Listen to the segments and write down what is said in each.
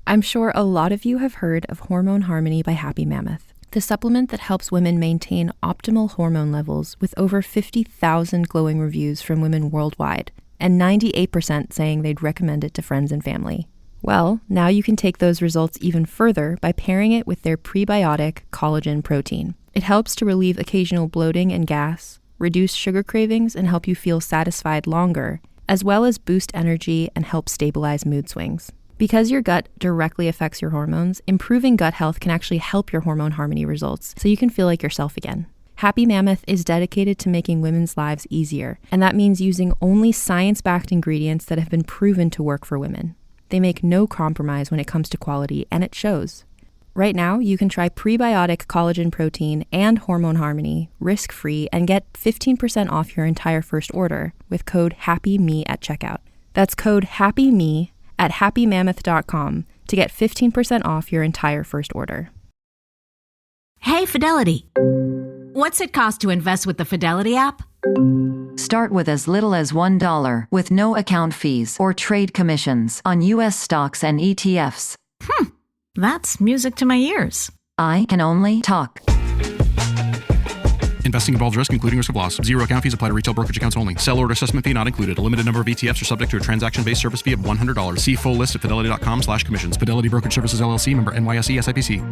I'm sure a lot of you have heard of Hormone Harmony by Happy Mammoth, the supplement that helps women maintain optimal hormone levels with over 50,000 glowing reviews from women worldwide, and 98% saying they'd recommend it to friends and family. Well, now you can take those results even further by pairing it with their prebiotic collagen protein. It helps to relieve occasional bloating and gas, reduce sugar cravings, and help you feel satisfied longer, as well as boost energy and help stabilize mood swings. Because your gut directly affects your hormones, improving gut health can actually help your hormone harmony results, so you can feel like yourself again. Happy Mammoth is dedicated to making women's lives easier, and that means using only science-backed ingredients that have been proven to work for women. They make no compromise when it comes to quality, and it shows. Right now, you can try prebiotic collagen protein and hormone harmony risk-free and get 15% off your entire first order with code HAPPYME at checkout. That's code HAPPYME at happymammoth.com to get 15% off your entire first order. Hey, Fidelity. What's it cost to invest with the Fidelity app? Start with as little as $1 with no account fees or trade commissions on U.S. stocks and ETFs. That's music to my ears. I can only talk. Investing involves risk, including risk of loss. Zero account fees apply to retail brokerage accounts only. Sell order assessment fee not included. A limited number of ETFs are subject to a transaction-based service fee of $100. See full list at fidelity.com/commissions. Fidelity Brokerage Services, LLC, member NYSE, SIPC.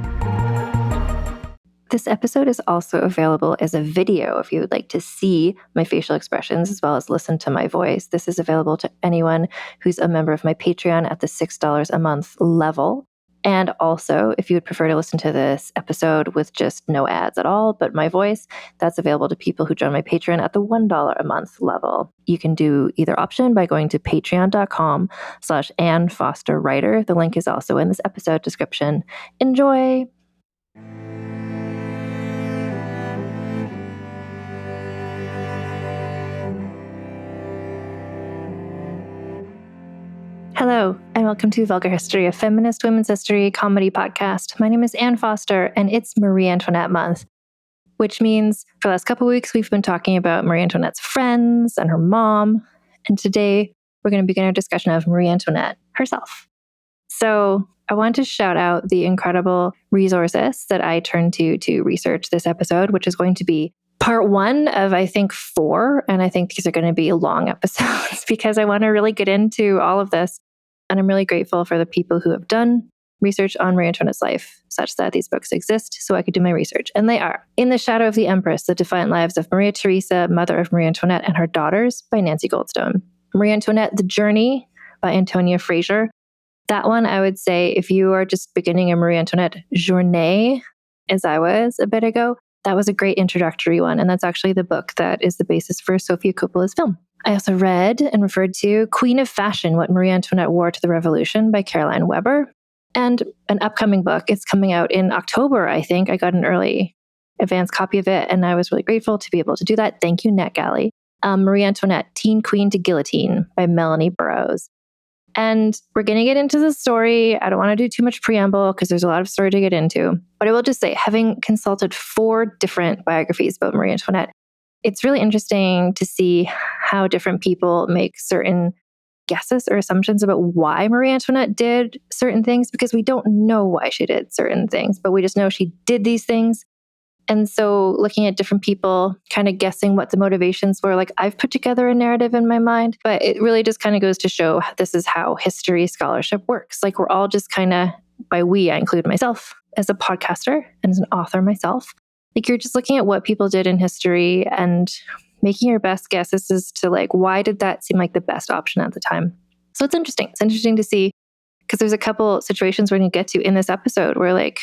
This episode is also available as a video if you would like to see my facial expressions as well as listen to my voice. This is available to anyone who's a member of my Patreon at the $6 a month level. And also, if you would prefer to listen to this episode with just no ads at all, but my voice, that's available to people who join my Patreon at the $1 a month level. You can do either option by going to patreon.com/AnnFosterWriter. The link is also in this episode description. Enjoy! Hello, and welcome to Vulgar History, a feminist women's history comedy podcast. My name is Ann Foster, and it's Marie Antoinette month, which means for the last couple of weeks, we've been talking about Marie Antoinette's friends and her mom, and today we're going to begin our discussion of Marie Antoinette herself. So I want to shout out the incredible resources that I turned to research this episode, which is going to be part one of, I think, 4, and I think these are going to be long episodes because I want to really get into all of this. And I'm really grateful for the people who have done research on Marie Antoinette's life, such that these books exist so I could do my research. And they are In the Shadow of the Empress, The Defiant Lives of Maria Theresa, Mother of Marie Antoinette and Her Daughters by Nancy Goldstone. Marie Antoinette, The Journey by Antonia Fraser. That one, I would say, if you are just beginning a Marie Antoinette journey, as I was a bit ago, that was a great introductory one. And that's actually the book that is the basis for Sofia Coppola's film. I also read and referred to Queen of Fashion, What Marie Antoinette Wore to the Revolution by Caroline Weber, and an upcoming book. It's coming out in October, I think. I got an early advance copy of it, and I was really grateful to be able to do that. Thank you, NetGalley. Marie Antoinette, Teen Queen to Guillotine by Melanie Burrows. And we're going to get into the story. I don't want to do too much preamble because there's a lot of story to get into. But I will just say, having consulted 4 different biographies about Marie Antoinette, it's really interesting to see how different people make certain guesses or assumptions about why Marie Antoinette did certain things, because we don't know why she did certain things, but we just know she did these things. And so looking at different people, kind of guessing what the motivations were, like I've put together a narrative in my mind, but it really just kind of goes to show this is how history scholarship works. Like we're all just kind of, by we, I include myself as a podcaster and as an author myself. Like you're just looking at what people did in history and making your best guesses as to like, why did that seem like the best option at the time? So it's interesting. It's interesting to see, because there's a couple situations we're going to get to in this episode where like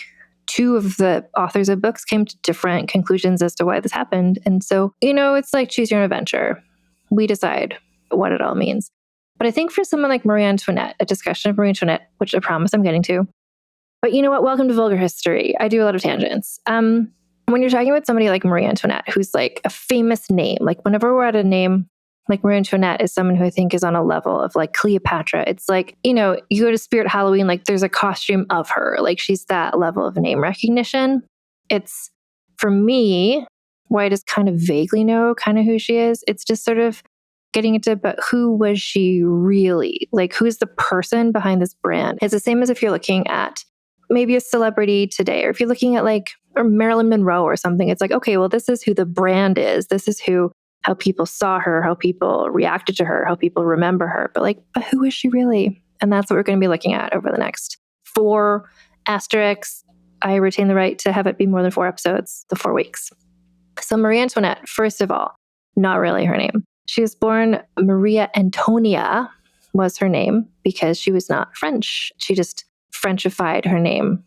2 of the authors of books came to different conclusions as to why this happened. And so, it's like choose your own adventure. We decide what it all means. But I think for someone like Marie Antoinette, a discussion of Marie Antoinette, which I promise I'm getting to, but you know what? Welcome to Vulgar History. I do a lot of tangents. When you're talking about somebody like Marie Antoinette, who's like a famous name, like whenever we're at a name, like Marie Antoinette is someone who I think is on a level of like Cleopatra. It's like, you go to Spirit Halloween, like there's a costume of her. Like she's that level of name recognition. It's, for me, why I just kind of vaguely know kind of who she is. It's just sort of getting into, but who was she really? Like, who's the person behind this brand? It's the same as if you're looking at maybe a celebrity today, or if you're looking at like or Marilyn Monroe or something. It's like, okay, well, this is who the brand is. This is how people saw her, how people reacted to her, how people remember her. But who is she really? And that's what we're going to be looking at over the next 4 asterisks. I retain the right to have it be more than 4 episodes, the 4 weeks. So Marie Antoinette, first of all, not really her name. She was born Maria Antonia was her name because she was not French. She just Frenchified her name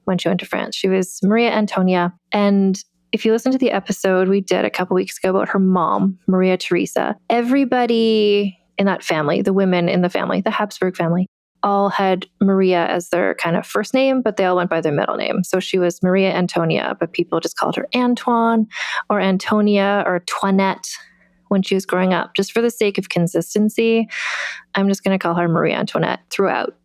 when she went to France. She was Maria Antonia. And if you listen to the episode we did a couple weeks ago about her mom, Maria Theresa, everybody in that family, the women in the family, the Habsburg family, all had Maria as their kind of first name, but they all went by their middle name. So she was Maria Antonia, but people just called her Antoine or Antonia or Toinette when she was growing up. Just for the sake of consistency, I'm just going to call her Marie Antoinette throughout,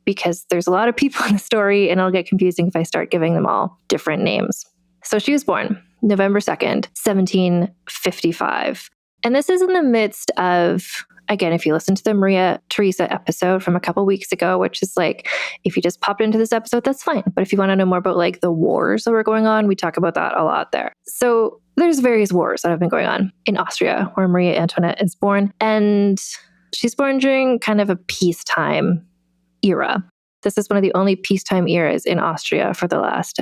because there's a lot of people in the story and it'll get confusing if I start giving them all different names. So she was born November 2nd, 1755. And this is in the midst of, again, if you listen to the Maria Theresa episode from a couple weeks ago, which is like, if you just popped into this episode, that's fine. But if you want to know more about like the wars that were going on, we talk about that a lot there. So there's various wars that have been going on in Austria where Maria Antoinette is born. And she's born during kind of a peacetime era. This is one of the only peacetime eras in Austria for the last,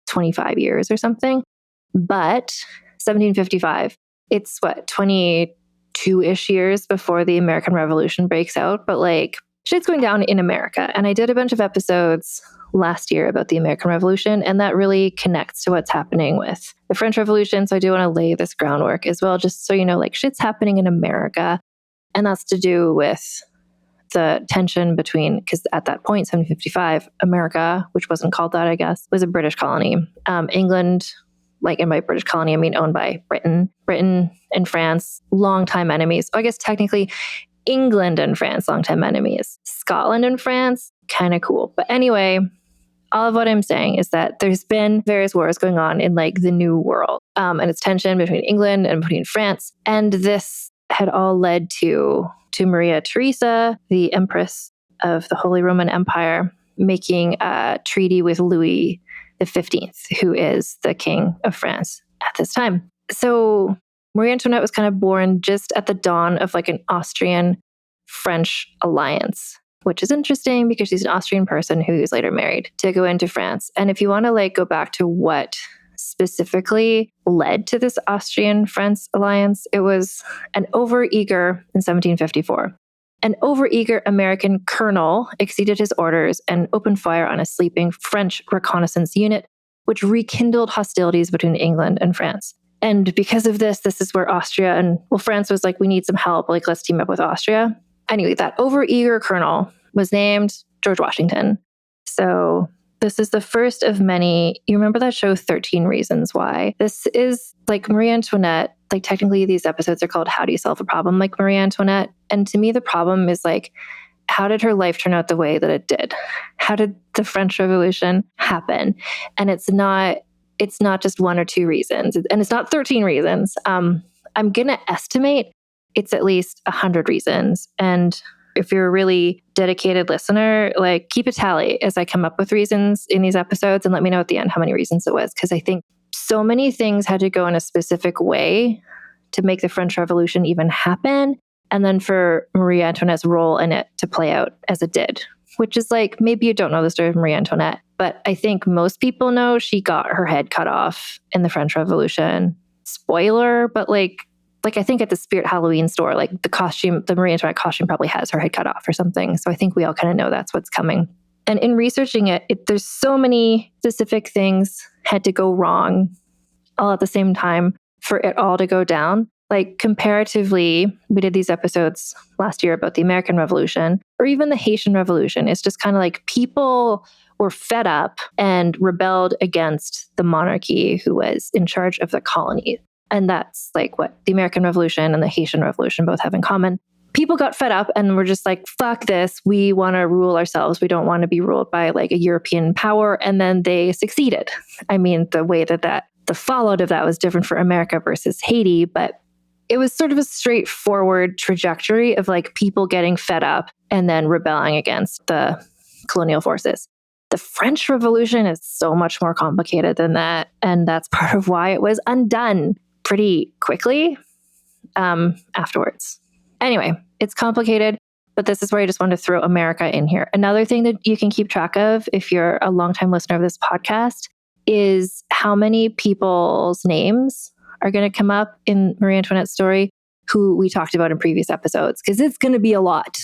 25 years or something. But 1755, it's 22-ish years before the American Revolution breaks out. But shit's going down in America. And I did a bunch of episodes last year about the American Revolution, and that really connects to what's happening with the French Revolution. So I do want to lay this groundwork as well, just so you know, shit's happening in America. And that's to do with the tension between, because at that point, 1755, America, which wasn't called that, I guess, was a British colony. England, and by British colony, I mean owned by Britain. Britain and France, longtime enemies. I guess technically England and France, longtime enemies. Scotland and France, kind of cool. But anyway, all of what I'm saying is that there's been various wars going on in the New World. And it's tension between England and between France. And this had all led to Maria Theresa, the Empress of the Holy Roman Empire, making a treaty with Louis XV, who is the King of France at this time. So Marie Antoinette was kind of born just at the dawn of an Austrian-French alliance, which is interesting because she's an Austrian person who was later married to go into France. And if you want to go back to what specifically led to this Austrian-French alliance, it was an overeager in 1754. An overeager American colonel exceeded his orders and opened fire on a sleeping French reconnaissance unit, which rekindled hostilities between England and France. And because of this is where Austria and, France was we need some help, let's team up with Austria. Anyway, that overeager colonel was named George Washington. So this is the first of many. You remember that show 13 Reasons Why? This is Marie Antoinette. Technically these episodes are called How Do You Solve a Problem Like Marie Antoinette? And to me, the problem is how did her life turn out the way that it did? How did the French Revolution happen? And it's not just 1 or 2 reasons, and it's not 13 reasons. I'm going to estimate it's at least 100 reasons. And if you're a really dedicated listener, keep a tally as I come up with reasons in these episodes and let me know at the end how many reasons it was. Because I think so many things had to go in a specific way to make the French Revolution even happen. And then for Marie Antoinette's role in it to play out as it did, which is maybe you don't know the story of Marie Antoinette, but I think most people know she got her head cut off in the French Revolution. Spoiler, but I think at the Spirit Halloween store, the costume, the Marie Antoinette costume probably has her head cut off or something. So I think we all kind of know that's what's coming. And in researching it, there's so many specific things had to go wrong all at the same time for it all to go down. Comparatively, we did these episodes last year about the American Revolution or even the Haitian Revolution. It's just kind of people were fed up and rebelled against the monarchy who was in charge of the colony. And that's what the American Revolution and the Haitian Revolution both have in common. People got fed up and were just fuck this. We want to rule ourselves. We don't want to be ruled by a European power. And then they succeeded. I mean, the way that the fallout of that was different for America versus Haiti, but it was sort of a straightforward trajectory of like people getting fed up and then rebelling against the colonial forces. The French Revolution is so much more complicated than that. And that's part of why it was undone pretty quickly afterwards. Anyway, it's complicated, but this is where I just wanted to throw America in here. Another thing that you can keep track of if you're a longtime listener of this podcast is how many people's names are going to come up in Marie Antoinette's story who we talked about in previous episodes, because it's going to be a lot.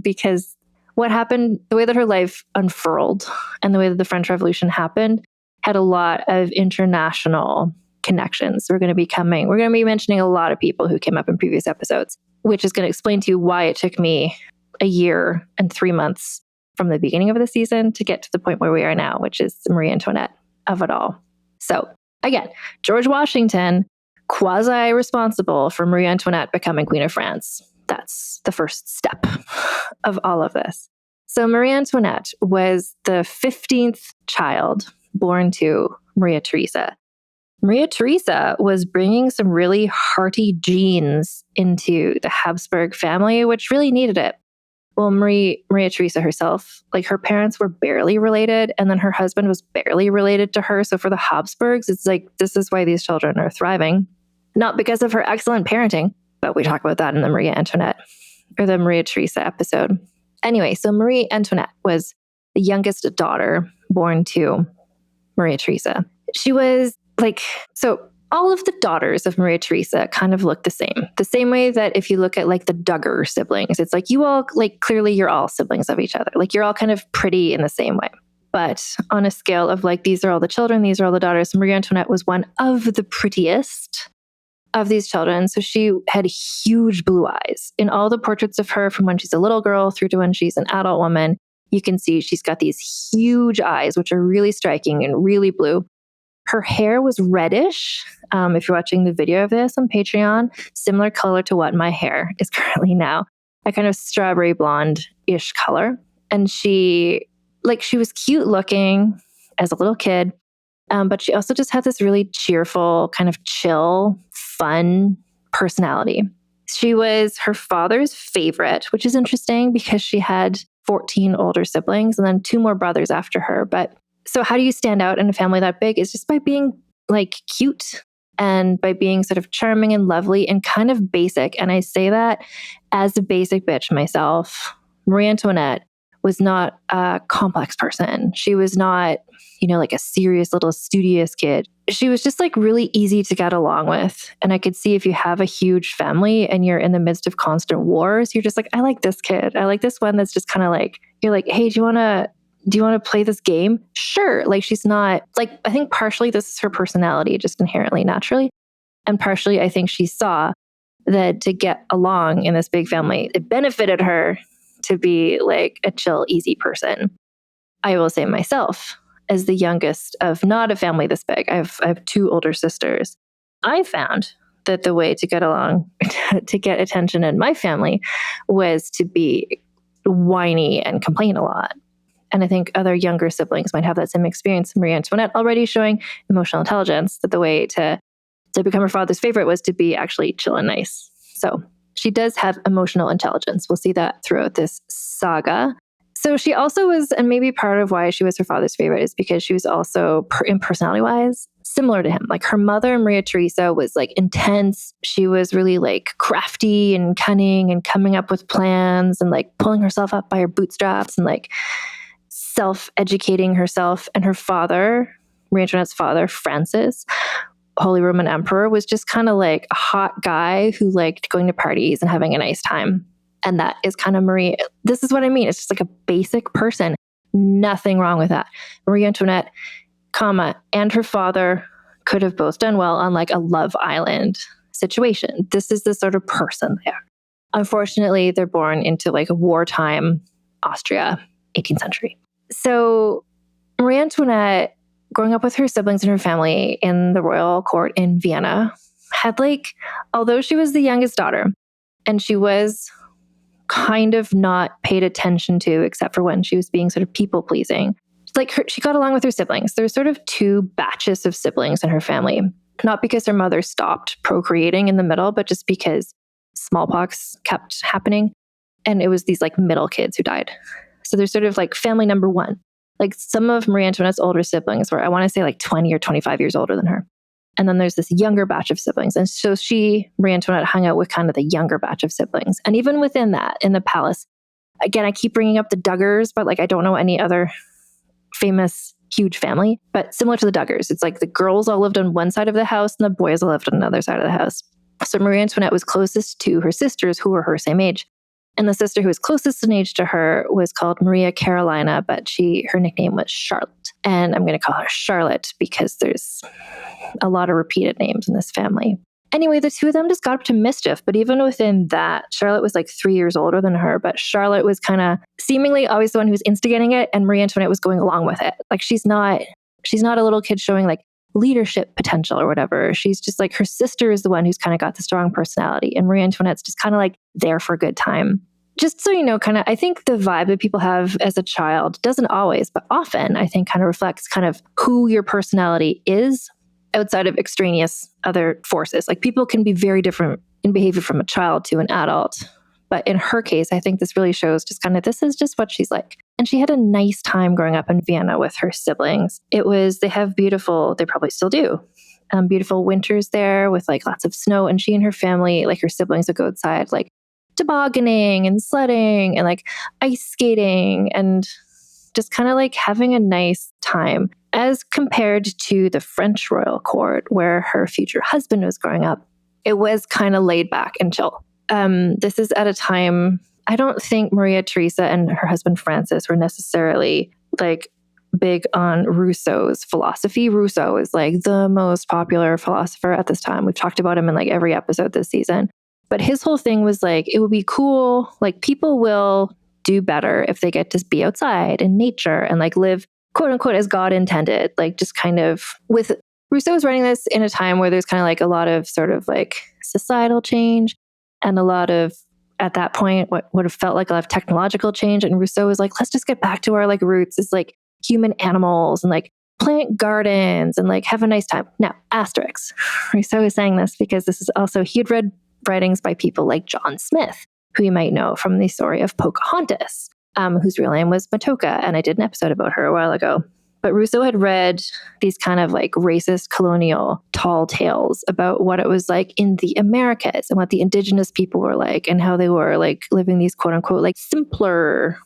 Because what happened, the way that her life unfurled and the way that the French Revolution happened had a lot of international connections. We're going to be mentioning a lot of people who came up in previous episodes, which is going to explain to you why it took me a year and 3 months from the beginning of the season to get to the point where we are now, which is Marie Antoinette of it all. So again, George Washington, quasi-responsible for Marie Antoinette becoming Queen of France. That's the first step of all of this. So Marie Antoinette was the 15th child born to Maria Theresa. Maria Theresa was bringing some really hearty genes into the Habsburg family, which really needed it. Well, Maria Theresa herself, like her parents were barely related, and then her husband was barely related to her. So for the Habsburgs, it's like, this is why these children are thriving. Not because of her excellent parenting, but we talk about that in the Maria Antoinette or the Maria Theresa episode. Anyway, so Marie Antoinette was the youngest daughter born to Maria Theresa. She was so all of the daughters of Maria Theresa kind of look the same way that if you look at like the Duggar siblings, it's like you all, like clearly you're all siblings of each other. Like you're all kind of pretty in the same way. But on a scale of like, these are all the children, these are all the daughters, Marie Antoinette was one of the prettiest of these children. So she had huge blue eyes. In all the portraits of her from when she's a little girl through to when she's an adult woman, you can see she's got these huge eyes, which are really striking and really blue. Her hair was reddish. If you're watching the video of this on Patreon, similar color to what my hair is currently now, a kind of strawberry blonde-ish color. And she was cute looking as a little kid, but she also just had this really cheerful, kind of chill, fun personality. She was her father's favorite, which is interesting because she had 14 older siblings and then 2 more brothers after her. But so how do you stand out in a family that big? Is just by being like cute and by being sort of charming and lovely and kind of basic. And I say that as a basic bitch myself. Marie Antoinette was not a complex person. She was not, like a serious little studious kid. She was just like really easy to get along with. And I could see if you have a huge family and you're in the midst of constant wars, you're just like, I like this kid. I like this one that's just kind of like, you're like, hey, do you want to play this game? Sure. Like she's not like, I think partially this is her personality just inherently naturally. And partially I think she saw that to get along in this big family, it benefited her to be like a chill, easy person. I will say myself, as the youngest of not a family this big, I have 2 older sisters. I found that the way to get along, to get attention in my family was to be whiny and complain a lot. And I think other younger siblings might have that same experience. Marie Antoinette already showing emotional intelligence, that the way to become her father's favorite was to be actually chill and nice. So she does have emotional intelligence. We'll see that throughout this saga. So she also was, and maybe part of why she was her father's favorite is because she was also, in personality-wise, similar to him. Like her mother, Maria Theresa, was like intense. She was really like crafty and cunning and coming up with plans and like pulling herself up by her bootstraps and like self-educating herself. And her father, Marie Antoinette's father, Francis, Holy Roman Emperor, was just kind of like a hot guy who liked going to parties and having a nice time. And that is kind of Marie. This is what I mean. It's just like a basic person. Nothing wrong with that. Marie Antoinette, and her father could have both done well on like a Love Island situation. This is the sort of person they are. Unfortunately, they're born into like a wartime Austria, 18th century. So Marie Antoinette, growing up with her siblings and her family in the royal court in Vienna, had like, although she was the youngest daughter and she was kind of not paid attention to except for when she was being sort of people pleasing, like she got along with her siblings. There's sort of 2 batches of siblings in her family. not because her mother stopped procreating in the middle, but just because smallpox kept happening. And it was these like middle kids who died. So there's sort of like family number one. Like some of Marie Antoinette's older siblings were, I want to say like 20 or 25 years older than her. And then there's this younger batch of siblings. And so Marie Antoinette hung out with kind of the younger batch of siblings. And even within that, in the palace, again, I keep bringing up the Duggars, but like I don't know any other famous huge family, but similar to the Duggars. It's like the girls all lived on one side of the house and the boys all lived on another side of the house. So Marie Antoinette was closest to her sisters who were her same age. And the sister who was closest in age to her was called Maria Carolina, but her nickname was Charlotte. And I'm going to call her Charlotte because there's a lot of repeated names in this family. Anyway, the two of them just got up to mischief. But even within that, Charlotte was like 3 years older than her, but Charlotte was kind of seemingly always the one who was instigating it, and Marie Antoinette was going along with it. Like she's not a little kid showing like leadership potential or whatever. She's just like, her sister is the one who's kind of got the strong personality, and Marie Antoinette's just kind of like there for a good time. Just so you know, kind of, I think the vibe that people have as a child doesn't always, but often I think kind of reflects kind of who your personality is outside of extraneous other forces. Like people can be very different in behavior from a child to an adult. But in her case, I think this really shows just kind of, this is just what she's like. And she had a nice time growing up in Vienna with her siblings. They probably still do, beautiful winters there with like lots of snow. And she and her family, like her siblings, would go outside, like tobogganing and sledding and like ice skating and just kind of like having a nice time, as compared to the French royal court where her future husband was growing up. It was kind of laid back and chill. This is at a time, I don't think Maria Theresa and her husband Francis were necessarily like big on Rousseau's philosophy. Rousseau is like the most popular philosopher at this time. We've talked about him in like every episode this season. But his whole thing was like, it would be cool, like people will do better if they get to be outside in nature and like live quote unquote as God intended. Like just kind of with Rousseau was writing this in a time where there's kind of like a lot of sort of like societal change and a lot of, at that point, what would have felt like a lot of technological change. And Rousseau was like, let's just get back to our like roots as like human animals and like plant gardens and like have a nice time. Now, asterisks. Rousseau is saying this because this is also, he had read writings by people like John Smith, who you might know from the story of Pocahontas, whose real name was Matoka. And I did an episode about her a while ago. But Rousseau had read these kind of like racist colonial tall tales about what it was like in the Americas and what the indigenous people were like and how they were like living these quote unquote like simpler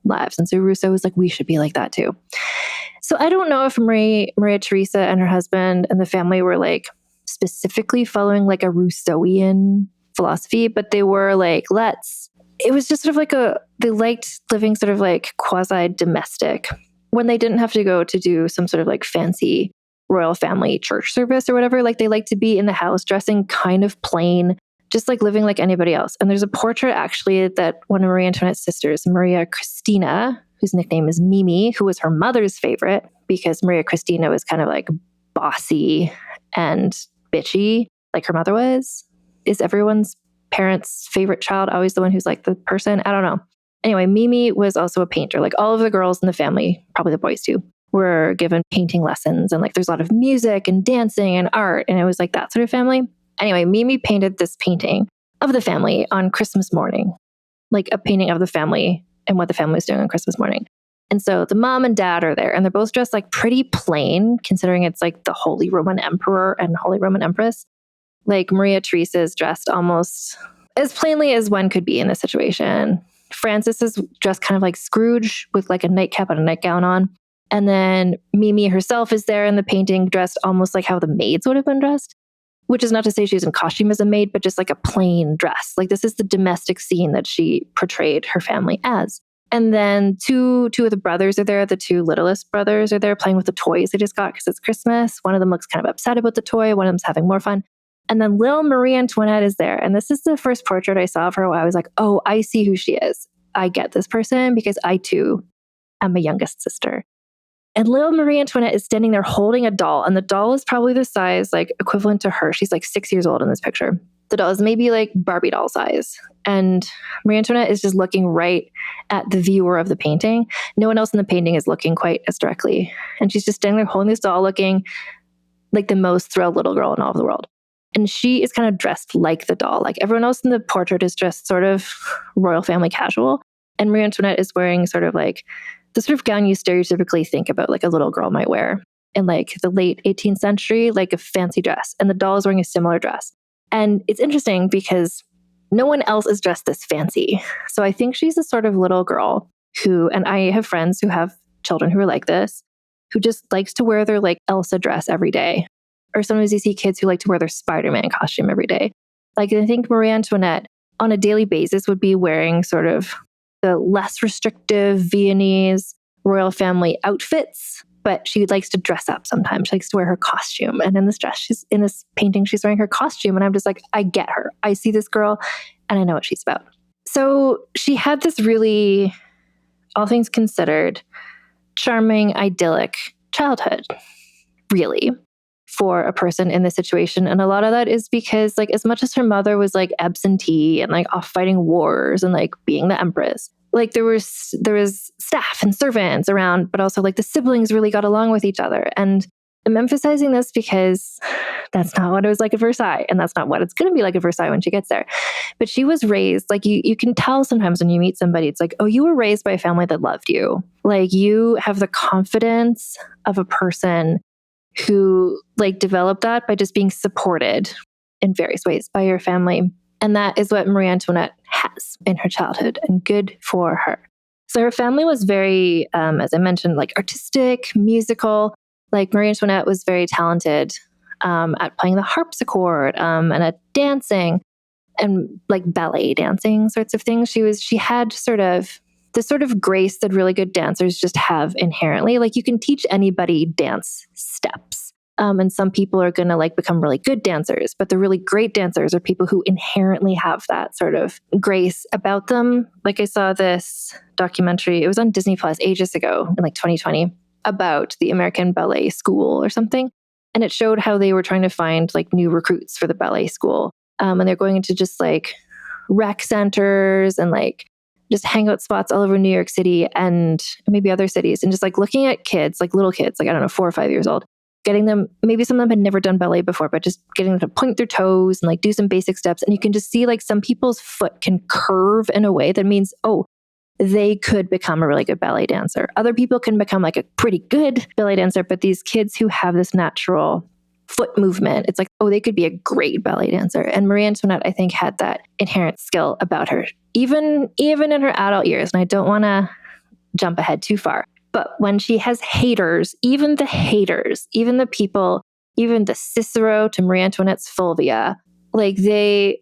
lives. And so Rousseau was like, we should be like that too. So I don't know if Maria Theresa and her husband and the family were like specifically following like a Rousseauian philosophy, but they were like, it was just sort of like they liked living sort of like quasi-domestic when they didn't have to go to do some sort of like fancy royal family church service or whatever. Like they like to be in the house dressing kind of plain, just like living like anybody else. And there's a portrait actually that one of Marie Antoinette's sisters, Maria Christina, whose nickname is Mimi, who was her mother's favorite because Maria Christina was kind of like bossy and bitchy like her mother was. Is everyone's parents' favorite child always the one who's like the person? I don't know. Anyway, Mimi was also a painter. Like all of the girls in the family, probably the boys too, were given painting lessons. And like there's a lot of music and dancing and art. And it was like that sort of family. Anyway, Mimi painted this painting of the family on Christmas morning, like a painting of the family and what the family was doing on Christmas morning. And so the mom and dad are there and they're both dressed like pretty plain, considering it's like the Holy Roman Emperor and Holy Roman Empress. Like Maria Theresa is dressed almost as plainly as one could be in this situation. Francis is dressed kind of like Scrooge with like a nightcap and a nightgown on. And then Mimi herself is there in the painting dressed almost like how the maids would have been dressed, which is not to say she was in costume as a maid, but just like a plain dress. Like this is the domestic scene that she portrayed her family as. And then two of the brothers are there. The two littlest brothers are there playing with the toys they just got because it's Christmas. One of them looks kind of upset about the toy. One of them's having more fun. And then little Marie Antoinette is there. And this is the first portrait I saw of her where I was like, oh, I see who she is. I get this person because I too am a youngest sister. And little Marie Antoinette is standing there holding a doll. And the doll is probably the size like equivalent to her. She's like 6 years old in this picture. The doll is maybe like Barbie doll size. And Marie Antoinette is just looking right at the viewer of the painting. No one else in the painting is looking quite as directly. And she's just standing there holding this doll looking like the most thrilled little girl in all of the world. And she is kind of dressed like the doll. Like everyone else in the portrait is dressed sort of royal family casual. And Marie Antoinette is wearing sort of like the sort of gown you stereotypically think about like a little girl might wear in like the late 18th century, like a fancy dress. And the doll is wearing a similar dress. And it's interesting because no one else is dressed this fancy. So I think she's a sort of little girl who, and I have friends who have children who are like this, who just likes to wear their like Elsa dress every day. Or sometimes you see kids who like to wear their Spider-Man costume every day. Like I think Marie Antoinette on a daily basis would be wearing sort of the less restrictive Viennese royal family outfits, but she likes to dress up sometimes. She likes to wear her costume. And in this dress, in this painting, she's wearing her costume. And I'm just like, I get her. I see this girl and I know what she's about. So she had this really, all things considered, charming, idyllic childhood, really, for a person in this situation. And a lot of that is because like as much as her mother was like absentee and like off fighting wars and like being the empress, like there was staff and servants around, but also like the siblings really got along with each other. And I'm emphasizing this because that's not what it was like at Versailles. And that's not what it's going to be like at Versailles when she gets there. But she was raised, like you can tell sometimes when you meet somebody, it's like, oh, you were raised by a family that loved you. Like you have the confidence of a person who like developed that by just being supported in various ways by your family. And that is what Marie Antoinette has in her childhood, and good for her. So her family was very, as I mentioned, like artistic, musical. Like Marie Antoinette was very talented at playing the harpsichord and at dancing and like ballet dancing sorts of things. She had sort of the sort of grace that really good dancers just have inherently. Like you can teach anybody dance steps. And some people are going to like become really good dancers, but the really great dancers are people who inherently have that sort of grace about them. Like I saw this documentary, it was on Disney Plus ages ago in like 2020 about the American Ballet School or something. And it showed how they were trying to find like new recruits for the ballet school. And they're going into just like rec centers and like just hangout spots all over New York City and maybe other cities, and just like looking at kids, like little kids, like I don't know, 4 or 5 years old, getting them, maybe some of them had never done ballet before, but just getting them to point their toes and like do some basic steps. And you can just see like some people's foot can curve in a way that means, oh, they could become a really good ballet dancer. Other people can become like a pretty good ballet dancer, but these kids who have this natural foot movement, it's like, oh, they could be a great ballet dancer. And Marie Antoinette, I think, had that inherent skill about her, even in her adult years. And I don't want to jump ahead too far, but when she has haters, even the people, even the Cicero to Marie Antoinette's Fulvia, like the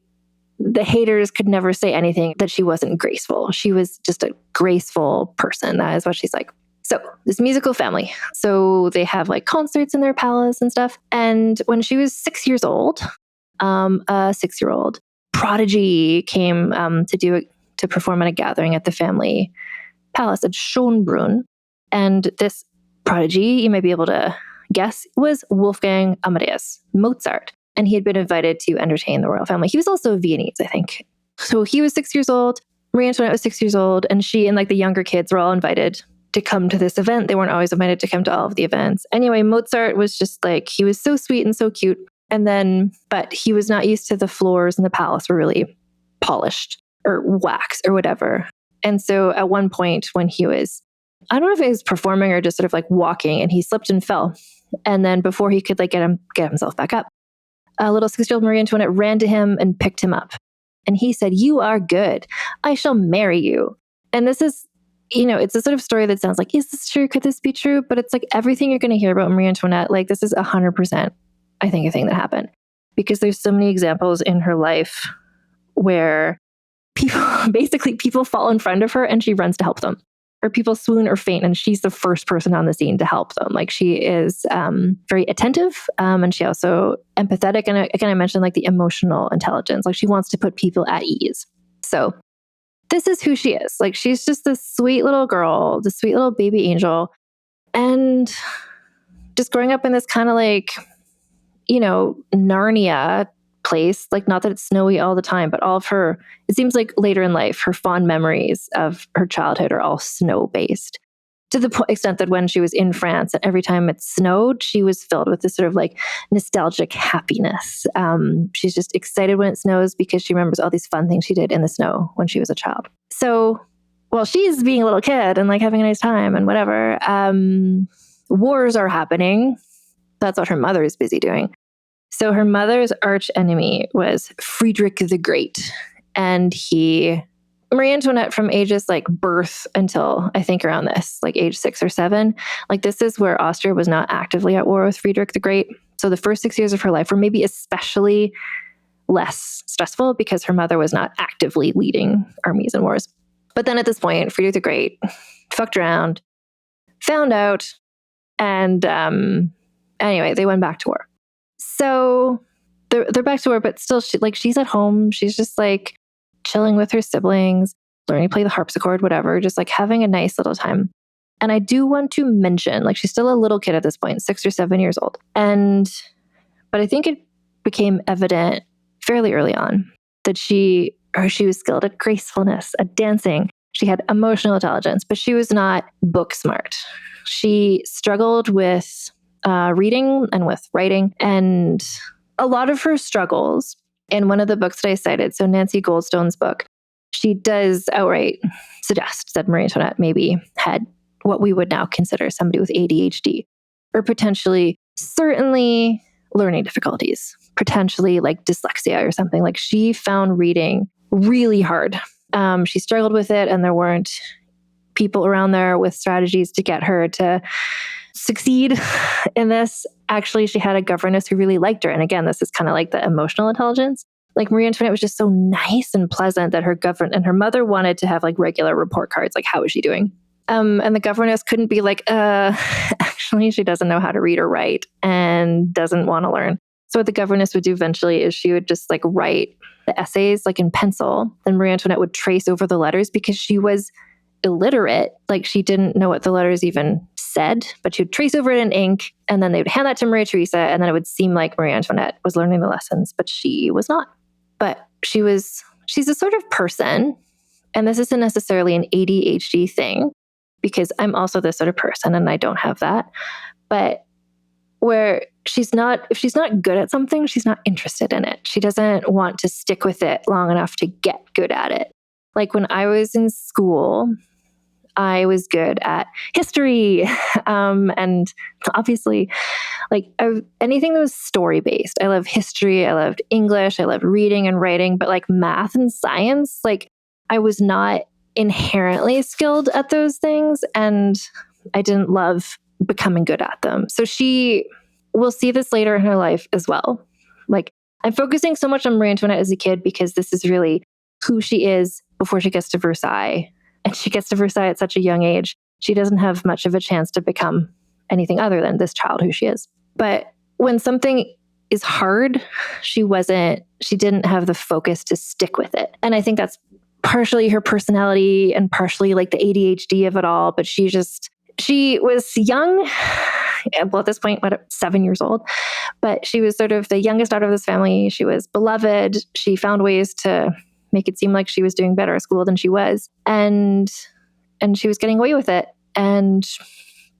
haters could never say anything that she wasn't graceful. She was just a graceful person. That is what she's like. So this musical family. So they have like concerts in their palace and stuff. And when she was 6 years old, a 6-year-old prodigy came to perform at a gathering at the family palace at Schönbrunn. And this prodigy, you might be able to guess, was Wolfgang Amadeus Mozart. And he had been invited to entertain the royal family. He was also Viennese, I think. So he was 6 years old. Marie Antoinette was 6 years old. And she and like the younger kids were all invited to come to this event. They weren't always invited to come to all of the events. Anyway, Mozart was just like, he was so sweet and so cute. And then, but he was not used to the floors in the palace were really polished or waxed or whatever. And so at one point when he was, I don't know if he was performing or just sort of like walking, and he slipped and fell. And then before he could like get himself back up, a little 6-year-old Marie Antoinette ran to him and picked him up. And he said, "You are good. I shall marry you." And this is, it's a sort of story that sounds like, is this true? Could this be true? But it's like everything you're going to hear about Marie Antoinette, like this is 100%, I think, a thing that happened. Because there's so many examples in her life where people fall in front of her and she runs to help them. Or people swoon or faint and she's the first person on the scene to help them. Like she is very attentive and she also empathetic. And again, I mentioned like the emotional intelligence. Like she wants to put people at ease. So this is who she is. Like she's just this sweet little girl, this sweet little baby angel. And just growing up in this kind of like, Narnia place, like not that it's snowy all the time, but all of her, it seems like later in life, her fond memories of her childhood are all snow based. to the extent that when she was in France, every time it snowed, she was filled with this sort of like nostalgic happiness. She's just excited when it snows because she remembers all these fun things she did in the snow when she was a child. So while she's being a little kid and like having a nice time and whatever, wars are happening. That's what her mother is busy doing. So her mother's arch enemy was Friedrich the Great. And Marie Antoinette, from ages like birth until I think around this, like age 6 or 7, like this is where Austria was not actively at war with Friedrich the Great. So the first 6 years of her life were maybe especially less stressful because her mother was not actively leading armies and wars. But then at this point, Friedrich the Great fucked around, found out, and anyway, they went back to war. So they're back to war, but still, she's at home. She's just like chilling with her siblings, learning to play the harpsichord, whatever, just like having a nice little time. And I do want to mention, like, she's still a little kid at this point, 6 or 7 years old. But I think it became evident fairly early on that she was skilled at gracefulness, at dancing. She had emotional intelligence, but she was not book smart. She struggled with reading and with writing, and a lot of her struggles in one of the books that I cited, so Nancy Goldstone's book, she does outright suggest that Marie Antoinette maybe had what we would now consider somebody with ADHD, or potentially, certainly learning difficulties, potentially like dyslexia or something. Like she found reading really hard. She struggled with it, and there weren't people around there with strategies to get her to succeed in this. Actually, she had a governess who really liked her. And again, this is kind of like the emotional intelligence. Like Marie Antoinette was just so nice and pleasant that her mother wanted to have like regular report cards, like how is she doing? And the governess couldn't be like, actually, she doesn't know how to read or write and doesn't want to learn. So what the governess would do eventually is she would just like write the essays like in pencil. Then Marie Antoinette would trace over the letters because she was illiterate. Like she didn't know what the letters even said, but she would trace over it in ink, and then they would hand that to Maria Theresa, and then it would seem like Marie Antoinette was learning the lessons, but she was not. But she's a sort of person, and this isn't necessarily an ADHD thing, because I'm also this sort of person and I don't have that, but where if she's not good at something, she's not interested in it. She doesn't want to stick with it long enough to get good at it. Like when I was in school, I was good at history. And obviously, like anything that was story-based. I love history. I loved English. I loved reading and writing. But like math and science, like I was not inherently skilled at those things. And I didn't love becoming good at them. So we'll see this later in her life as well. Like I'm focusing so much on Marie Antoinette as a kid because this is really who she is before she gets to Versailles. And she gets to Versailles at such a young age. She doesn't have much of a chance to become anything other than this child who she is. But when something is hard, she didn't have the focus to stick with it. And I think that's partially her personality and partially like the ADHD of it all. But she was young. Well, at this point, 7 years old, but she was sort of the youngest out of this family. She was beloved. She found ways to make it seem like she was doing better at school than she was. And she was getting away with it. And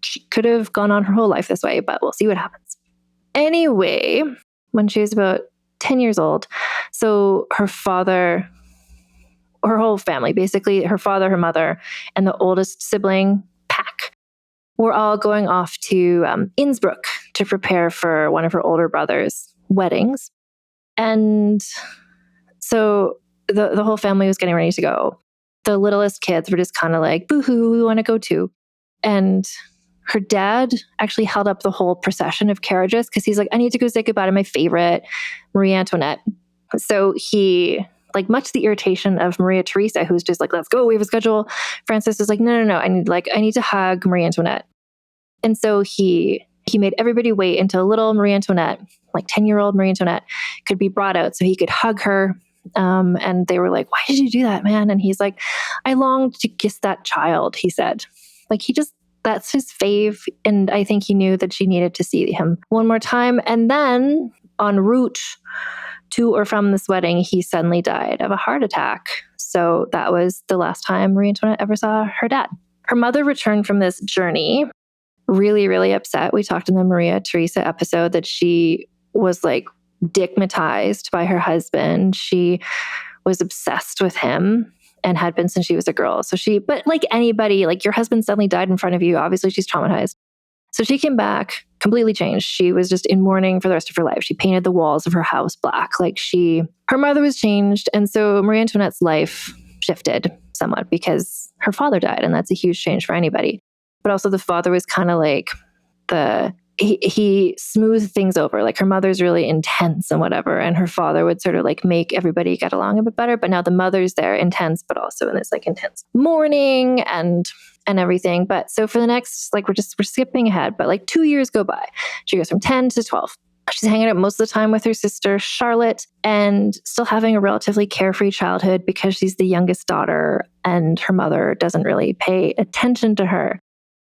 she could have gone on her whole life this way, but we'll see what happens. Anyway, when she was about 10 years old, so her whole family, basically her father, her mother, and the oldest sibling, Pack, were all going off to Innsbruck to prepare for one of her older brother's weddings. And so the whole family was getting ready to go. The littlest kids were just kind of like, boo-hoo, we want to go too. And her dad actually held up the whole procession of carriages because he's like, I need to go say goodbye to my favorite, Marie Antoinette. So he, like much to the irritation of Maria Theresa, who's just like, let's go, we have a schedule. Francis is like, no, I need to hug Marie Antoinette. And so he made everybody wait until little Marie Antoinette, like 10-year-old Marie Antoinette, could be brought out so he could hug her. And they were like, why did you do that, man? And he's like, I longed to kiss that child, he said. Like that's his fave. And I think he knew that she needed to see him one more time. And then en route to or from this wedding, he suddenly died of a heart attack. So that was the last time Marie Antoinette ever saw her dad. her mother returned from this journey really, really upset. We talked in the Maria Teresa episode that she was like digmatized by her husband. She was obsessed with him and had been since she was a girl. But like anybody, like your husband suddenly died in front of you. Obviously, she's traumatized. So she came back completely changed. She was just in mourning for the rest of her life. She painted the walls of her house black. Her mother was changed. And so Marie Antoinette's life shifted somewhat because her father died. And that's a huge change for anybody. But also the father was kind of like he smoothed things over. Like her mother's really intense and whatever. And her father would sort of like make everybody get along a bit better. But now the mother's there intense, but also in this like intense mourning and everything. But so for the next, like we're skipping ahead, but like 2 years go by. She goes from 10 to 12. She's hanging out most of the time with her sister, Charlotte, and still having a relatively carefree childhood because she's the youngest daughter and her mother doesn't really pay attention to her.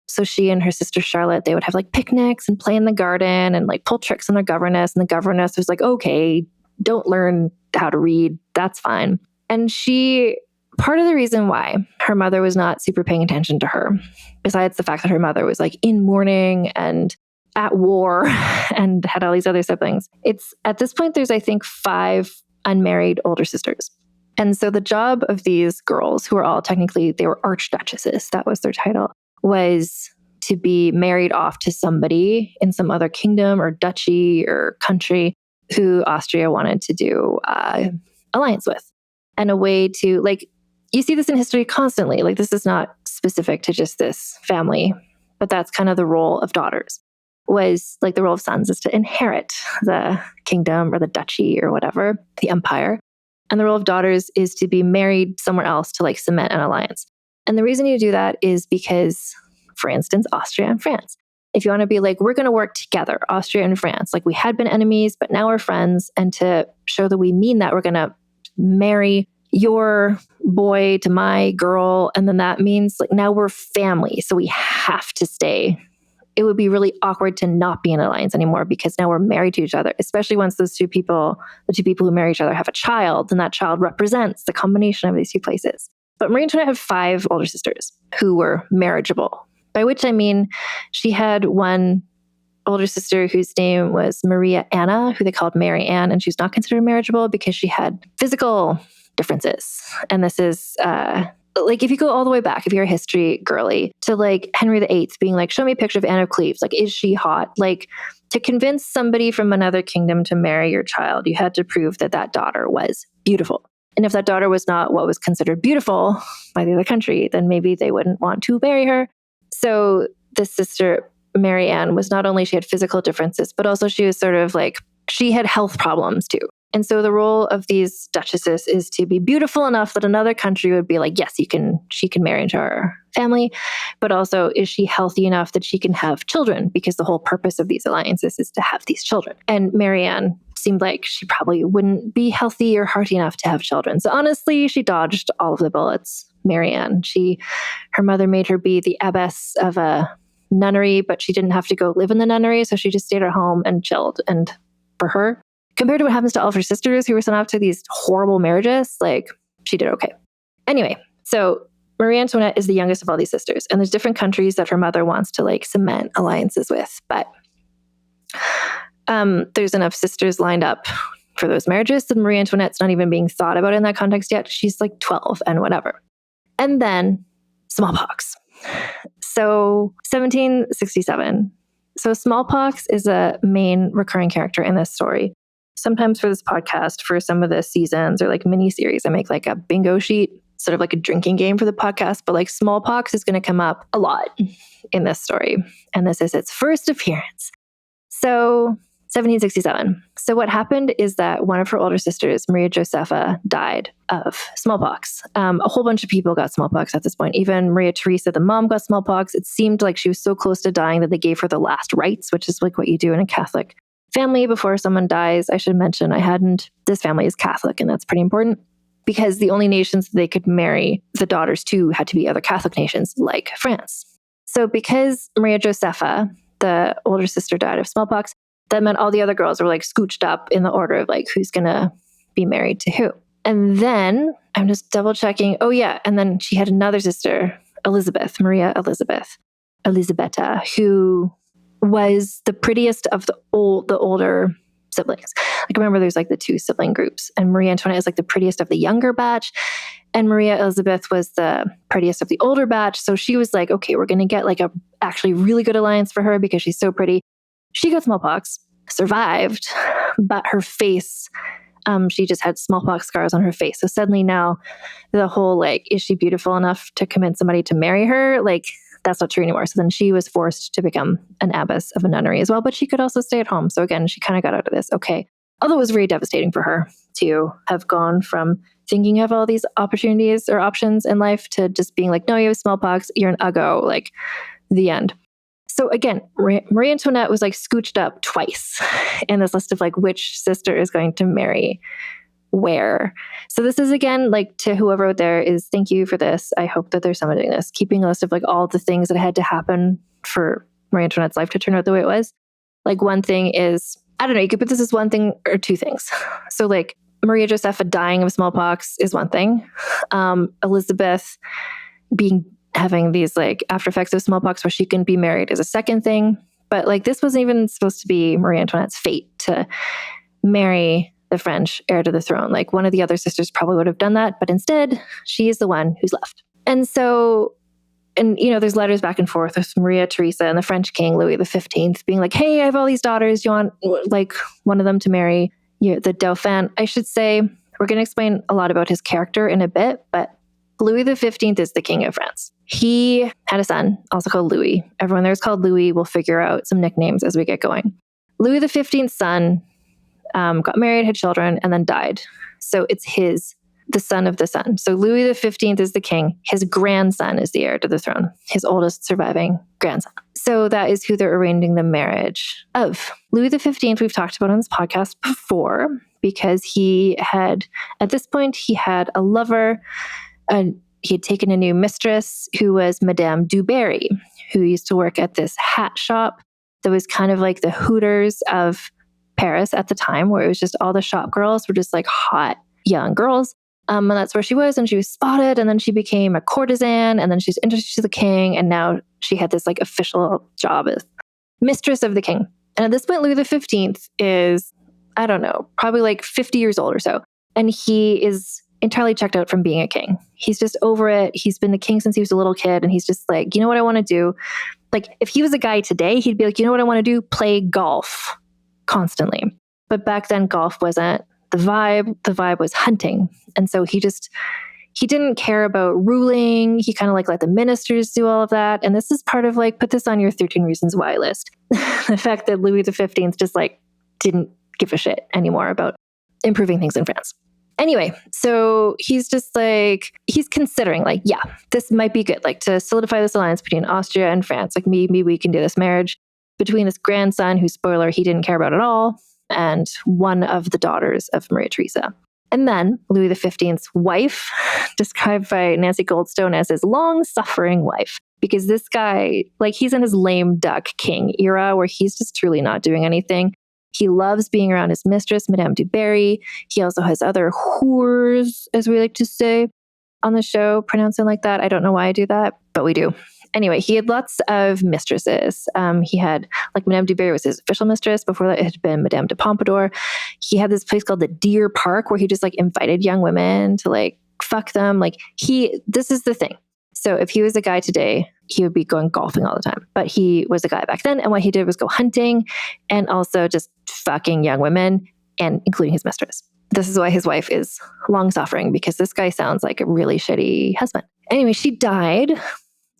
So she and her sister Charlotte, they would have like picnics and play in the garden and like pull tricks on their governess. And the governess was like, okay, don't learn how to read. That's fine. And part of the reason why her mother was not super paying attention to her, besides the fact that her mother was like in mourning and at war and had all these other siblings, it's at this point, there's, I think, 5 unmarried older sisters. And so the job of these girls, who are all technically, they were archduchesses, that was their title, was to be married off to somebody in some other kingdom or duchy or country who Austria wanted to do alliance with. And a way to, like, you see this in history constantly. Like, this is not specific to just this family, but that's kind of the role of daughters. Was like the role of sons is to inherit the kingdom or the duchy or whatever, the empire. And the role of daughters is to be married somewhere else to like cement an alliance. And the reason you do that is because, for instance, Austria and France. If you want to be like, we're going to work together, Austria and France, like we had been enemies, but now we're friends. And to show that we mean that, we're going to marry your boy to my girl. And then that means like now we're family. So we have to stay. It would be really awkward to not be in an alliance anymore because now we're married to each other, especially once the two people who marry each other have a child, and that child represents the combination of these two places. But Marie Antoinette had 5 older sisters who were marriageable, by which I mean she had one older sister whose name was Maria Anna, who they called Mary Ann, and she's not considered marriageable because she had physical differences. And this is like if you go all the way back, if you're a history girly, to like Henry VIII being like, show me a picture of Anne of Cleves. Like, is she hot? Like, to convince somebody from another kingdom to marry your child, you had to prove that that daughter was beautiful. And if that daughter was not what was considered beautiful by the other country, then maybe they wouldn't want to marry her. So this sister, Mary Ann, was not only she had physical differences, but also she was sort of like, she had health problems too. And so the role of these duchesses is to be beautiful enough that another country would be like, yes, she can marry into our family. But also, is she healthy enough that she can have children? Because the whole purpose of these alliances is to have these children. And Mary Ann seemed like she probably wouldn't be healthy or hearty enough to have children. So honestly, she dodged all of the bullets, Mary Ann. Her mother made her be the abbess of a nunnery, but she didn't have to go live in the nunnery. So she just stayed at home and chilled. And for her, compared to what happens to all of her sisters who were sent off to these horrible marriages, like, she did okay. Anyway, so Marie Antoinette is the youngest of all these sisters, and there's different countries that her mother wants to like cement alliances with, but there's enough sisters lined up for those marriages that Marie Antoinette's not even being thought about in that context yet. She's like 12 and whatever. And then smallpox. So 1767. So smallpox is a main recurring character in this story. Sometimes for this podcast, for some of the seasons or like mini series, I make like a bingo sheet, sort of like a drinking game for the podcast, but like smallpox is going to come up a lot in this story. And this is its first appearance. So 1767. So what happened is that one of her older sisters, Maria Josepha, died of smallpox. A whole bunch of people got smallpox at this point. Even Maria Teresa, the mom, got smallpox. It seemed like she was so close to dying that they gave her the last rites, which is like what you do in a Catholic family before someone dies. I should mention this family is Catholic, and that's pretty important because the only nations they could marry the daughters to had to be other Catholic nations like France. So because Maria Josepha, the older sister, died of smallpox, that meant all the other girls were like scooched up in the order of like who's going to be married to who. And then I'm just double checking. Oh yeah. And then she had another sister, Maria Elisabetta, who was the prettiest of the older siblings. Like, remember, there's like the two sibling groups, and Marie Antoinette is like the prettiest of the younger batch, and Maria Elizabeth was the prettiest of the older batch. So she was like, okay, we're going to get like a actually really good alliance for her because she's so pretty. She got smallpox, survived, but her face, she just had smallpox scars on her face. So suddenly now the whole like, is she beautiful enough to convince somebody to marry her? Like, that's not true anymore. So then she was forced to become an abbess of a nunnery as well, but she could also stay at home. So again, she kind of got out of this. Okay. Although it was very devastating for her to have gone from thinking of all these opportunities or options in life to just being like, no, you have smallpox, you're an uggo, like the end. So again, Marie Antoinette was like scooched up twice in this list of like which sister is going to marry where. So this is, again, like, to whoever out there, is thank you for this. I hope that there's someone doing this, keeping a list of like all the things that had to happen for Marie Antoinette's life to turn out the way it was. Like, one thing is, I don't know, you could put this as one thing or two things. So like Maria Josepha dying of smallpox is one thing. Elizabeth having these like after effects of smallpox where she couldn't be married is a second thing. But like, this wasn't even supposed to be Marie Antoinette's fate to marry the French heir to the throne. Like, one of the other sisters probably would have done that, but instead she is the one who's left. And so, and you know, there's letters back and forth with Maria Theresa and the French king, Louis XV, being like, hey, I have all these daughters. You want like one of them to marry the Dauphin? I should say, we're going to explain a lot about his character in a bit, but Louis XV is the king of France. He had a son, also called Louis. Everyone there is called Louis. We'll figure out some nicknames as we get going. Louis XV's son got married, had children, and then died. So it's the son of the son. So Louis XV is the king. His grandson is the heir to the throne, his oldest surviving grandson. So that is who they're arranging the marriage of. Louis XV, we've talked about on this podcast before, because at this point, he had a lover, and he had taken a new mistress who was Madame du Barry, who used to work at this hat shop that was kind of like the Hooters of Paris at the time, where it was just all the shop girls were just like hot young girls. And that's where she was, and she was spotted, and then she became a courtesan, and then she's introduced to the king, and now she had this like official job as mistress of the king. And at this point, Louis XV is, I don't know, probably like 50 years old or so. And he is entirely checked out from being a king. He's just over it. He's been the king since he was a little kid, and he's just like, you know what I want to do? Like, if he was a guy today, he'd be like, you know what I want to do? Play golf constantly. But back then, golf wasn't the vibe. The vibe was hunting. And so he didn't care about ruling. He kind of like let the ministers do all of that. And this is part of like, put this on your 13 Reasons Why list. The fact that Louis XV just like didn't give a shit anymore about improving things in France. Anyway, so he's just like, he's considering like, yeah, this might be good, like to solidify this alliance between Austria and France. Like, maybe we can do this marriage between this grandson, whose, spoiler, he didn't care about at all, and one of the daughters of Maria Theresa. And then Louis XV's wife, described by Nancy Goldstone as his long-suffering wife, because this guy, like, he's in his lame duck king era where he's just truly not doing anything. He loves being around his mistress, Madame du Barry. He also has other whores, as we like to say on the show, pronouncing like that. I don't know why I do that, but we do. Anyway, he had lots of mistresses. He had, like, Madame du Barry was his official mistress. Before that, it had been Madame de Pompadour. He had this place called the Deer Park, where he just like invited young women to like fuck them. Like, this is the thing. So if he was a guy today, he would be going golfing all the time. But he was a guy back then, and what he did was go hunting and also just fucking young women, and including his mistress. This is why his wife is long-suffering, because this guy sounds like a really shitty husband. Anyway, she died.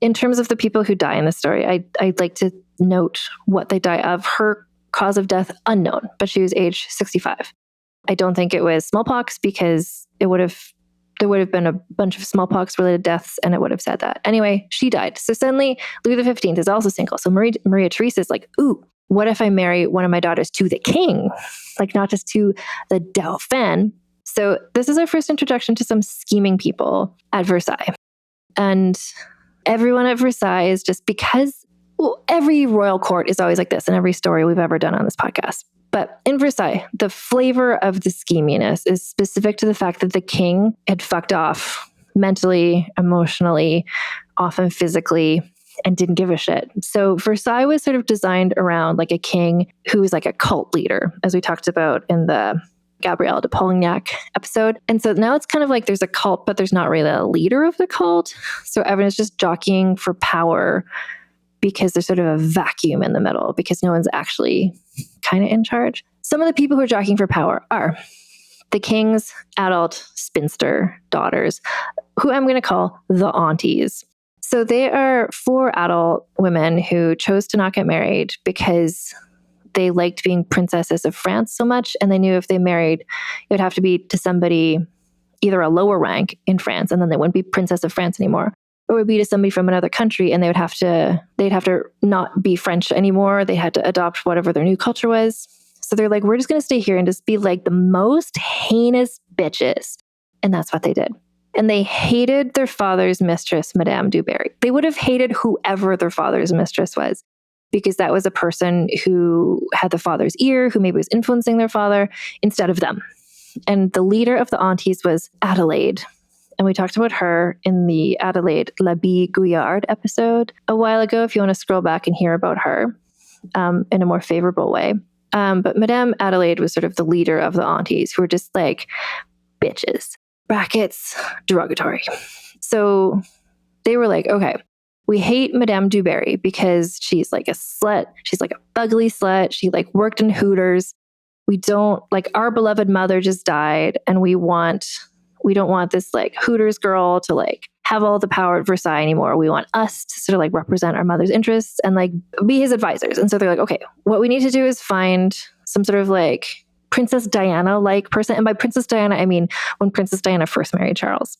In terms of the people who die in this story, I'd like to note what they die of. Her cause of death, unknown, but she was age 65. I don't think it was smallpox, because there would have been a bunch of smallpox-related deaths, and it would have said that. Anyway, she died. So suddenly, Louis XV is also single. So Maria Theresa is like, ooh, what if I marry one of my daughters to the king? Like, not just to the Dauphin. So this is our first introduction to some scheming people at Versailles. And everyone at Versailles is just, because, well, every royal court is always like this in every story we've ever done on this podcast. But in Versailles, the flavor of the scheminess is specific to the fact that the king had fucked off mentally, emotionally, often physically, and didn't give a shit. So Versailles was sort of designed around like a king who was like a cult leader, as we talked about in the Gabrielle de Polignac episode. And so now it's kind of like there's a cult, but there's not really a leader of the cult. So everyone's just jockeying for power because there's sort of a vacuum in the middle because no one's actually kind of in charge. Some of the people who are jockeying for power are the king's adult spinster daughters, who I'm going to call the aunties. So they are 4 adult women who chose to not get married because they liked being princesses of France so much, and they knew if they married, it would have to be to somebody either a lower rank in France, and then they wouldn't be princess of France anymore, or it would be to somebody from another country, and they'd have to not be French anymore. They had to adopt whatever their new culture was. So they're like, we're just going to stay here and just be like the most heinous bitches. And that's what they did. And they hated their father's mistress, Madame du Barry. They would have hated whoever their father's mistress was, because that was a person who had the father's ear, who maybe was influencing their father instead of them. And the leader of the aunties was Adelaide. And we talked about her in the Adelaide Labie Gouillard episode a while ago, if you want to scroll back and hear about her in a more favorable way. But Madame Adelaide was sort of the leader of the aunties, who were just like bitches, brackets, derogatory. So they were like, okay, we hate Madame du Barry because she's like a slut. She's like a fugly slut. She like worked in Hooters. We don't like, our beloved mother just died, and we don't want this like Hooters girl to like have all the power at Versailles anymore. We want us to sort of like represent our mother's interests and like be his advisors. And so they're like, okay, what we need to do is find some sort of like Princess Diana-like person. And by Princess Diana, I mean when Princess Diana first married Charles.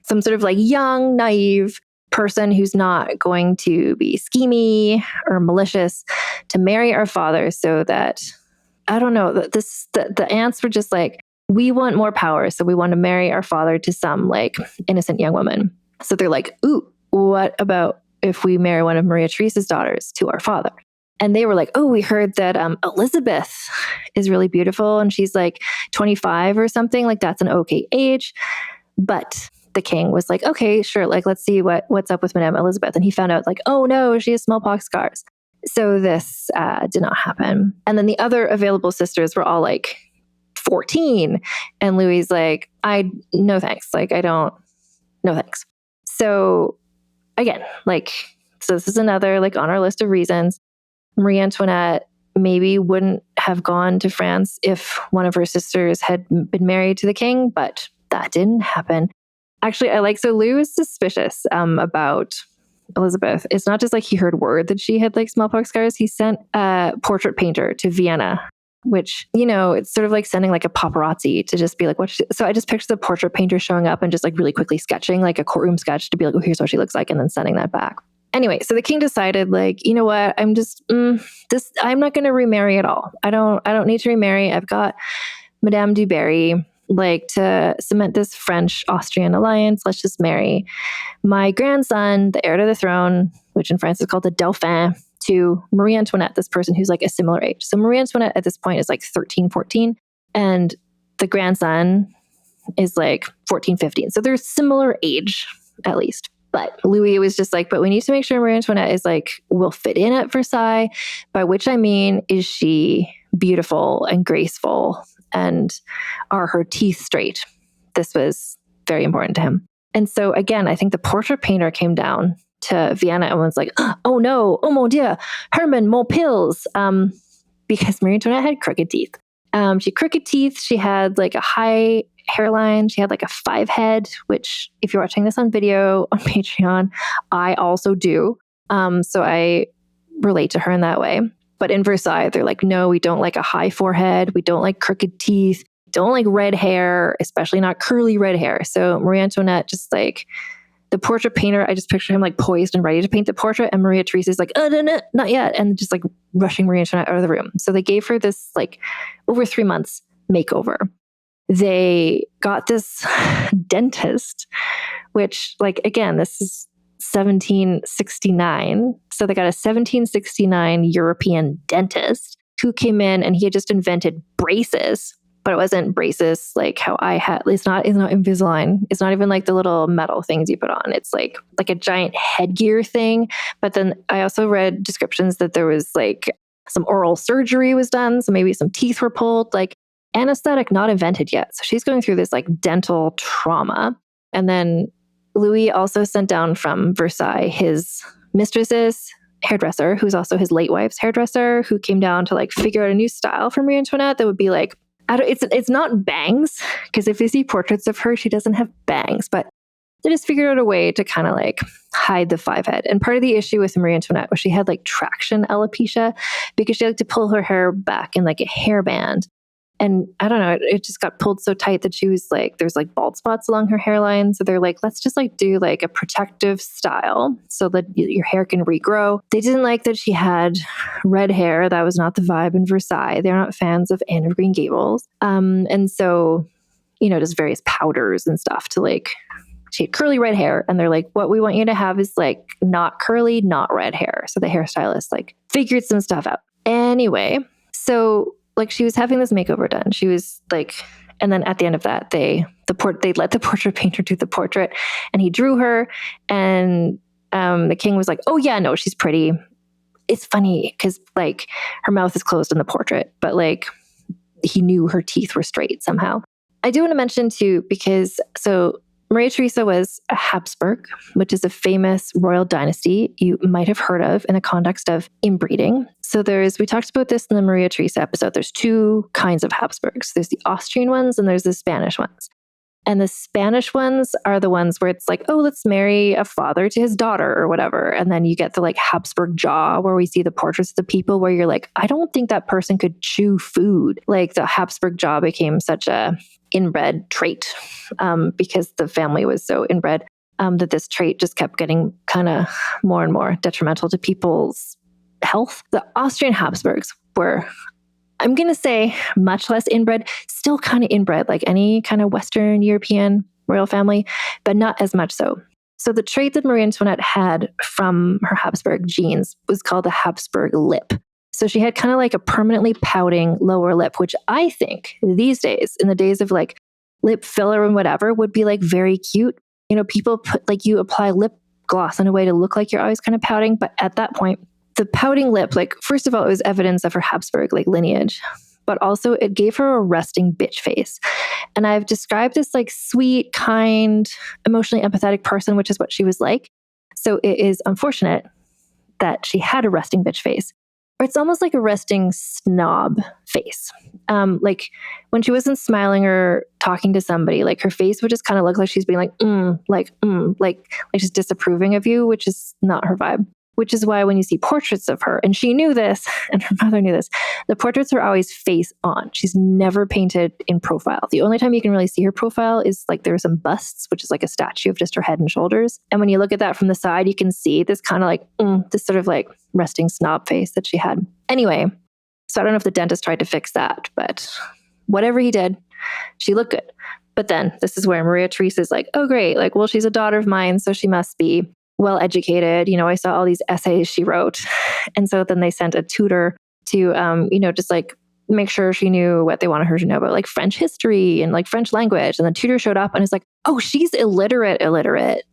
Some sort of like young, naive person who's not going to be schemy or malicious to marry our father, so that, I don't know, the aunts were just like, we want more power, so we want to marry our father to some like innocent young woman. So they're like, ooh, what about if we marry one of Maria Theresa's daughters to our father? And they were like, oh, we heard that Elizabeth is really beautiful, and she's like 25 or something, like that's an okay age. But the king was like, okay, sure, like let's see what's up with Madame Elizabeth. And he found out like, oh no, she has smallpox scars. So this did not happen. And then the other available sisters were all like 14. And Louis like, no thanks. Like, no thanks. So again, like, so this is another like on our list of reasons. Marie Antoinette maybe wouldn't have gone to France if one of her sisters had been married to the king, but that didn't happen. Actually, so Lou is suspicious about Elizabeth. It's not just like he heard word that she had like smallpox scars. He sent a portrait painter to Vienna, which, you know, it's sort of like sending like a paparazzi to just be like, so I just picture the portrait painter showing up and just like really quickly sketching like a courtroom sketch to be like, oh, here's what she looks like, and then sending that back. Anyway, so the king decided like, you know what, I'm just, I'm not going to remarry at all. I don't need to remarry. I've got Madame du Barry. Like, to cement this French-Austrian alliance, let's just marry my grandson, the heir to the throne, which in France is called the Dauphin, to Marie Antoinette, this person who's like a similar age. So Marie Antoinette at this point is like 13, 14, and the grandson is like 14, 15. So they're similar age, at least. But Louis was just like, but we need to make sure Marie Antoinette is like, will fit in at Versailles, by which I mean, is she beautiful and graceful, and are her teeth straight? This was very important to him. And so again, I think the portrait painter came down to Vienna and was like, oh no, oh mon Dieu, Herman, mon pills. Because Marie Antoinette had crooked teeth. She had crooked teeth. She had like a high hairline. She had like a 5 head, which if you're watching this on video on Patreon, I also do. So I relate to her in that way. But in Versailles, they're like, no, we don't like a high forehead. We don't like crooked teeth. Don't like red hair, especially not curly red hair. So Marie Antoinette, just like the portrait painter, I just picture him like poised and ready to paint the portrait. And Maria Theresa's like, oh, no, not yet. And just like rushing Marie Antoinette out of the room. So they gave her this like over 3 months makeover. They got this dentist, which like, again, this is 1769. So they got a 1769 European dentist who came in, and he had just invented braces. but it wasn't braces like how I had. It's not Invisalign. It's not even like the little metal things you put on. It's like a giant headgear thing. But then I also read descriptions that there was like some oral surgery was done. So maybe some teeth were pulled, like anesthetic not invented yet. So she's going through this like dental trauma. And then Louis also sent down from Versailles his mistress's hairdresser, who's also his late wife's hairdresser, who came down to like figure out a new style for Marie Antoinette that would be like, it's not bangs, because if you see portraits of her, she doesn't have bangs, but they just figured out a way to kind of like hide the 5 head. And part of the issue with Marie Antoinette was she had like traction alopecia because she liked to pull her hair back in like a hairband. And I don't know, it just got pulled so tight that she was like, there's like bald spots along her hairline. So they're like, let's just like do like a protective style so that your hair can regrow. They didn't like that she had red hair. That was not the vibe in Versailles. They're not fans of Anne of Green Gables. And so, just various powders and stuff to like, she had curly red hair. And they're like, what we want you to have is like not curly, not red hair. So the hairstylist like figured some stuff out. Anyway, so like she was having this makeover done. She was like, and then at the end of that, they let the portrait painter do the portrait, and he drew her. And the king was like, "Oh yeah, no, she's pretty." It's funny because like her mouth is closed in the portrait, but like he knew her teeth were straight somehow. I do want to mention too, because Maria Theresa was a Habsburg, which is a famous royal dynasty you might have heard of in the context of inbreeding. So we talked about this in the Maria Theresa episode. There's 2 kinds of Habsburgs. There's the Austrian ones and there's the Spanish ones. And the Spanish ones are the ones where it's like, oh, let's marry a father to his daughter or whatever. And then you get the like Habsburg jaw where we see the portraits of the people where you're like, I don't think that person could chew food. Like the Habsburg jaw became such a inbred trait because the family was so inbred that this trait just kept getting kind of more and more detrimental to people's health. The Austrian Habsburgs were, I'm going to say, much less inbred, still kind of inbred, like any kind of Western European royal family, but not as much so. So the trait that Marie Antoinette had from her Habsburg genes was called the Habsburg lip. So she had kind of like a permanently pouting lower lip, which I think these days, in the days of like lip filler and whatever, would be like very cute. People put like you apply lip gloss in a way to look like you're always kind of pouting. But at that point, the pouting lip, like, first of all, it was evidence of her Habsburg like lineage, but also it gave her a resting bitch face. And I've described this like sweet, kind, emotionally empathetic person, which is what she was like. So it is unfortunate that she had a resting bitch face. Or it's almost like a resting snob face. Like when she wasn't smiling or talking to somebody, like her face would just kind of look like she's being like just disapproving of you, which is not her vibe. Which is why when you see portraits of her, and she knew this, and her mother knew this, the portraits are always face on. She's never painted in profile. The only time you can really see her profile is like there are some busts, which is like a statue of just her head and shoulders. And when you look at that from the side, you can see this kind of like, this sort of like resting snob face that she had. Anyway, so I don't know if the dentist tried to fix that, but whatever he did, she looked good. But then this is where Maria Theresa is like, oh great, like, well, she's a daughter of mine, so she must be well educated. I saw all these essays she wrote. And so then they sent a tutor to, just like make sure she knew what they wanted her to know about like French history and like French language. And the tutor showed up and is like, oh, she's illiterate.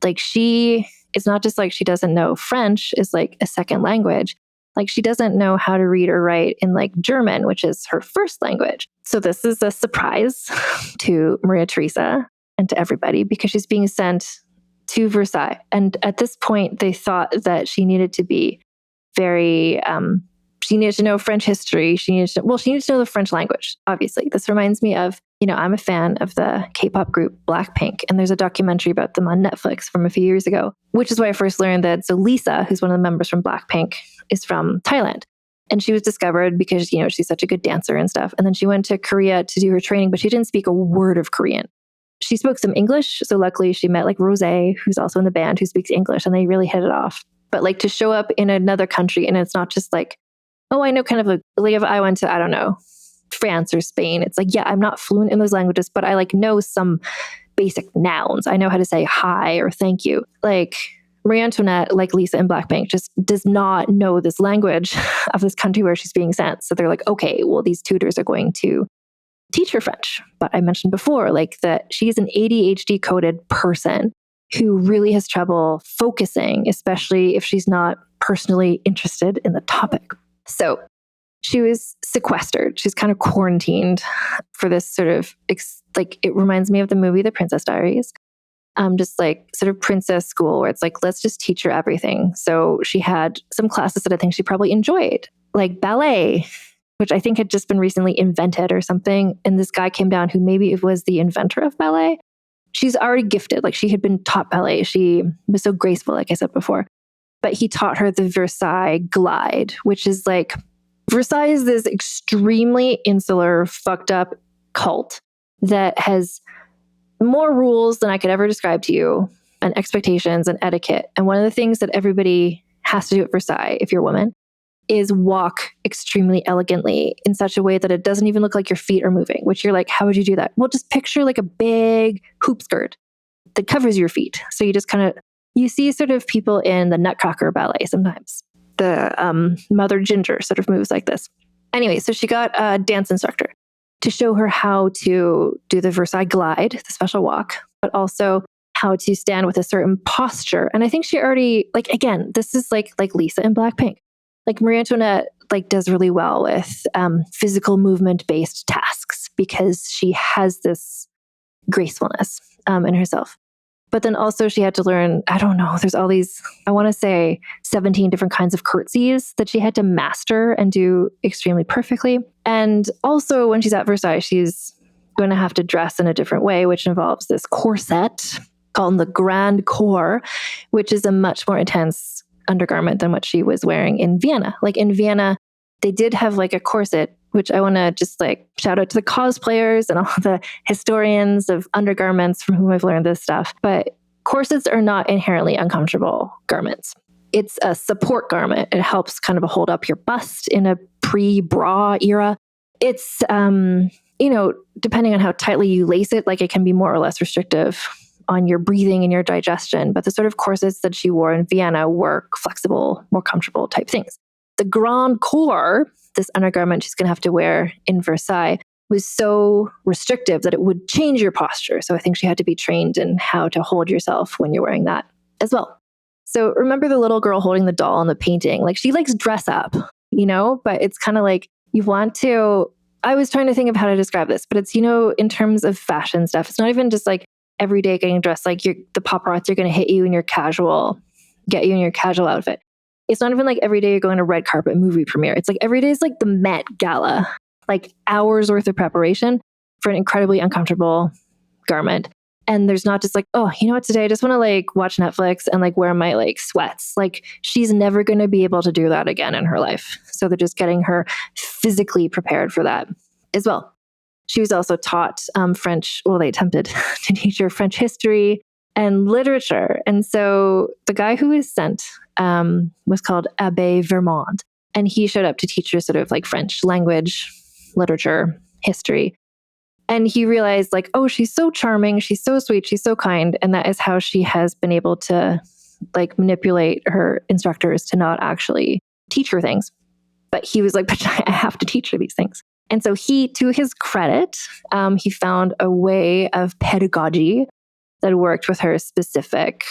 Like it's not just like she doesn't know French is like a second language. Like she doesn't know how to read or write in like German, which is her first language. So this is a surprise to Maria Theresa and to everybody because she's being sent to Versailles. And at this point, they thought that she needed to be very, she needed to know French history. She needed to know the French language, obviously. This reminds me of, I'm a fan of the K-pop group Blackpink, and there's a documentary about them on Netflix from a few years ago, which is why I first learned that. So Lisa, who's one of the members from Blackpink, is from Thailand. And she was discovered because, she's such a good dancer and stuff. And then she went to Korea to do her training, but she didn't speak a word of Korean. She spoke some English, so luckily she met like Rosé, who's also in the band, who speaks English, and they really hit it off. But like to show up in another country, and it's not just like, oh, I know kind of like if I went to, I don't know, France or Spain, it's like, yeah, I'm not fluent in those languages, but I like know some basic nouns. I know how to say hi or thank you. Like Marie Antoinette, like Lisa in Blackpink, just does not know this language of this country where she's being sent. So they're like, okay, well, these tutors are going to teach her French. But I mentioned before, like that she's an ADHD-coded person who really has trouble focusing, especially if she's not personally interested in the topic. So she was sequestered. She's kind of quarantined for this sort of, like, it reminds me of the movie The Princess Diaries. Just like sort of princess school where it's like, let's just teach her everything. So she had some classes that I think she probably enjoyed, like ballet, which I think had just been recently invented or something. And this guy came down who maybe was the inventor of ballet. She's already gifted. Like she had been taught ballet. She was so graceful, like I said before. But he taught her the Versailles glide, which is like, Versailles is this extremely insular, fucked up cult that has more rules than I could ever describe to you, and expectations and etiquette. And one of the things that everybody has to do at Versailles, if you're a woman, is walk extremely elegantly in such a way that it doesn't even look like your feet are moving, which you're like, how would you do that? Well, just picture like a big hoop skirt that covers your feet. So you just kind of, you see sort of people in the Nutcracker ballet sometimes. The Mother Ginger sort of moves like this. Anyway, so she got a dance instructor to show her how to do the Versailles glide, the special walk, but also how to stand with a certain posture. And I think she already, like, again, this is like Lisa in Blackpink. Like Marie Antoinette, like does really well with physical movement-based tasks because she has this gracefulness in herself. But then also she had to learn, I don't know, there's all these, I want to say 17 different kinds of curtsies that she had to master and do extremely perfectly. And also when she's at Versailles, she's going to have to dress in a different way, which involves this corset called the Grand Corps, which is a much more intense undergarment than what she was wearing in Vienna. Like in Vienna, they did have like a corset, which I want to just like shout out to the cosplayers and all the historians of undergarments from whom I've learned this stuff. But corsets are not inherently uncomfortable garments. It's a support garment. It helps kind of hold up your bust in a pre-bra era. It's, depending on how tightly you lace it, like it can be more or less restrictive on your breathing and your digestion. But the sort of corsets that she wore in Vienna were flexible, more comfortable type things. The Grand Corps, this undergarment she's going to have to wear in Versailles, was so restrictive that it would change your posture. So I think she had to be trained in how to hold yourself when you're wearing that as well. So remember the little girl holding the doll in the painting? Like she likes dress up, but it's kind of like you want to, I was trying to think of how to describe this, but it's, in terms of fashion stuff, it's not even just like every day getting dressed like the paparazzi are going to hit you in your casual, get you in your casual outfit. It's not even like every day you're going to red carpet movie premiere. It's like every day is like the Met Gala, like hours worth of preparation for an incredibly uncomfortable garment. And there's not just like, oh, you know what, today I just want to like watch Netflix and like wear my like sweats. Like she's never going to be able to do that again in her life. So they're just getting her physically prepared for that as well. She was also taught French. Well, they attempted to teach her French history and literature. And so the guy who was sent was called Abbé Vermont. And he showed up to teach her sort of like French language, literature, history. And he realized like, oh, she's so charming. She's so sweet. She's so kind. And that is how she has been able to like manipulate her instructors to not actually teach her things. But he was like, but I have to teach her these things. And so he, to his credit, he found a way of pedagogy that worked with her specific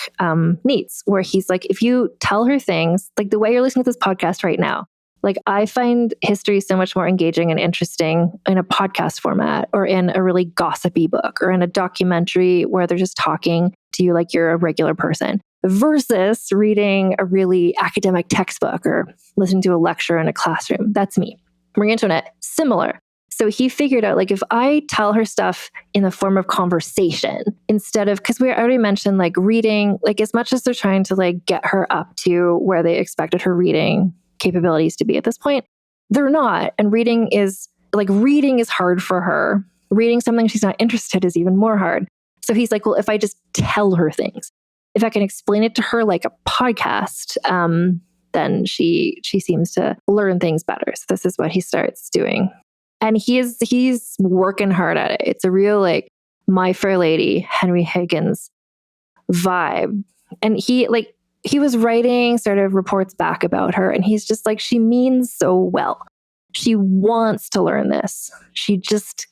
needs, where he's like, if you tell her things, like the way you're listening to this podcast right now, like I find history so much more engaging and interesting in a podcast format or in a really gossipy book or in a documentary where they're just talking to you like you're a regular person versus reading a really academic textbook or listening to a lecture in a classroom. That's me. Marie Antoinette, similar. So he figured out like if I tell her stuff in the form of conversation instead of, because we already mentioned like reading, like as much as they're trying to like get her up to where they expected her reading capabilities to be at this point, they're not. And reading is hard for her. Reading something she's not interested is even more hard. So he's like, well, if I just tell her things, if I can explain it to her like a podcast, then she seems to learn things better. So this is what he starts doing. And he's working hard at it. It's a real like My Fair Lady, Henry Higgins vibe. And he was writing sort of reports back about her. And he's just like, she means so well. She wants to learn this. She just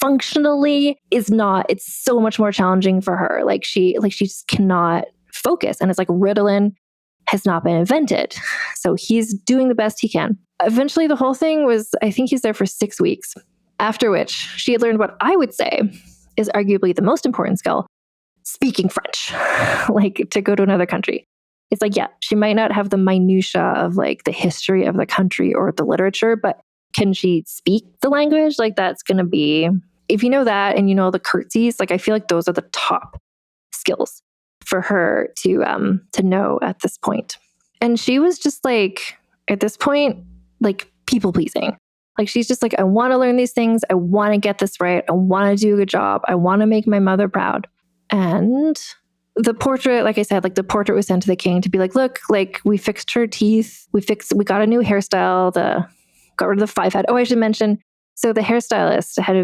functionally is not, it's so much more challenging for her. Like she just cannot focus. And it's like Ritalin has not been invented. So he's doing the best he can. Eventually the whole thing was, I think he's there for 6 weeks, after which she had learned what I would say is arguably the most important skill, speaking French, like to go to another country. It's like, yeah, she might not have the minutia of like the history of the country or the literature, but can she speak the language? Like that's going to be, if you know that and you know the curtsies, like I feel like those are the top skills for her to know at this point. And she was just like, at this point, like people pleasing. Like she's just like, I want to learn these things. I want to get this right. I want to do a good job. I want to make my mother proud. And the portrait, like I said, like the portrait was sent to the king to be like, look, like we fixed her teeth. We got a new hairstyle, got rid of the 5 head. Oh, I should mention, so the hairstylist had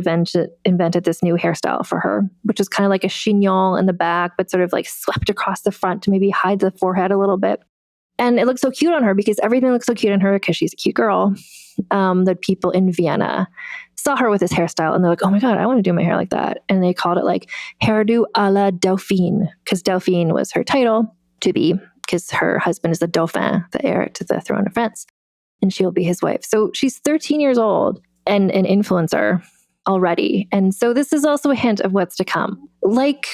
invented this new hairstyle for her, which is kind of like a chignon in the back, but sort of like swept across the front to maybe hide the forehead a little bit. And it looked so cute on her because everything looks so cute on her because she's a cute girl. That people in Vienna saw her with this hairstyle and they're like, oh my God, I want to do my hair like that. And they called it like hairdo à la Dauphine, because Dauphine was her title to be, because her husband is the Dauphin, the heir to the throne of France, and she'll be his wife. So she's 13 years old and an influencer already. And so this is also a hint of what's to come. Like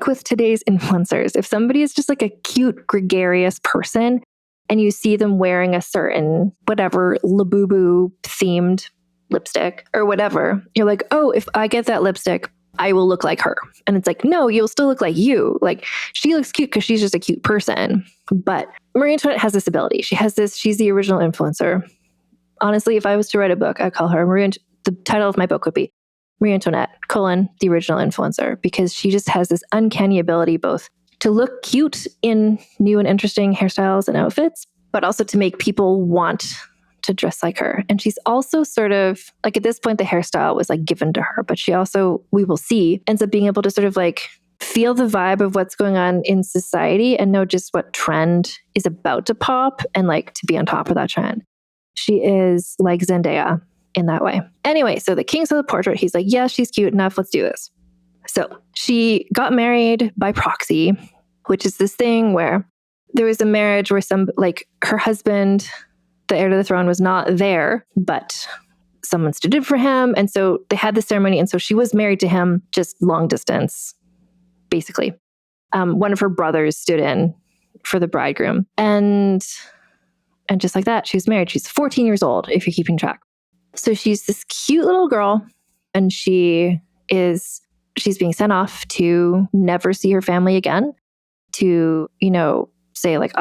with today's influencers, if somebody is just like a cute, gregarious person and you see them wearing a certain whatever Labubu themed lipstick or whatever, you're like, oh, if I get that lipstick, I will look like her. And it's like, no, you'll still look like you. Like she looks cute because she's just a cute person. But Marie Antoinette has this ability. She's the original influencer. Honestly, if I was to write a book, I'd call her the title of my book would be Marie Antoinette, the original influencer, because she just has this uncanny ability both to look cute in new and interesting hairstyles and outfits, but also to make people want to dress like her. And she's also sort of like, at this point, the hairstyle was like given to her, but she also, we will see, ends up being able to sort of like feel the vibe of what's going on in society and know just what trend is about to pop and like to be on top of that trend. She is like Zendaya in that way. Anyway, so the king saw the portrait. He's like, yeah, she's cute enough. Let's do this. So she got married by proxy, which is this thing where there was a marriage where her husband, the heir to the throne, was not there, but someone stood in for him. And so they had the ceremony. And so she was married to him, just long distance, basically. One of her brothers stood in for the bridegroom. And just like that, she was married. She's 14 years old, if you're keeping track. So she's this cute little girl, and she's being sent off to never see her family again, to, say like,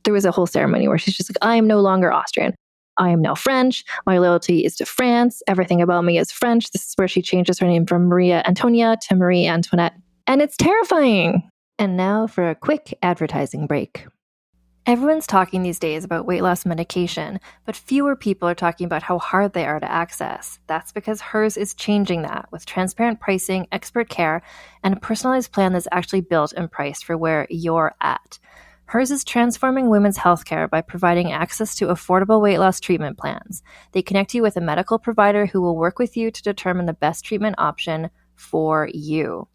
there was a whole ceremony where she's just like, I am no longer Austrian. I am now French. My loyalty is to France. Everything about me is French. This is where she changes her name from Maria Antonia to Marie Antoinette. And it's terrifying. And now for a quick advertising break. Everyone's talking these days about weight loss medication, but fewer people are talking about how hard they are to access. That's because hers is changing that with transparent pricing, expert care, and a personalized plan that's actually built and priced for where you're at. Hers is transforming women's healthcare by providing access to affordable weight loss treatment plans. They connect you with a medical provider who will work with you to determine the best treatment option for you.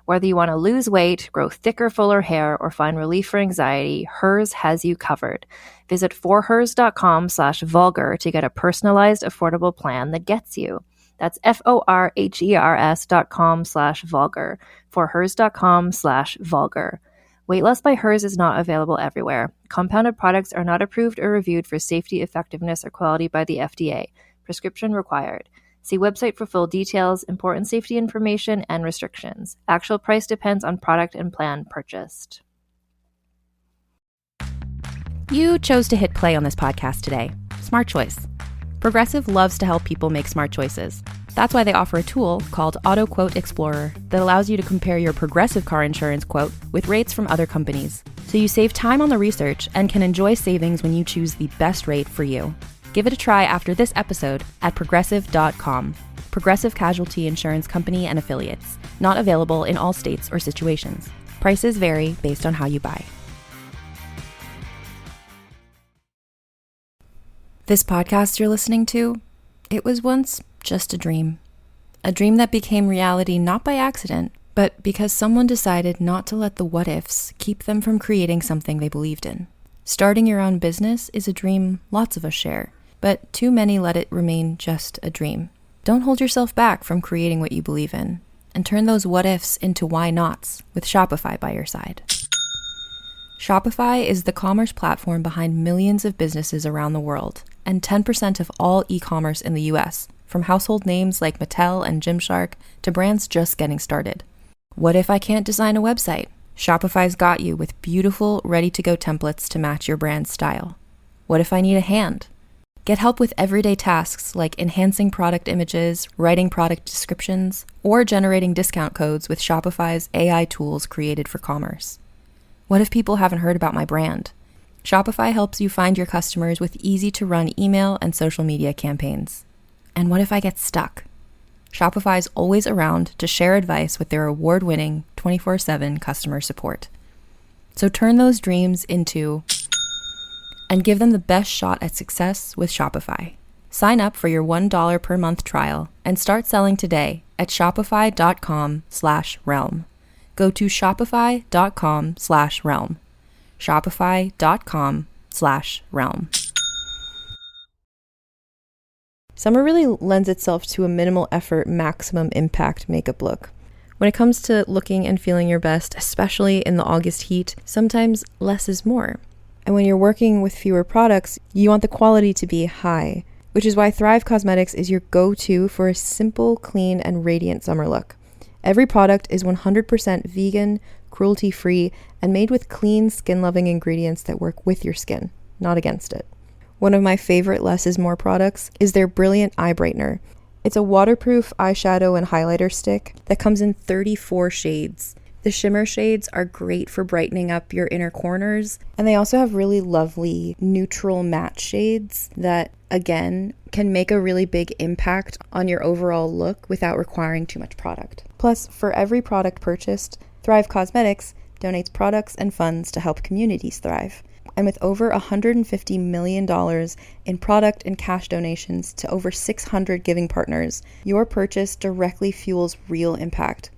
Whether you want to lose weight, grow thicker, fuller hair, or find relief for anxiety, Hers has you covered. Visit forhers.com/vulgar to get a personalized, affordable plan that gets you. That's forhers.com/vulgar. forhers.com/vulgar. Weight loss by Hers is not available everywhere. Compounded products are not approved or reviewed for safety, effectiveness, or quality by the FDA. Prescription required. See website for full details, important safety information, and restrictions. Actual price depends on product and plan purchased. You chose to hit play on this podcast today. Smart choice. Progressive loves to help people make smart choices. That's why they offer a tool called Auto Quote Explorer that allows you to compare your Progressive car insurance quote with rates from other companies. So you save time on the research and can enjoy savings when you choose the best rate for you. Give it a try after this episode at progressive.com. Progressive Casualty Insurance Company and Affiliates. Not available in all states or situations. Prices vary based on how you buy. This podcast you're listening to, it was once just a dream. A dream that became reality not by accident, but because someone decided not to let the what-ifs keep them from creating something they believed in. Starting your own business is a dream lots of us share, but too many let it remain just a dream. Don't hold yourself back from creating what you believe in, and turn those what-ifs into why-nots with Shopify by your side. Shopify is the commerce platform behind millions of businesses around the world, and 10% of all e-commerce in the US, from household names like Mattel and Gymshark to brands just getting started. What if I can't design a website? Shopify's got you with beautiful, ready-to-go templates to match your brand's style. What if I need a hand? Get help with everyday tasks like enhancing product images, writing product descriptions, or generating discount codes with Shopify's AI tools created for commerce. What if people haven't heard about my brand? Shopify helps you find your customers with easy-to-run email and social media campaigns. And what if I get stuck? Shopify's always around to share advice with their award-winning 24/7 customer support. So turn those dreams into and give them the best shot at success with Shopify. Sign up for your $1 per month trial and start selling today at shopify.com/realm. Go to shopify.com/realm. Shopify.com/realm. Summer really lends itself to a minimal effort, maximum impact makeup look. When it comes to looking and feeling your best, especially in the August heat, sometimes less is more. And when you're working with fewer products, you want the quality to be high, which is why Thrive Cosmetics is your go-to for a simple, clean, and radiant summer look. Every product is 100% vegan, cruelty-free, and made with clean, skin-loving ingredients that work with your skin, not against it. One of my favorite Less is More products is their Brilliant Eye Brightener. It's a waterproof eyeshadow and highlighter stick that comes in 34 shades. The shimmer shades are great for brightening up your inner corners, and they also have really lovely neutral matte shades that, again, can make a really big impact on your overall look without requiring too much product. Plus, for every product purchased, Thrive Cosmetics donates products and funds to help communities thrive. And with over $150 million in product and cash donations to over 600 giving partners, your purchase directly fuels real impact.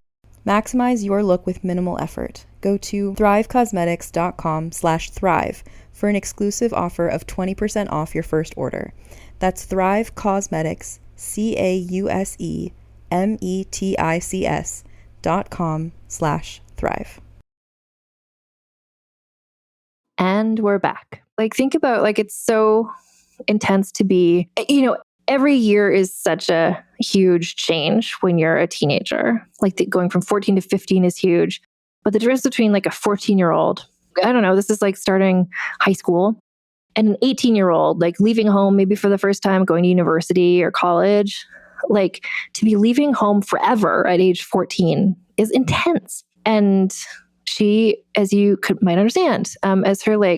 Maximize your look with minimal effort. Go to thrivecosmetics.com/thrive for an exclusive offer of 20% off your first order. That's Thrive Cosmetics, CAUSEMETICS.com/thrive. And we're back. Think about, it's so intense to be, every year is such a huge change when you're a teenager. Going from 14 to 15 is huge. But the difference between a 14-year-old, I don't know, this is like starting high school, and an 18-year-old, leaving home maybe for the first time, going to university or college, to be leaving home forever at age 14 is intense. And she, as you might understand, as her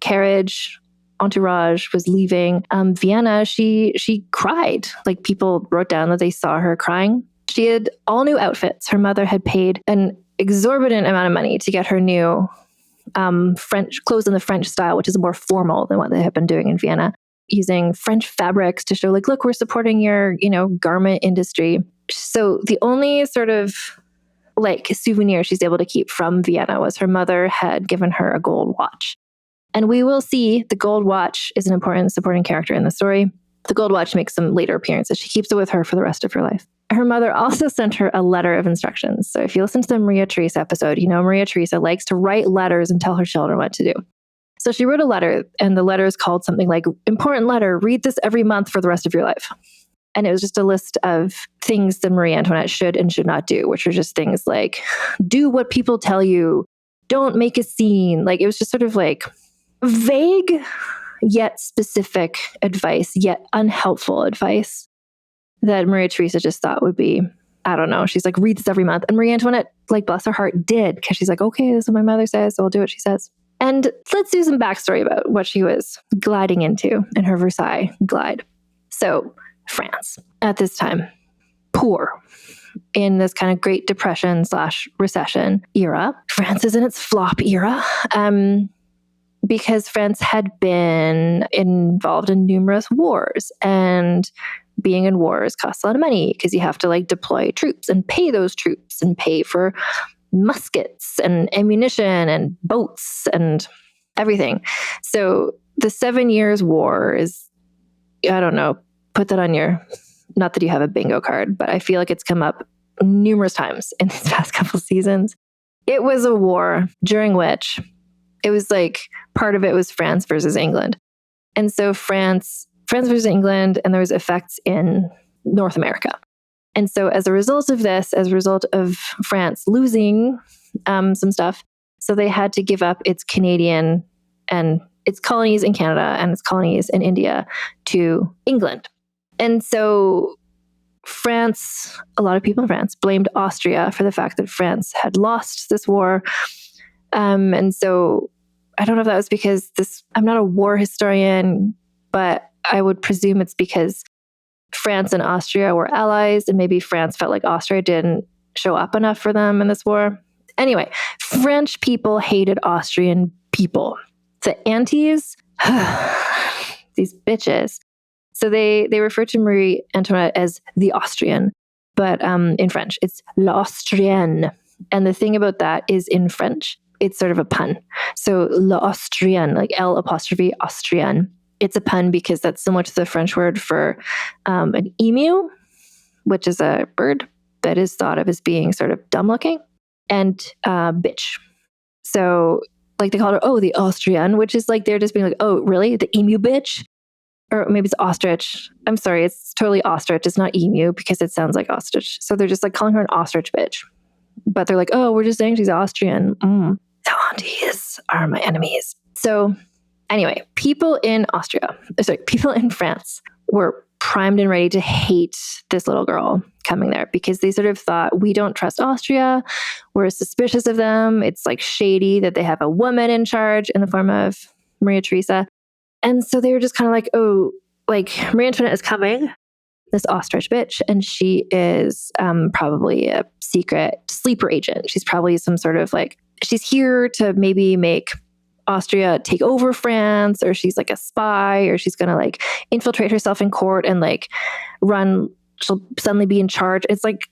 carriage entourage was leaving Vienna, she cried. People wrote down that they saw her crying. She had all new outfits. Her mother had paid an exorbitant amount of money to get her new French clothes in the French style, which is more formal than what they had been doing in Vienna, using French fabrics to show look, we're supporting your, garment industry. So the only sort of souvenir she's able to keep from Vienna was her mother had given her a gold watch. And we will see the gold watch is an important supporting character in the story. The gold watch makes some later appearances. She keeps it with her for the rest of her life. Her mother also sent her a letter of instructions. So if you listen to the Maria Theresa episode, Maria Theresa likes to write letters and tell her children what to do. So she wrote a letter, and the letter is called something like, important letter, read this every month for the rest of your life. And it was just a list of things that Marie Antoinette should and should not do, which are just things like, do what people tell you, don't make a scene. It was just sort of vague, yet specific advice, yet unhelpful advice that Maria Theresa just thought would be, I don't know. She's read this every month. And Marie Antoinette, bless her heart, did, because she's okay, this is what my mother says, so I'll do what she says. And let's do some backstory about what she was gliding into in her Versailles glide. So, France, at this time, poor in this kind of Great Depression / recession era. France is in its flop era because France had been involved in numerous wars, and being in wars costs a lot of money because you have to like deploy troops and pay those troops and pay for muskets and ammunition and boats and everything. So the 7 Years' War is, I don't know, put that on your, not that you have a bingo card, but I feel like it's come up numerous times in these past couple seasons. It was a war during which it was like part of it was France versus England. And so France versus England, and there was effects in North America. And so as a result of this, as a result of France losing some stuff, so they had to give up its Canadian and its colonies in Canada and its colonies in India to England. And so France, a lot of people in France blamed Austria for the fact that France had lost this war. And so I don't know if that was because I'm not a war historian, but I would presume it's because France and Austria were allies, and maybe France felt like Austria didn't show up enough for them in this war. Anyway, French people hated Austrian people. The antis, these bitches. So they refer to Marie Antoinette as the Austrian, but in French, it's l'Austrienne. And the thing about that is in French, it's sort of a pun. So l'Austrienne, like L' Austrienne. It's a pun because that's similar to the French word for an emu, which is a bird that is thought of as being sort of dumb looking, and bitch. So like they call her, the Austrian, which is like they're just being like, oh, really? The emu bitch? Or maybe it's ostrich. I'm sorry, it's totally ostrich. It's not emu because it sounds like ostrich. So they're just like calling her an ostrich bitch. But they're like, oh, we're just saying she's Austrian. The aunties are my enemies. So anyway, people in France were primed and ready to hate this little girl coming there because they sort of thought, we don't trust Austria. We're suspicious of them. It's like shady that they have a woman in charge in the form of Maria Theresa. And so they were just kind of like, oh, like Marie Antoinette is coming, this ostrich bitch, and she is probably a secret sleeper agent. She's probably some sort of like, she's here to maybe make Austria take over France, or she's like a spy, or she's going to like infiltrate herself in court and like she'll suddenly be in charge. It's like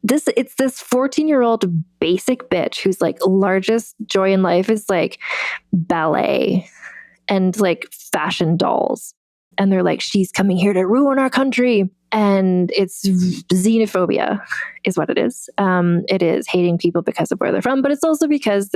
it's this 14-year-old basic bitch whose like largest joy in life is like ballet and like fashion dolls. And they're like, she's coming here to ruin our country. And it's xenophobia is what it is. It is hating people because of where they're from, but it's also because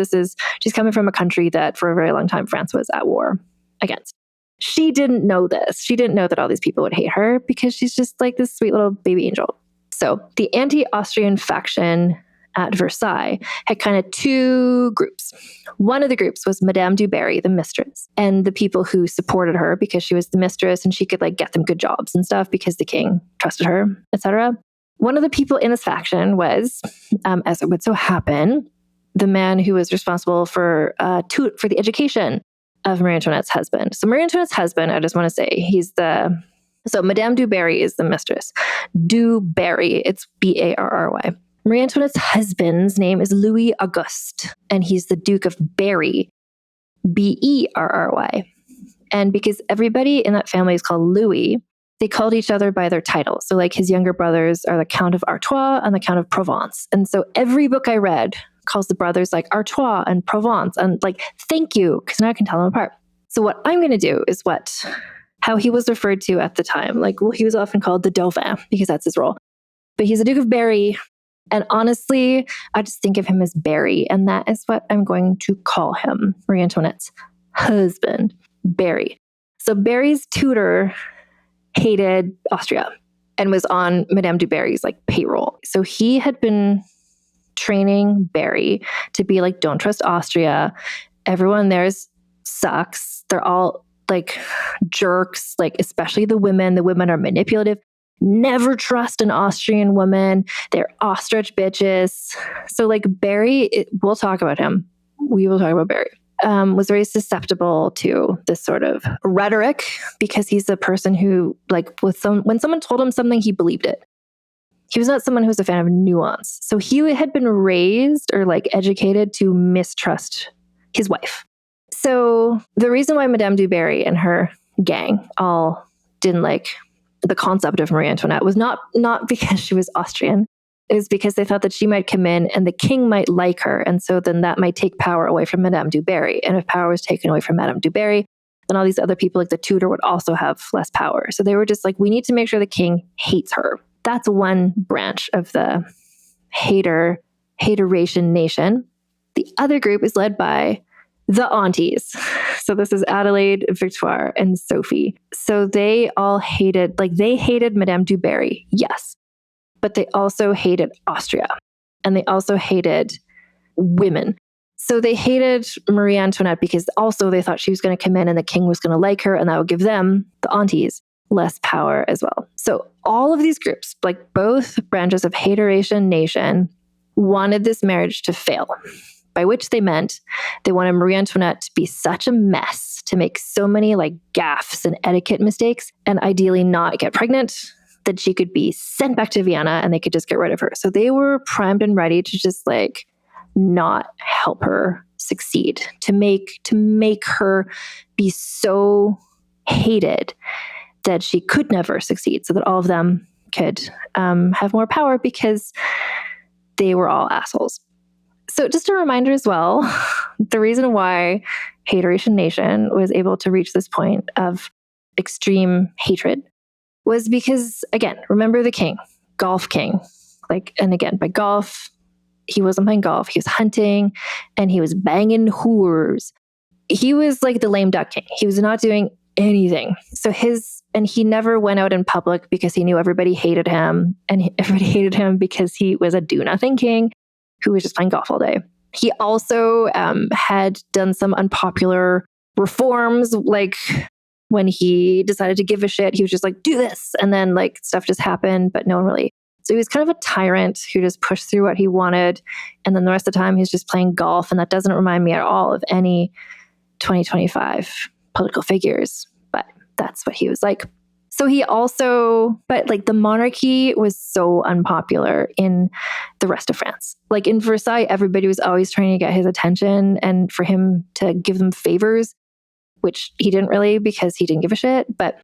she's coming from a country that for a very long time France was at war against. She didn't know this. She didn't know that all these people would hate her because she's just like this sweet little baby angel. So the anti-Austrian faction at Versailles had kind of two groups. One of the groups was Madame du Barry, the mistress, and the people who supported her because she was the mistress and she could like get them good jobs and stuff because the king trusted her, etc. One of the people in this faction was, as it would so happen, the man who was responsible for the education of Marie Antoinette's husband. So Marie Antoinette's husband, I just want to say, so Madame du Barry is the mistress. Du Barry, it's Barry. Marie Antoinette's husband's name is Louis Auguste, and he's the Duke of Berry, Berry. And because everybody in that family is called Louis, they called each other by their titles. So like his younger brothers are the Count of Artois and the Count of Provence. And so every book I read calls the brothers like Artois and Provence, and like, thank you, because now I can tell them apart. So what I'm going to do is how he was referred to at the time. Like, well, he was often called the Dauphin because that's his role. But he's the Duke of Berry. And honestly, I just think of him as Barry, and that is what I'm going to call him, Marie Antoinette's husband, Barry. So Barry's tutor hated Austria and was on Madame du Barry's like payroll. So he had been training Barry to be like, don't trust Austria. Everyone there sucks. They're all like jerks, like especially the women. The women are manipulative. Never trust an Austrian woman. They're ostrich bitches. So like Barry, we'll talk about him. We will talk about Barry. Was very susceptible to this sort of rhetoric because he's a person who like when someone told him something, he believed it. He was not someone who was a fan of nuance. So he had been raised or like educated to mistrust his wife. So the reason why Madame du Barry and her gang all didn't like the concept of Marie Antoinette was not because she was Austrian. It was because they thought that she might come in and the king might like her. And so then that might take power away from Madame du Barry. And if power was taken away from Madame du Barry, then all these other people like the tutor would also have less power. So they were just like, we need to make sure the king hates her. That's one branch of the hateration nation. The other group is led by the aunties. So this is Adelaide, Victoire, and Sophie. So they all hated Madame du Barry, yes. But they also hated Austria. And they also hated women. So they hated Marie Antoinette because also they thought she was going to come in and the king was going to like her, and that would give them, the aunties, less power as well. So all of these groups, like both branches of hateration nation, wanted this marriage to fail, by which they meant they wanted Marie Antoinette to be such a mess, to make so many like gaffes and etiquette mistakes, and ideally not get pregnant, that she could be sent back to Vienna and they could just get rid of her. So they were primed and ready to just like not help her succeed, to make her be so hated that she could never succeed, so that all of them could have more power because they were all assholes. So just a reminder as well, the reason why Hateration Nation was able to reach this point of extreme hatred was because, again, remember the king, golf king. And again, by golf, he wasn't playing golf, he was hunting and he was banging whores. He was like the lame duck king. He was not doing anything. And he never went out in public because he knew everybody hated him. And everybody hated him because he was a do-nothing king who was just playing golf all day. He also had done some unpopular reforms, like when he decided to give a shit, he was just like, do this. And then like stuff just happened, but no one really. So he was kind of a tyrant who just pushed through what he wanted. And then the rest of the time he was just playing golf. And that doesn't remind me at all of any 2025 political figures, but that's what he was like. So but like the monarchy was so unpopular in the rest of France. Like in Versailles, everybody was always trying to get his attention and for him to give them favors, which he didn't really because he didn't give a shit. But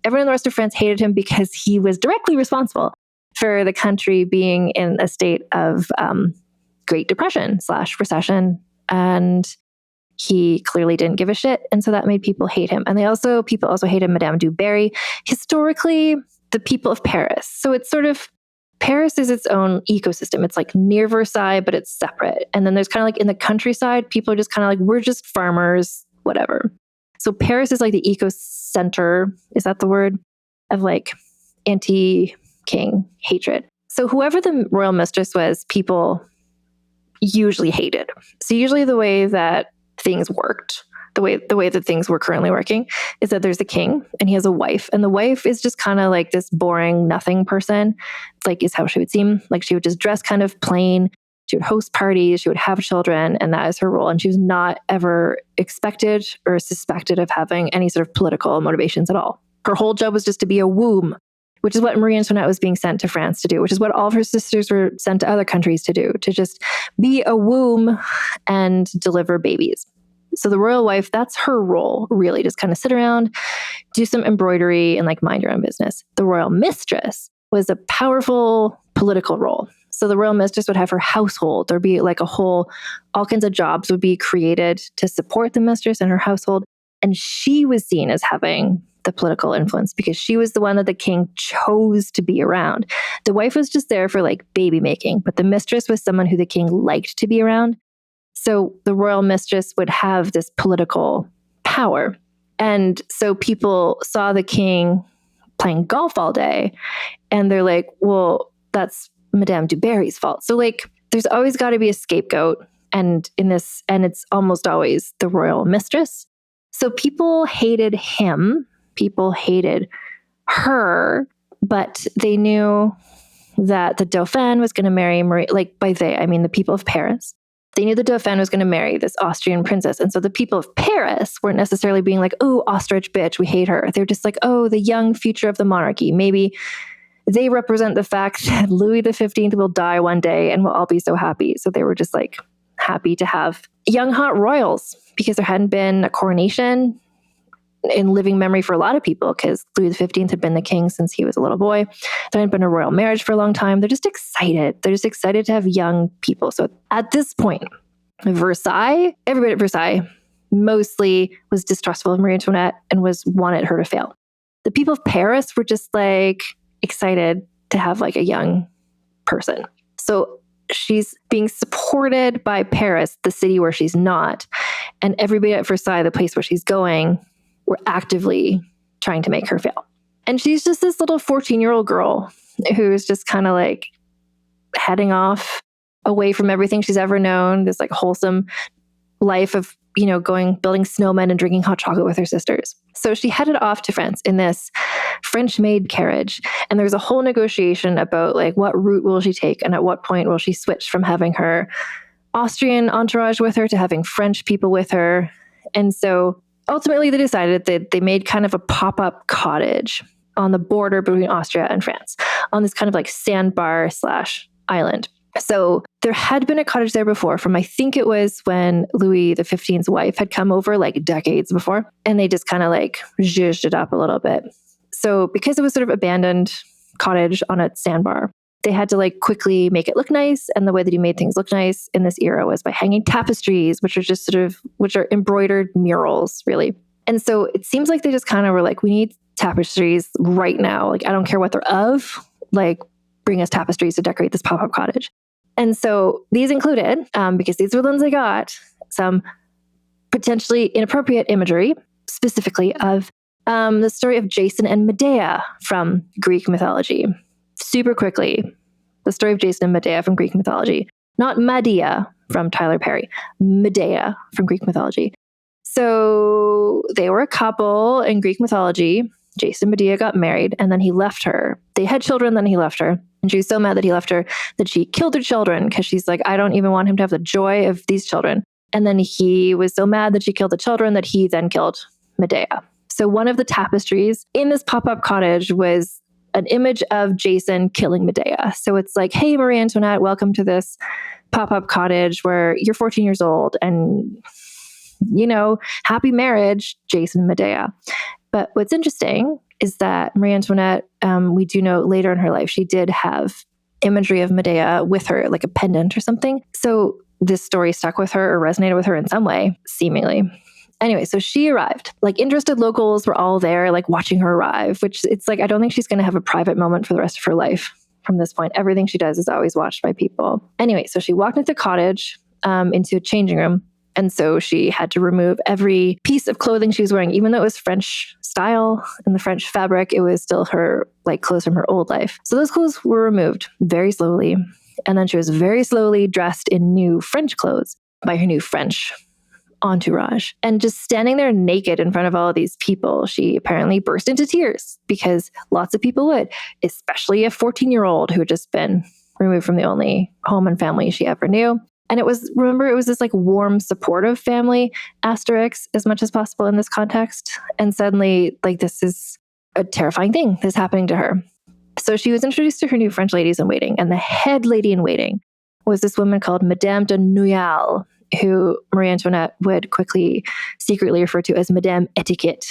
everyone in the rest of France hated him because he was directly responsible for the country being in a state of Great Depression / recession. And he clearly didn't give a shit. And so that made people hate him. And people also hated Madame du Barry. Historically, the people of Paris. So it's sort of, Paris is its own ecosystem. It's like near Versailles, but it's separate. And then there's kind of like in the countryside, people are just kind of like, we're just farmers, whatever. So Paris is like the ecocenter, is that the word? Of like anti-king hatred. So whoever the royal mistress was, people usually hated. So usually the way that things worked, the way that things were currently working, is that there's a king and he has a wife, and the wife is just kind of like this boring nothing person, like is how she would seem. Like she would just dress kind of plain, she would host parties, she would have children, and that is her role. And she was not ever expected or suspected of having any sort of political motivations at all. Her whole job was just to be a womb, which is what Marie Antoinette was being sent to France to do, which is what all of her sisters were sent to other countries to do, to just be a womb and deliver babies. So the royal wife, that's her role, really, just kind of sit around, do some embroidery, and like mind your own business. The royal mistress was a powerful political role. So the royal mistress would have her household. There'd be like all kinds of jobs would be created to support the mistress and her household. And she was seen as having the political influence because she was the one that the king chose to be around. The wife was just there for like baby making, but the mistress was someone who the king liked to be around. So the royal mistress would have this political power. And so people saw the king playing golf all day and they're like, well, that's Madame du Barry's fault. So like there's always got to be a scapegoat, and it's almost always the royal mistress. So people hated him, people hated her, but they knew that the Dauphin was going to marry Marie, like by they, I mean the people of Paris. They knew the Dauphin was going to marry this Austrian princess. And so the people of Paris weren't necessarily being like, oh, ostrich bitch, we hate her. They're just like, oh, the young future of the monarchy. Maybe they represent the fact that Louis XV will die one day and we'll all be so happy. So they were just like happy to have young hot royals because there hadn't been a coronation in living memory for a lot of people, because Louis XV had been the king since he was a little boy. There had been a royal marriage for a long time. They're just excited. They're just excited to have young people. So at this point, Versailles, everybody at Versailles mostly was distrustful of Marie Antoinette and wanted her to fail. The people of Paris were just like excited to have like a young person. So she's being supported by Paris, the city where she's not. And everybody at Versailles, the place where she's going, were actively trying to make her fail. And she's just this little 14-year-old girl who's just kind of like heading off away from everything she's ever known, this like wholesome life of, building snowmen and drinking hot chocolate with her sisters. So she headed off to France in this French-made carriage. And there's a whole negotiation about like what route will she take and at what point will she switch from having her Austrian entourage with her to having French people with her. And so ultimately they decided that they made kind of a pop-up cottage on the border between Austria and France on this kind of like sandbar / island. So there had been a cottage there before from, I think it was when Louis XV's wife had come over like decades before, and they just kind of like zhuzhed it up a little bit. So because it was sort of abandoned cottage on a sandbar, they had to like quickly make it look nice. And the way that you made things look nice in this era was by hanging tapestries, which are embroidered murals, really. And so it seems like they just kind of were like, we need tapestries right now. Like, I don't care what they're of, like bring us tapestries to decorate this pop-up cottage. And so these included, because these were the ones I got, some potentially inappropriate imagery, specifically of the story of Jason and Medea from Greek mythology. Super quickly, the story of Jason and Medea from Greek mythology. Not Medea from Tyler Perry, Medea from Greek mythology. So they were a couple in Greek mythology. Jason and Medea got married, and then he left her. They had children, then he left her. And she was so mad that he left her that she killed her children, because she's like, I don't even want him to have the joy of these children. And then he was so mad that she killed the children that he then killed Medea. So one of the tapestries in this pop-up cottage was an image of Jason killing Medea. So it's like, hey, Marie Antoinette, welcome to this pop-up cottage where you're 14 years old and, happy marriage, Jason and Medea. But what's interesting is that Marie Antoinette, we do know later in her life, she did have imagery of Medea with her, like a pendant or something. So this story stuck with her or resonated with her in some way, seemingly. Anyway, so she arrived. Like interested locals were all there, like watching her arrive, which it's like, I don't think she's going to have a private moment for the rest of her life from this point. Everything she does is always watched by people. Anyway, so she walked into the cottage, into a changing room. And so she had to remove every piece of clothing she was wearing, even though it was French style and the French fabric, it was still her like clothes from her old life. So those clothes were removed very slowly. And then she was very slowly dressed in new French clothes by her new French entourage. And just standing there naked in front of all of these people, she apparently burst into tears, because lots of people would, especially a 14-year-old who had just been removed from the only home and family she ever knew. And it was this like warm, supportive family, asterisk, as much as possible in this context. And suddenly, like, this is a terrifying thing that's happening to her. So she was introduced to her new French ladies in waiting. And the head lady in waiting was this woman called Madame de Noailles, who Marie Antoinette would quickly, secretly refer to as Madame Etiquette,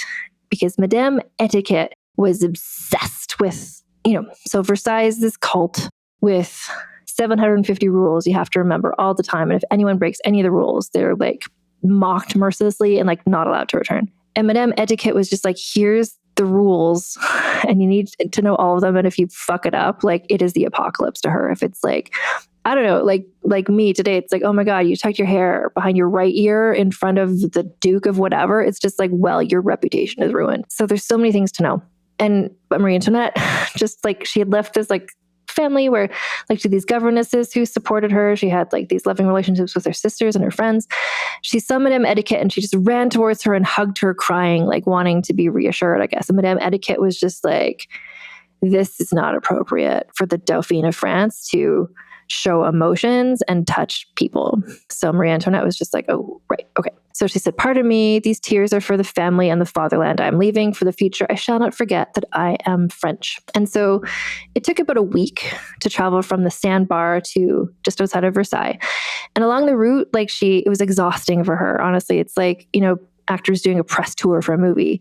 because Madame Etiquette was obsessed with, so Versailles is this cult with 750 rules you have to remember all the time. And if anyone breaks any of the rules, they're like mocked mercilessly and like not allowed to return. And Madame Etiquette was just like, here's the rules and you need to know all of them. And if you fuck it up, like it is the apocalypse to her. If it's like, I don't know, like me today, it's like, oh my God, you tucked your hair behind your right ear in front of the Duke of whatever. It's just like, well, your reputation is ruined. So there's so many things to know. But Marie Antoinette, just like she had left this like family where like she had these governesses who supported her. She had like these loving relationships with her sisters and her friends. She saw Madame Etiquette and she just ran towards her and hugged her, crying, like wanting to be reassured, I guess. And Madame Etiquette was just like, this is not appropriate for the Dauphine of France to show emotions and touch people. So Marie Antoinette was just like, oh, right, okay. So she said, pardon me, these tears are for the family and the fatherland I am leaving. For the future, I shall not forget that I am French. And so it took about a week to travel from the sandbar to just outside of Versailles. And along the route, it was exhausting for her. Honestly, it's like, actors doing a press tour for a movie.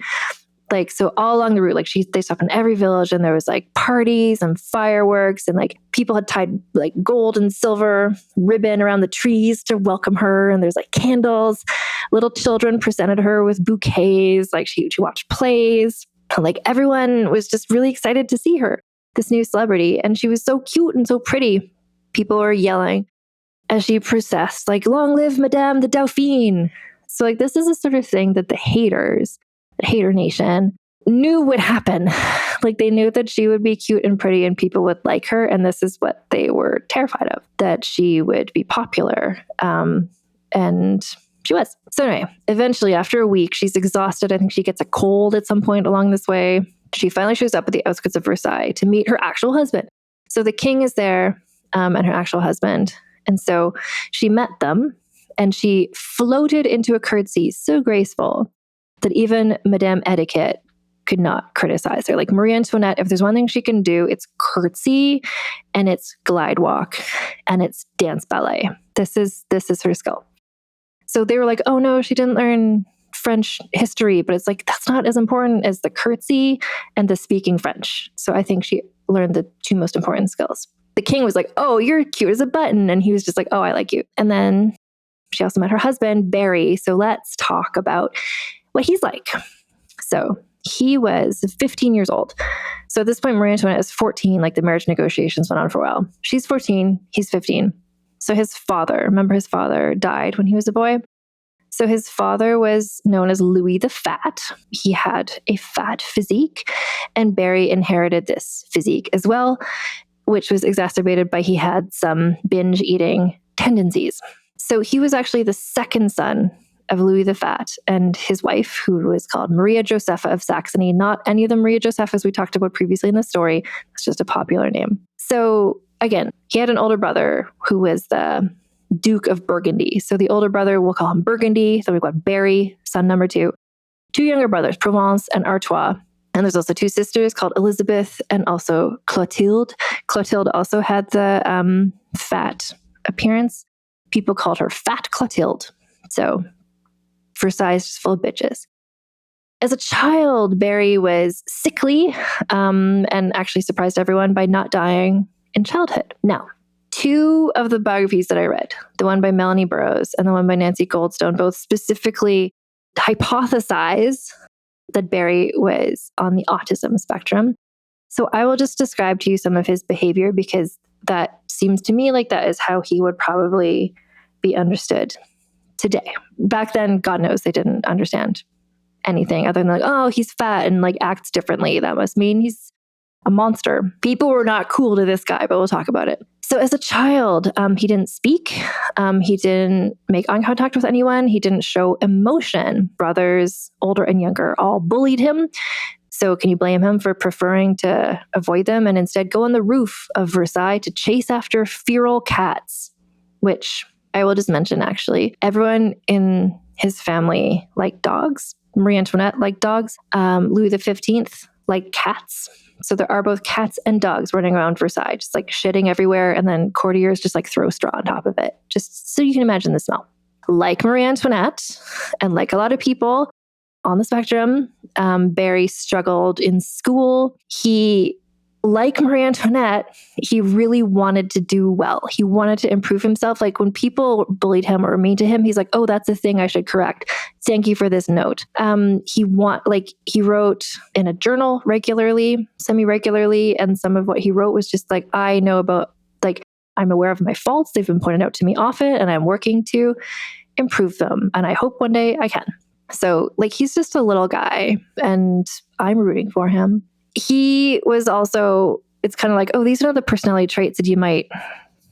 Like, so all along the route, like they stopped in every village and there was like parties and fireworks and like people had tied like gold and silver ribbon around the trees to welcome her. And there's like candles. Little children presented her with bouquets. Like she watched plays. And like everyone was just really excited to see her, this new celebrity. And she was so cute and so pretty. People were yelling as she processed, like, long live Madame the Dauphine. So like this is the sort of thing that the haters, the hater nation, knew would happen. Like they knew that she would be cute and pretty and people would like her. And this is what they were terrified of, that she would be popular. And she was. So anyway, eventually after a week, she's exhausted. I think she gets a cold at some point along this way. She finally shows up at the outskirts of Versailles to meet her actual husband. So the king is there and her actual husband. And so she met them and she floated into a curtsy so graceful that even Madame Etiquette could not criticize her. Like Marie Antoinette, if there's one thing she can do, it's curtsy and it's glide walk and it's dance ballet. This is her skill. So they were like, oh no, she didn't learn French history, but it's like, that's not as important as the curtsy and the speaking French. So I think she learned the two most important skills. The king was like, oh, you're cute as a button. And he was just like, oh, I like you. And then she also met her husband, Barry. So let's talk about what he's like. So he was 15 years old. So at this point, Marie Antoinette is 14, like the marriage negotiations went on for a while. She's 14, he's 15. So his father, remember his father died when he was a boy. So his father was known as Louis the Fat. He had a fat physique, and Barry inherited this physique as well, which was exacerbated by he had some binge eating tendencies. So he was actually the second son of Louis the Fat and his wife, who was called Maria Josepha of Saxony. Not any of the Maria Josephas we talked about previously in the story. It's just a popular name. So again, he had an older brother who was the Duke of Burgundy. So the older brother, we'll call him Burgundy. So we've got Barry, son number 2. 2 younger brothers, Provence and Artois. And there's also 2 sisters called Elizabeth and also Clotilde. Clotilde also had the fat appearance. People called her Fat Clotilde. So Versailles is just full of bitches. As a child, Barry was sickly and actually surprised everyone by not dying in childhood. Now, 2 of the biographies that I read, the one by Melanie Burrows and the one by Nancy Goldstone, both specifically hypothesize that Barry was on the autism spectrum. So I will just describe to you some of his behavior because that seems to me like that is how he would probably be understood today. Back then, God knows they didn't understand anything other than like, oh, he's fat and like acts differently. That must mean he's a monster. People were not cool to this guy, but we'll talk about it. So as a child, he didn't speak. He didn't make eye contact with anyone. He didn't show emotion. Brothers, older and younger, all bullied him. So can you blame him for preferring to avoid them and instead go on the roof of Versailles to chase after feral cats, which I will just mention actually. Everyone in his family liked dogs. Marie Antoinette liked dogs. Louis XV liked cats. So there are both cats and dogs running around Versailles, just like shitting everywhere. And then courtiers just like throw straw on top of it, just so you can imagine the smell. Like Marie Antoinette, and like a lot of people on the spectrum, Barry struggled in school. He, like Marie Antoinette, he really wanted to do well. He wanted to improve himself. Like when people bullied him or were mean to him, he's like, oh, that's a thing I should correct. Thank you for this note. He wrote in a journal regularly, semi-regularly. And some of what he wrote was just like, I know about, like, I'm aware of my faults. They've been pointed out to me often and I'm working to improve them. And I hope one day I can. So like, he's just a little guy and I'm rooting for him. He was also, it's kind of like, oh, these are the personality traits that you might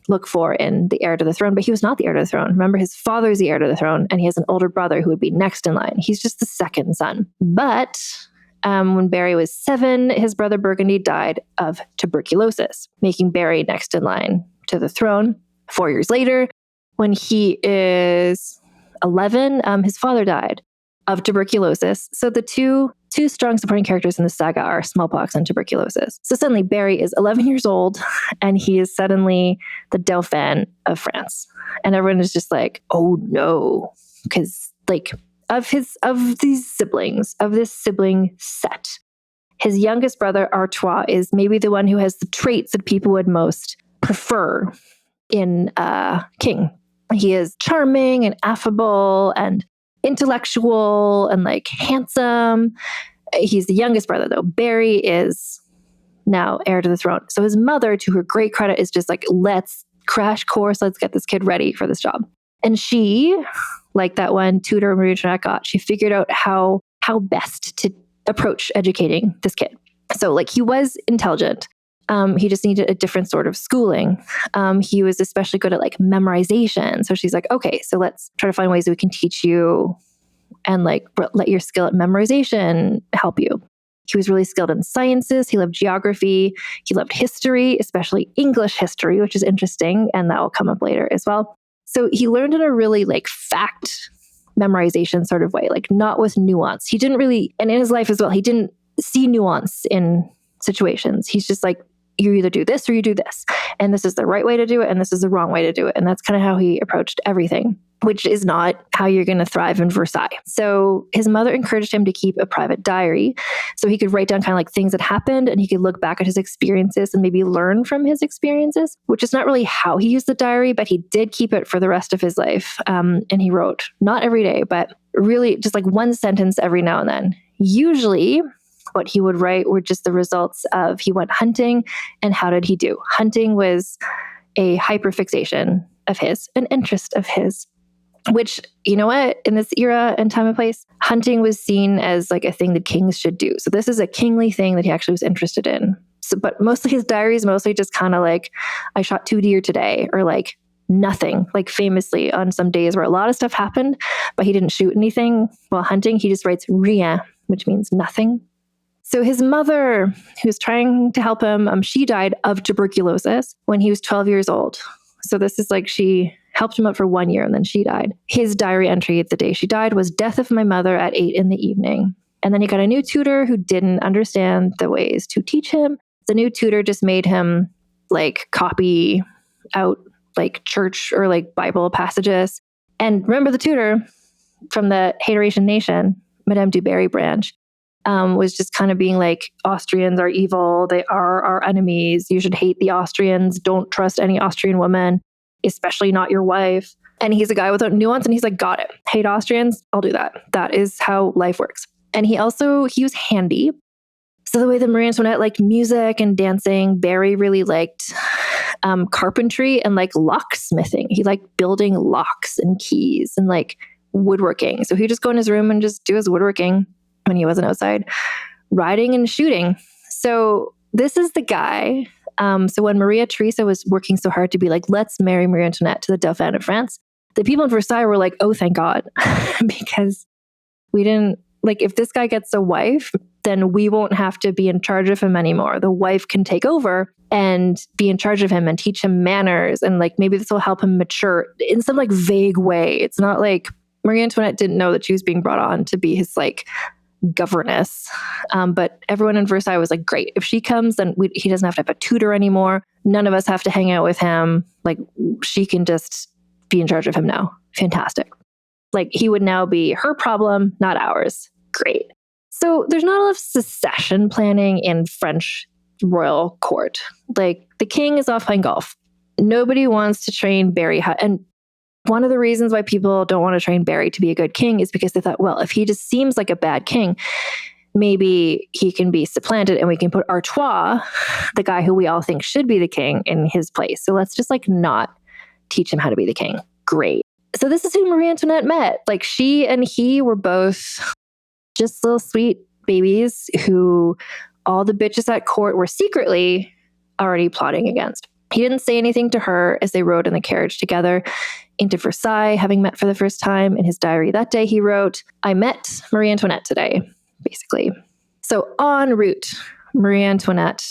look for in the heir to the throne, but he was not the heir to the throne. Remember, his father's the heir to the throne, and he has an older brother who would be next in line. He's just the second son. But when Barry was 7, his brother Burgundy died of tuberculosis, making Barry next in line to the throne. 4 years later, when he is 11, his father died of tuberculosis. So the two strong supporting characters in the saga are smallpox and tuberculosis. So suddenly Barry is 11 years old and he is suddenly the Dauphin of France. And everyone is just like, oh no. Because like of these siblings, of this sibling set, his youngest brother, Artois, is maybe the one who has the traits that people would most prefer in a king. He is charming and affable and intellectual and like handsome. He's the youngest brother, though. Barry is now heir to the throne. So his mother, to her great credit, is just like, let's crash course. Let's get this kid ready for this job. And she, like that one tutor Marie Antoinette got, she figured out how best to approach educating this kid. So like he was intelligent. He just needed a different sort of schooling. He was especially good at like memorization. So she's like, okay, so let's try to find ways that we can teach you and like let your skill at memorization help you. He was really skilled in sciences. He loved geography. He loved history, especially English history, which is interesting. And that will come up later as well. So he learned in a really like fact memorization sort of way, like not with nuance. He didn't really, and in his life as well, he didn't see nuance in situations. He's just like, you either do this or you do this. And this is the right way to do it. And this is the wrong way to do it. And that's kind of how he approached everything, which is not how you're going to thrive in Versailles. So his mother encouraged him to keep a private diary so he could write down kind of like things that happened and he could look back at his experiences and maybe learn from his experiences, which is not really how he used the diary, but he did keep it for the rest of his life. And he wrote, not every day, but really just like one sentence every now and then. Usually what he would write were just the results of he went hunting and how did he do. Hunting was a hyperfixation of his, an interest of his, which, you know what, in this era and time and place, hunting was seen as like a thing that kings should do. So this is a kingly thing that he actually was interested in. So, but mostly his diaries, mostly just kind of like, I shot 2 deer today, or like nothing. Like famously on some days where a lot of stuff happened, but he didn't shoot anything while hunting, he just writes rien, which means nothing. So his mother, who's trying to help him, she died of tuberculosis when he was 12 years old. So this is like she helped him out for 1 year and then she died. His diary entry the day she died was death of my mother at 8 p.m. And then he got a new tutor who didn't understand the ways to teach him. The new tutor just made him like copy out like church or like Bible passages. And remember the tutor from the Hateration Nation, Madame du Barry branch, was just kind of being like, Austrians are evil. They are our enemies. You should hate the Austrians. Don't trust any Austrian woman, especially not your wife. And he's a guy without nuance. And he's like, got it. Hate Austrians. I'll do that. That is how life works. And he was handy. So the way that Marie Antoinette liked music and dancing, Barry really liked carpentry and like locksmithing. He liked building locks and keys and like woodworking. So he'd just go in his room and just do his woodworking when he wasn't outside riding and shooting. So this is the guy. So when Maria Theresa was working so hard to be like, let's marry Marie Antoinette to the Dauphin of France, the people in Versailles were like, oh, thank God. Because we didn't, like, if this guy gets a wife, then we won't have to be in charge of him anymore. The wife can take over and be in charge of him and teach him manners. And like, maybe this will help him mature in some like vague way. It's not like Marie Antoinette didn't know that she was being brought on to be his like governess. But everyone in Versailles was like, great. If she comes, then he doesn't have to have a tutor anymore. None of us have to hang out with him. Like she can just be in charge of him now. Fantastic. Like he would now be her problem, not ours. Great. So there's not a lot of succession planning in French royal court. Like the king is off playing golf. Nobody wants to train Barry. And one of the reasons why people don't want to train Barry to be a good king is because they thought, well, if he just seems like a bad king, maybe he can be supplanted and we can put Artois, the guy who we all think should be the king, in his place. So let's just like not teach him how to be the king. Great. So this is who Marie Antoinette met. Like she and he were both just little sweet babies who all the bitches at court were secretly already plotting against. He didn't say anything to her as they rode in the carriage together into Versailles, having met for the first time. In his diary that day, he wrote, I met Marie Antoinette today, basically. So en route, Marie Antoinette,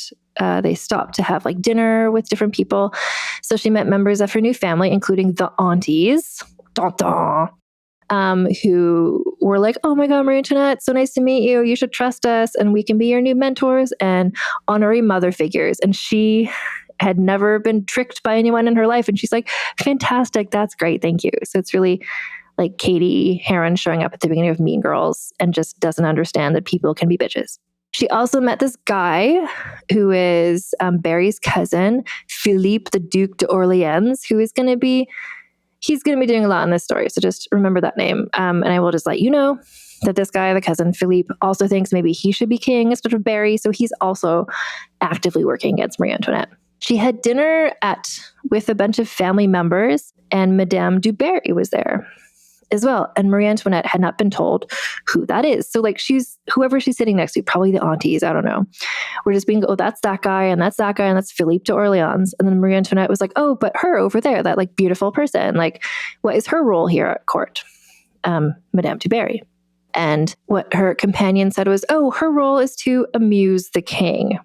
they stopped to have like dinner with different people. So she met members of her new family, including the aunties, who were like, oh my God, Marie Antoinette, so nice to meet you. You should trust us and we can be your new mentors and honorary mother figures. And she had never been tricked by anyone in her life. And she's like, fantastic. That's great. Thank you. So it's really like Katie Heron showing up at the beginning of Mean Girls and just doesn't understand that people can be bitches. She also met this guy who is Barry's cousin, Philippe, the Duc d'Orléans, who is going to be, he's going to be doing a lot in this story. So just remember that name. And I will just let you know that this guy, the cousin, Philippe, also thinks maybe he should be king instead of Barry. So he's also actively working against Marie Antoinette. She had dinner with a bunch of family members, and Madame du Barry was there as well. And Marie Antoinette had not been told who that is. So like whoever she's sitting next to, probably the aunties, I don't know. We're just being, oh, that's that guy, and that's that guy, and that's Philippe d'Orléans. And then Marie Antoinette was like, oh, but her over there, that like beautiful person, like what is her role here at court? Madame du Barry. And what her companion said was, oh, her role is to amuse the king,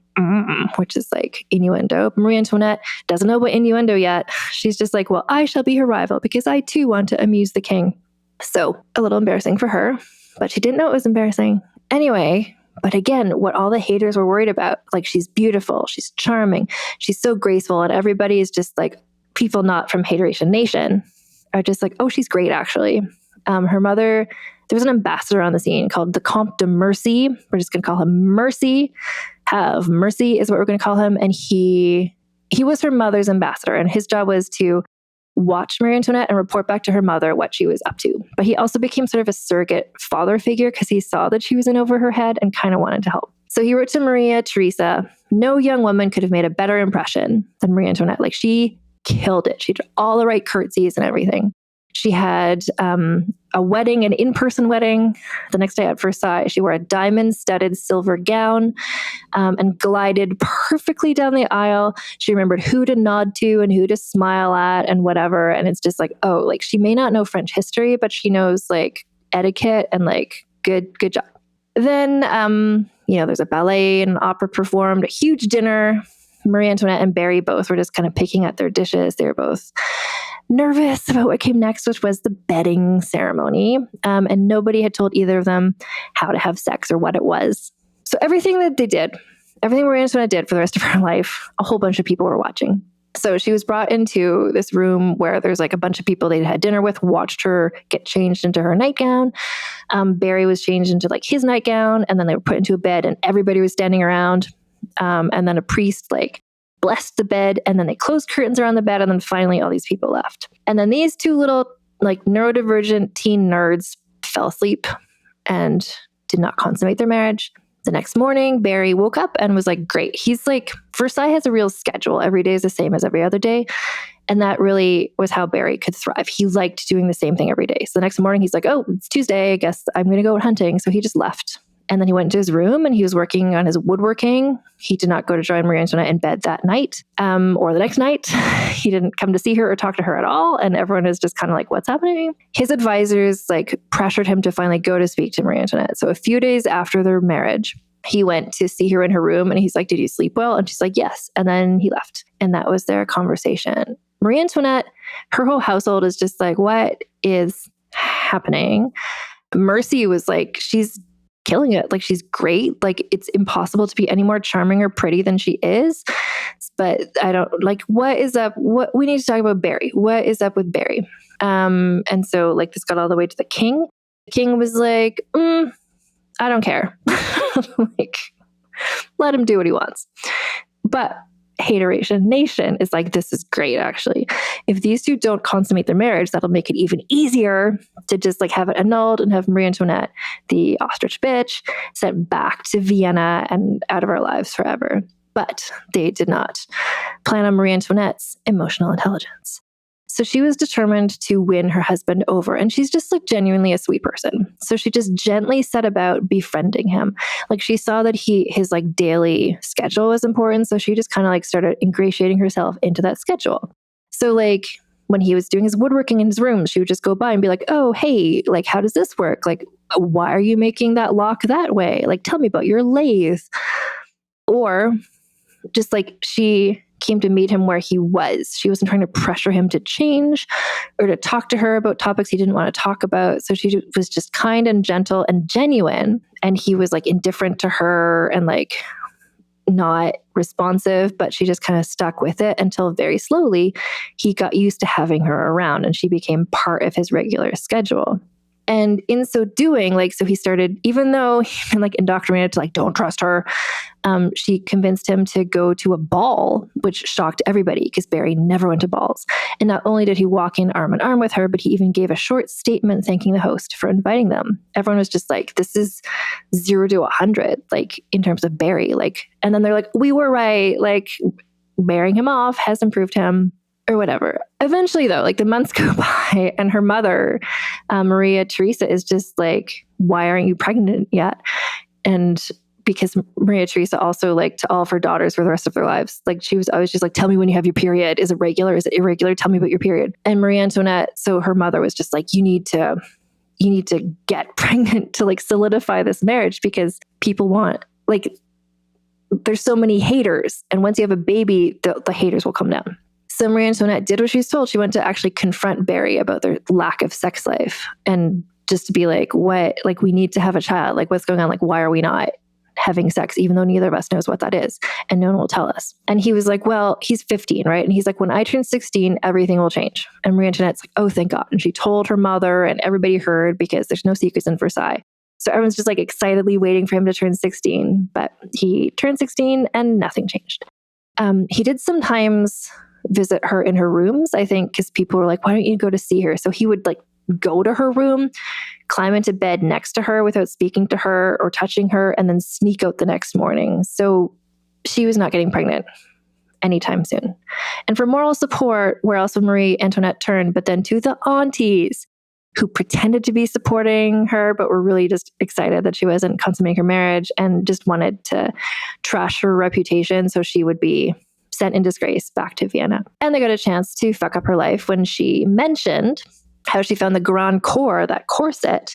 which is like innuendo. Marie Antoinette doesn't know what innuendo yet. She's just like, well, I shall be her rival because I too want to amuse the king. So a little embarrassing for her, but she didn't know it was embarrassing. Anyway, but again, what all the haters were worried about, like she's beautiful, she's charming, she's so graceful, and everybody is just like, people not from Hateration Nation are just like, oh, she's great actually. Her mother, there was an ambassador on the scene called the Comte de Mercy. We're just going to call him Mercy. Have Mercy is what we're going to call him. And he was her mother's ambassador, and his job was to watch Marie Antoinette and report back to her mother what she was up to. But he also became sort of a surrogate father figure because he saw that she was in over her head and kind of wanted to help. So he wrote to Maria Theresa, no young woman could have made a better impression than Marie Antoinette. Like she killed it. She did all the right curtsies and everything. She had a wedding, an in-person wedding. The next day at Versailles, she wore a diamond-studded silver gown and glided perfectly down the aisle. She remembered who to nod to and who to smile at and whatever. And it's just like, oh, like she may not know French history, but she knows like etiquette and like good job. Then, there's a ballet and an opera performed, a huge dinner. Marie Antoinette and Barry both were just kind of picking at their dishes. They were both nervous about what came next, which was the bedding ceremony. And nobody had told either of them how to have sex or what it was. So everything that they did, everything Marie Antoinette did for the rest of her life, a whole bunch of people were watching. So she was brought into this room where there's like a bunch of people they had dinner with, watched her get changed into her nightgown. Barry was changed into like his nightgown, and then they were put into a bed and everybody was standing around. And then a priest like blessed the bed, and then they closed curtains around the bed, and then finally all these people left. And then these two little like neurodivergent teen nerds fell asleep and did not consummate their marriage. The next morning, Barry woke up and was like, great. He's like, Versailles has a real schedule. Every day is the same as every other day. And that really was how Barry could thrive. He liked doing the same thing every day. So the next morning, he's like, oh, it's Tuesday. I guess I'm going to go out hunting. So he just left. And then he went to his room and he was working on his woodworking. He did not go to join Marie Antoinette in bed that night or the next night. He didn't come to see her or talk to her at all. And everyone is just kind of like, what's happening? His advisors like pressured him to finally go to speak to Marie Antoinette. So a few days after their marriage, he went to see her in her room and he's like, did you sleep well? And she's like, yes. And then he left. And that was their conversation. Marie Antoinette, her whole household is just like, what is happening? Mercy was like, she's killing it. Like she's great. Like it's impossible to be any more charming or pretty than she is. But I don't like, what is up? What we need to talk about Barry. What is up with Barry? And so like this got all the way to the king. The king was like, I don't care. Like, let him do what he wants. But Hateration Nation is like, this is great, actually. If these two don't consummate their marriage, that'll make it even easier to just like have it annulled and have Marie Antoinette, the ostrich bitch, sent back to Vienna and out of our lives forever. But they did not plan on Marie Antoinette's emotional intelligence. So she was determined to win her husband over, and she's just like genuinely a sweet person. So she just gently set about befriending him. Like she saw that his like daily schedule was important. So she just kind of like started ingratiating herself into that schedule. So like when he was doing his woodworking in his room, she would just go by and be like, oh, hey, like, how does this work? Like, why are you making that lock that way? Like, tell me about your lathe. Or just like she came to meet him where he was. She wasn't trying to pressure him to change or to talk to her about topics he didn't want to talk about. So she was just kind and gentle and genuine. And he was like indifferent to her and like not responsive, but she just kind of stuck with it until very slowly he got used to having her around and she became part of his regular schedule. And in so doing, like, so he started, even though he'd been like indoctrinated to like, don't trust her, she convinced him to go to a ball, which shocked everybody because Barry never went to balls. And not only did he walk in arm with her, but he even gave a short statement thanking the host for inviting them. Everyone was just like, this is 0 to 100, like in terms of Barry. Like, and then they're like, we were right. Like, marrying him off has improved him. Or whatever. Eventually, though, like the months go by and her mother, Maria Teresa, is just like, why aren't you pregnant yet? And because Maria Teresa also, like, to all of her daughters for the rest of their lives, like, she was always just like, tell me when you have your period. Is it regular? Is it irregular? Tell me about your period. And Marie Antoinette, so her mother was just like, you need to get pregnant to like solidify this marriage because people want, like, there's so many haters. And once you have a baby, the haters will come down. So Marie Antoinette did what she was told. She went to actually confront Barry about their lack of sex life and just to be like, what, like, we need to have a child. Like, what's going on? Like, why are we not having sex, even though neither of us knows what that is? And no one will tell us. And he was like, well, he's 15, right? And he's like, when I turn 16, everything will change. And Marie Antoinette's like, oh, thank God. And she told her mother and everybody heard because there's no secrets in Versailles. So everyone's just like excitedly waiting for him to turn 16. But he turned 16 and nothing changed. He did sometimes visit her in her rooms, I think, because people were like, why don't you go to see her? So he would like go to her room, climb into bed next to her without speaking to her or touching her, and then sneak out the next morning. So she was not getting pregnant anytime soon. And for moral support, where else would Marie Antoinette turn but then to the aunties who pretended to be supporting her, but were really just excited that she wasn't consummating her marriage and just wanted to trash her reputation so she would be sent in disgrace back to Vienna. And they got a chance to fuck up her life when she mentioned how she found the Grand Corps, that corset,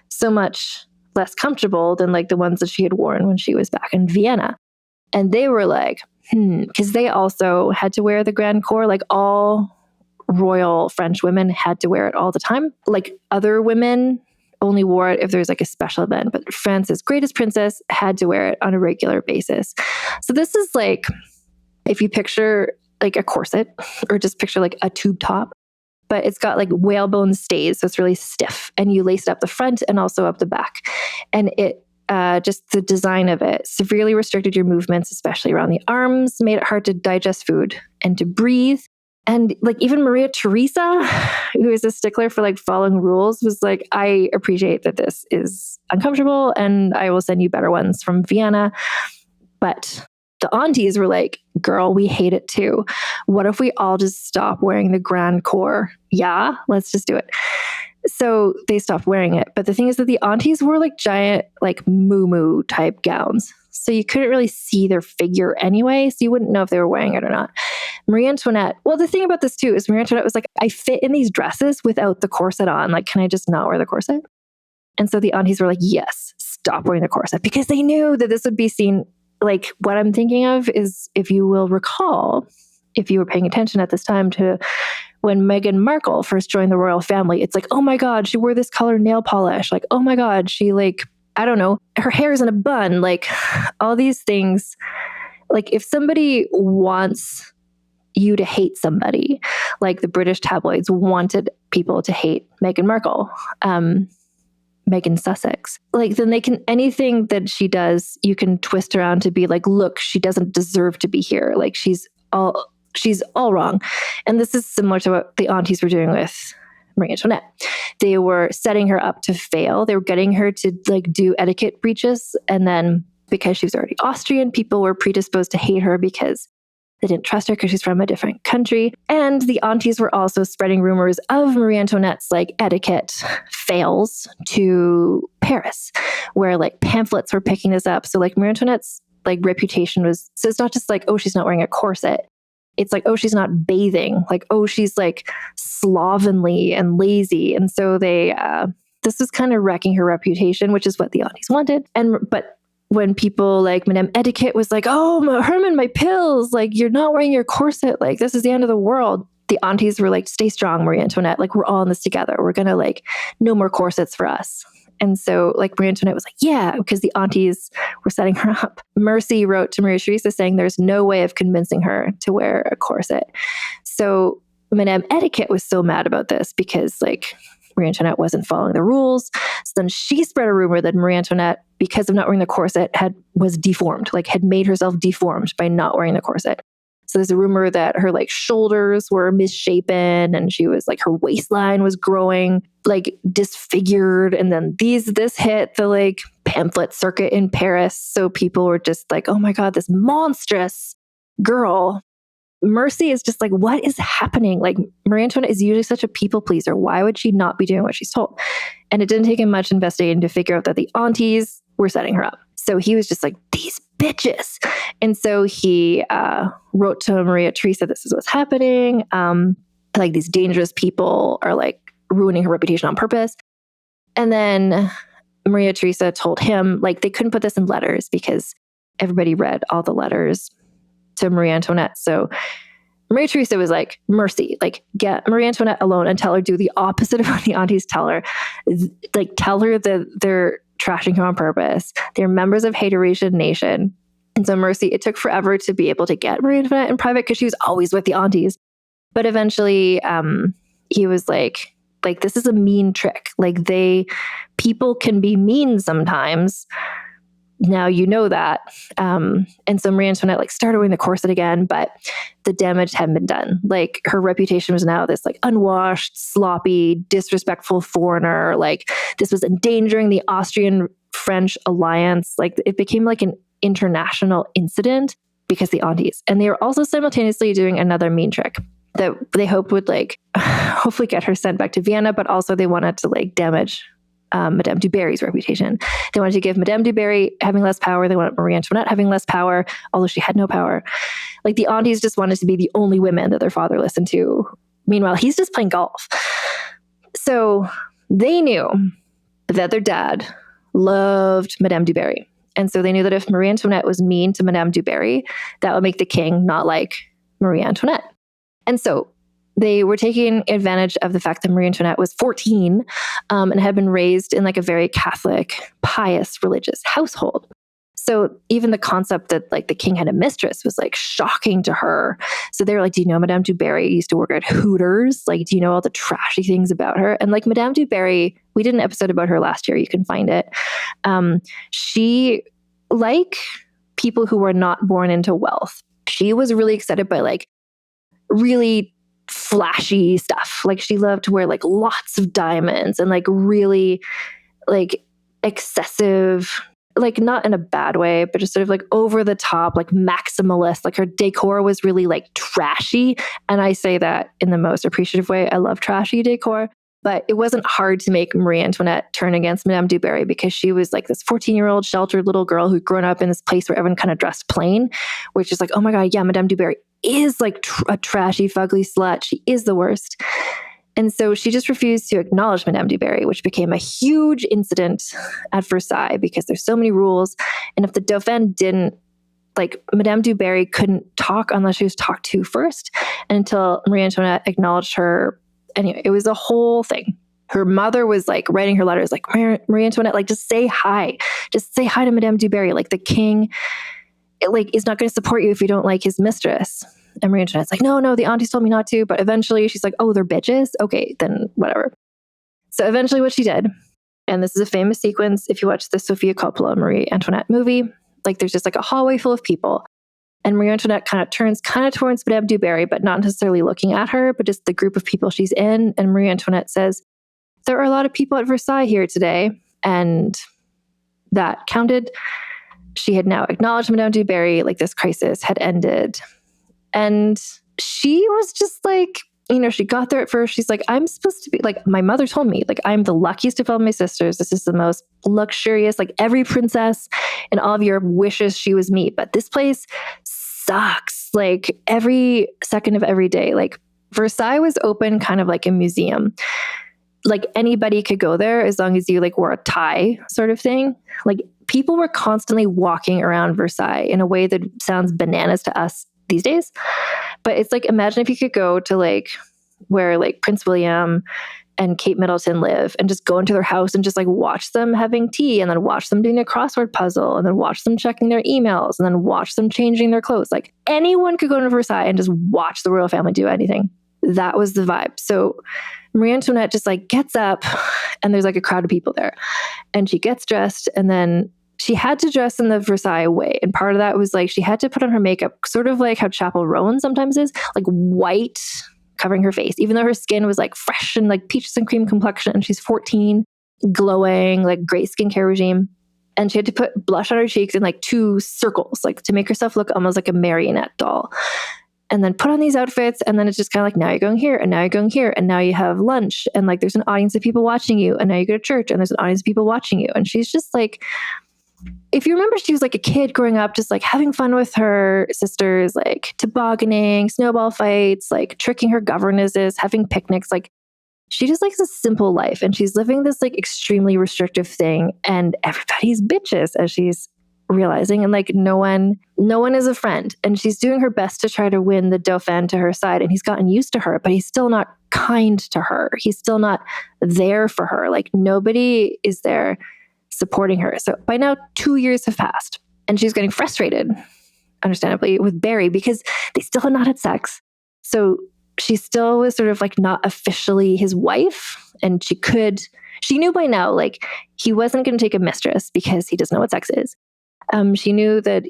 so much less comfortable than like the ones that she had worn when she was back in Vienna. And they were like, because they also had to wear the Grand Corps, like all royal French women had to wear it all the time. Like other women only wore it if there's like a special event, but France's greatest princess had to wear it on a regular basis. So this is like, if you picture like a corset or just picture like a tube top, but it's got like whalebone stays. So it's really stiff and you lace it up the front and also up the back. And it, just the design of it severely restricted your movements, especially around the arms, made it hard to digest food and to breathe. And like even Maria Teresa, who is a stickler for like following rules, was like, I appreciate that this is uncomfortable and I will send you better ones from Vienna. But the aunties were like, girl, we hate it too. What if we all just stop wearing the Grand Corps? Yeah, let's just do it. So they stopped wearing it. But the thing is that the aunties wore like giant, like moo-moo type gowns. So you couldn't really see their figure anyway. So you wouldn't know if they were wearing it or not. Marie Antoinette, well, the thing about this too is Marie Antoinette was like, I fit in these dresses without the corset on. Like, can I just not wear the corset? And so the aunties were like, yes, stop wearing the corset, because they knew that this would be seen. Like what I'm thinking of is, if you will recall, if you were paying attention at this time to when Meghan Markle first joined the royal family, it's like, oh my God, she wore this color nail polish. Like, oh my God, she like, I don't know, her hair is in a bun. Like all these things. Like if somebody wants you to hate somebody, like the British tabloids wanted people to hate Meghan Markle, Megan Sussex, like then they can, anything that she does, you can twist around to be like, look, she doesn't deserve to be here. Like she's all wrong. And this is similar to what the aunties were doing with Marie Antoinette. They were setting her up to fail. They were getting her to like do etiquette breaches. And then because she was already Austrian, people were predisposed to hate her because they didn't trust her because she's from a different country. And the aunties were also spreading rumors of Marie Antoinette's like etiquette fails to Paris, where like pamphlets were picking this up. So like Marie Antoinette's like reputation was, so it's not just like, oh, she's not wearing a corset. It's like, oh, she's not bathing. Like, oh, she's like slovenly and lazy. And so they, this was kind of wrecking her reputation, which is what the aunties wanted. But when people like Madame Etiquette was like, oh, Herman, my pills, like you're not wearing your corset, like this is the end of the world. The aunties were like, stay strong, Marie Antoinette. Like we're all in this together. We're going to like, no more corsets for us. And so like Marie Antoinette was like, yeah, because the aunties were setting her up. Mercy wrote to Maria Theresa saying there's no way of convincing her to wear a corset. So Madame Etiquette was so mad about this because like Marie Antoinette wasn't following the rules. So then she spread a rumor that Marie Antoinette, because of not wearing the corset, was deformed, like had made herself deformed by not wearing the corset. So there's a rumor that her like shoulders were misshapen and she was like, her waistline was growing like disfigured. And then this hit the like pamphlet circuit in Paris. So people were just like, oh my God, this monstrous girl. Mercy is just like, what is happening? Like Marie Antoinette is usually such a people pleaser. Why would she not be doing what she's told? And it didn't take him much investigating to figure out that the aunties were setting her up. So he was just like, these bitches. And so he wrote to Maria Theresa, this is what's happening. Like these dangerous people are like ruining her reputation on purpose. And then Maria Theresa told him like they couldn't put this in letters because everybody read all the letters to Marie Antoinette. So Maria Theresa was like, Mercy, like get Marie Antoinette alone and tell her do the opposite of what the aunties tell her. Like tell her that they're trashing her on purpose. They're members of Haterasian Nation. And so Mercy, it took forever to be able to get Marie Antoinette in private because she was always with the aunties. But eventually he was like, this is a mean trick. Like people can be mean sometimes. Now you know that. And so Marie Antoinette like started wearing the corset again, but the damage hadn't been done. Like her reputation was now this like unwashed, sloppy, disrespectful foreigner. Like this was endangering the Austrian-French alliance. Like it became like an international incident because the aunties. And they were also simultaneously doing another mean trick that they hoped would like hopefully get her sent back to Vienna, but also they wanted to like damage Madame du Barry's reputation. They wanted to give Madame du Barry having less power. They wanted Marie Antoinette having less power, although she had no power. Like the aunties just wanted to be the only women that their father listened to. Meanwhile, he's just playing golf. So they knew that their dad loved Madame du Barry. And so they knew that if Marie Antoinette was mean to Madame du Barry, that would make the king not like Marie Antoinette. And so they were taking advantage of the fact that Marie Antoinette was 14 and had been raised in like a very Catholic, pious, religious household. So even the concept that like the king had a mistress was like shocking to her. So they were like, do you know Madame du Barry used to work at Hooters? Like, do you know all the trashy things about her? And like Madame du Barry, we did an episode about her last year. You can find it. She, like people who were not born into wealth, she was really excited by like really flashy stuff. Like she loved to wear like lots of diamonds and like really like excessive, like not in a bad way, but just sort of like over the top, like maximalist. Like her decor was really like trashy. And I say that in the most appreciative way. I love trashy decor. But it wasn't hard to make Marie Antoinette turn against Madame du Barry because she was like this 14-year-old sheltered little girl who'd grown up in this place where everyone kind of dressed plain, which is like, oh my God, yeah, Madame du Barry is like a trashy, fugly slut. She is the worst. And so she just refused to acknowledge Madame du Barry, which became a huge incident at Versailles because there's so many rules. And if the Dauphin didn't, like Madame du Barry couldn't talk unless she was talked to first. And until Marie Antoinette acknowledged her. Anyway, it was a whole thing. Her mother was like writing her letters like, Marie Antoinette, like just say hi. Just say hi to Madame du Barry. Like the king is not going to support you if you don't like his mistress. And Marie Antoinette's like, no, the aunties told me not to. But eventually she's like, oh, they're bitches? Okay, then whatever. So eventually what she did, and this is a famous sequence if you watch the Sofia Coppola Marie Antoinette movie, like there's just like a hallway full of people. And Marie Antoinette kind of turns towards Madame du Barry, but not necessarily looking at her, but just the group of people she's in. And Marie Antoinette says, there are a lot of people at Versailles here today. And that counted. She had now acknowledged Madame du Barry, like this crisis had ended. And she was just like, she got there at first. She's like, I'm supposed to be, like, my mother told me, like, I'm the luckiest of all my sisters. This is the most luxurious, like every princess and all of your wishes, she was me. But this place sucks, like every second of every day. Like Versailles was open kind of like a museum. Like anybody could go there as long as you like wore a tie sort of thing. Like people were constantly walking around Versailles in a way that sounds bananas to us these days. But it's like, imagine if you could go to like where like Prince William and Kate Middleton live, and just go into their house and just like watch them having tea, and then watch them doing a crossword puzzle, and then watch them checking their emails, and then watch them changing their clothes. Like anyone could go to Versailles and just watch the royal family do anything. That was the vibe. So Marie Antoinette just like gets up, and there's like a crowd of people there, and she gets dressed, and then she had to dress in the Versailles way. And part of that was like she had to put on her makeup, sort of like how Chapel Rowan sometimes is, like white, covering her face, even though her skin was like fresh and like peaches and cream complexion. And she's 14, glowing, like great skincare regime. And she had to put blush on her cheeks in like 2 circles, like to make herself look almost like a marionette doll. And then put on these outfits. And then it's just kind of like, now you're going here, and now you're going here, and now you have lunch. And like, there's an audience of people watching you. And now you go to church, and there's an audience of people watching you. And she's just like, if you remember, she was like a kid growing up, just like having fun with her sisters, like tobogganing, snowball fights, like tricking her governesses, having picnics. Like she just likes a simple life, and she's living this like extremely restrictive thing, and everybody's bitches, as she's realizing. And like no one is a friend, and she's doing her best to try to win the Dauphin to her side. And he's gotten used to her, but he's still not kind to her. He's still not there for her. Like nobody is there supporting her. So by now 2 years have passed, and she's getting frustrated, understandably, with Barry because they still had not had sex. So she still was sort of like not officially his wife. And she knew by now, like he wasn't going to take a mistress because he doesn't know what sex is. She knew that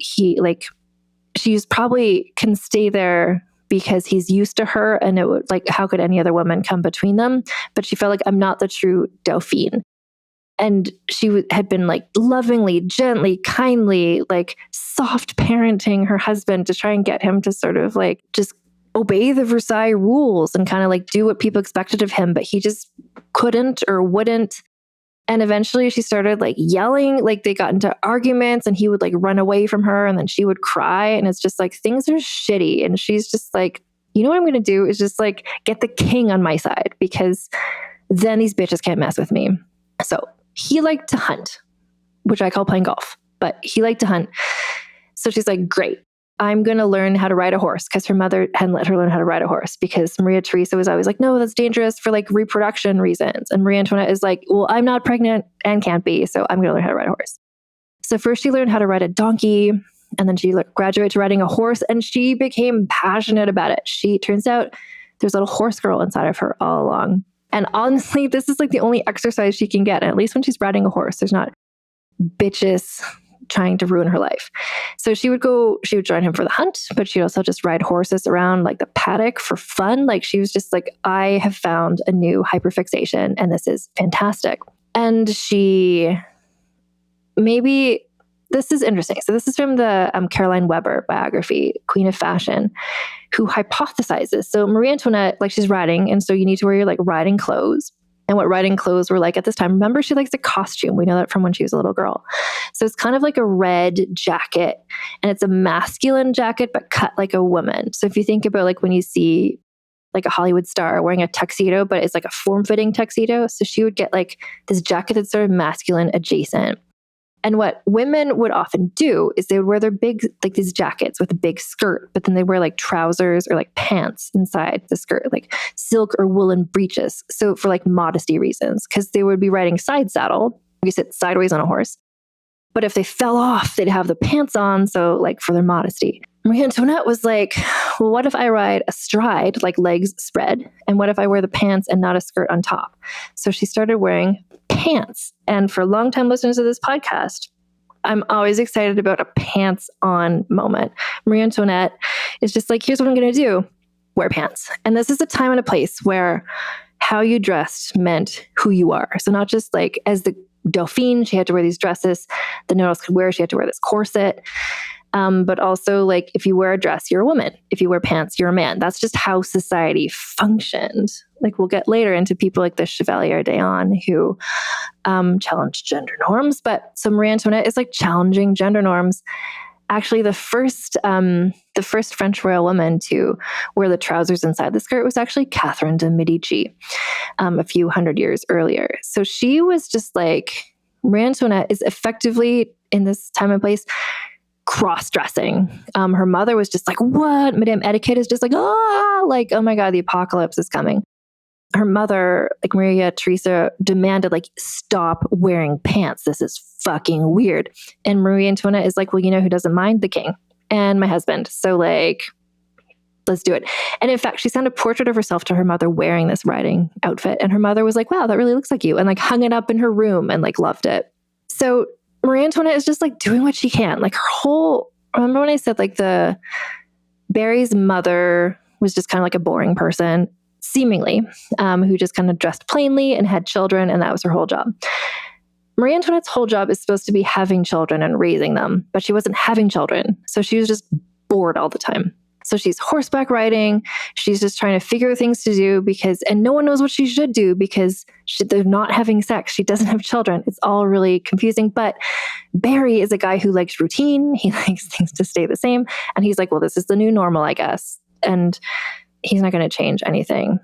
she's probably can stay there because he's used to her, and it would like, how could any other woman come between them? But she felt like, I'm not the true Dauphine. And she had been like lovingly, gently, kindly, like soft parenting her husband to try and get him to sort of like just obey the Versailles rules and kind of like do what people expected of him. But he just couldn't or wouldn't. And eventually she started like yelling, like they got into arguments, and he would like run away from her, and then she would cry. And it's just like, things are shitty. And she's just like, you know what I'm going to do is just like get the king on my side, because then these bitches can't mess with me. So he liked to hunt, which I call playing golf, but he liked to hunt. So she's like, great, I'm going to learn how to ride a horse, because her mother hadn't let her learn how to ride a horse, because Maria Theresa was always like, no, that's dangerous for like reproduction reasons. And Marie Antoinette is like, well, I'm not pregnant and can't be, so I'm going to learn how to ride a horse. So first she learned how to ride a donkey, and then she graduated to riding a horse, and she became passionate about it. She turns out there's a little horse girl inside of her all along. And honestly, this is like the only exercise she can get. And at least when she's riding a horse, there's not bitches trying to ruin her life. So she would join him for the hunt, but she'd also just ride horses around like the paddock for fun. Like she was just like, I have found a new hyperfixation, and this is fantastic. And this is interesting. So this is from the Caroline Weber biography, Queen of Fashion, who hypothesizes. So Marie Antoinette, like she's riding, and so you need to wear your like riding clothes. And what riding clothes were like at this time. Remember, she likes a costume. We know that from when she was a little girl. So it's kind of like a red jacket, and it's a masculine jacket, but cut like a woman. So if you think about like when you see like a Hollywood star wearing a tuxedo, but it's like a form-fitting tuxedo. So she would get like this jacket that's sort of masculine adjacent. And what women would often do is they would wear their big, like these jackets with a big skirt, but then they wear like trousers or like pants inside the skirt, like silk or woolen breeches. So for like modesty reasons, because they would be riding side saddle, you sit sideways on a horse. But if they fell off, they'd have the pants on. So like for their modesty. Marie Antoinette was like, well, what if I ride astride, like legs spread? And what if I wear the pants and not a skirt on top? So she started wearing pants. And for longtime listeners of this podcast, I'm always excited about a pants on moment. Marie Antoinette is just like, here's what I'm going to do. Wear pants. And this is a time and a place where how you dressed meant who you are. So not just like as the Dauphine, she had to wear these dresses that no one else could wear. She had to wear this corset. But also like if you wear a dress, you're a woman. If you wear pants, you're a man. That's just how society functioned. Like we'll get later into people like the Chevalier d'Eon who challenged gender norms. But so Marie Antoinette is like challenging gender norms. Actually, the first French royal woman to wear the trousers inside the skirt was actually Catherine de Medici a few hundred years earlier. So she was just like, Marie Antoinette is effectively in this time and place cross-dressing. Her mother was just like, what? Madame Etiquette is just like, like, oh my God, the apocalypse is coming. her mother, like Maria Theresa, demanded like, stop wearing pants. This is fucking weird. And Marie Antoinette is like, well, you know who doesn't mind? The king and my husband. So like, let's do it. And in fact, she sent a portrait of herself to her mother wearing this riding outfit. And her mother was like, wow, that really looks like you. And like hung it up in her room and like loved it. So Marie Antoinette is just like doing what she can. Like remember when I said like Barry's mother was just kind of like a boring person, seemingly, who just kind of dressed plainly and had children, and that was her whole job. Marie Antoinette's whole job is supposed to be having children and raising them, but she wasn't having children. So she was just bored all the time. So she's horseback riding. She's just trying to figure things to do and no one knows what she should do because they're not having sex. She doesn't have children. It's all really confusing. But Barry is a guy who likes routine. He likes things to stay the same. And he's like, well, this is the new normal, I guess. And he's not going to change anything.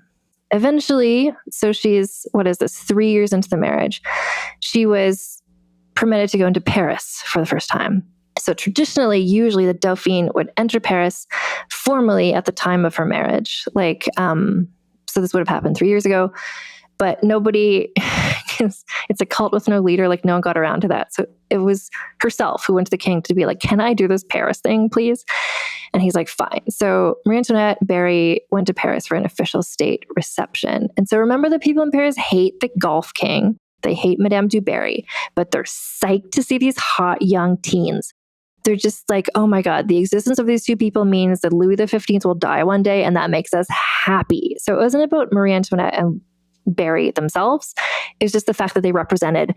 Eventually, so she's, 3 years into the marriage, she was permitted to go into Paris for the first time. So traditionally, usually the Dauphine would enter Paris formally at the time of her marriage. So this would have happened 3 years ago, but nobody, it's a cult with no leader. Like no one got around to that. So it was herself who went to the king to be like, can I do this Paris thing, please? And he's like, fine. So Marie Antoinette, Barry went to Paris for an official state reception. And so remember, the people in Paris hate the golf king. They hate Madame du Barry, but they're psyched to see these hot young teens. They're just like, oh my God, the existence of these two people means that Louis XV will die one day, and that makes us happy. So it wasn't about Marie Antoinette and Barry themselves. It was just the fact that they represented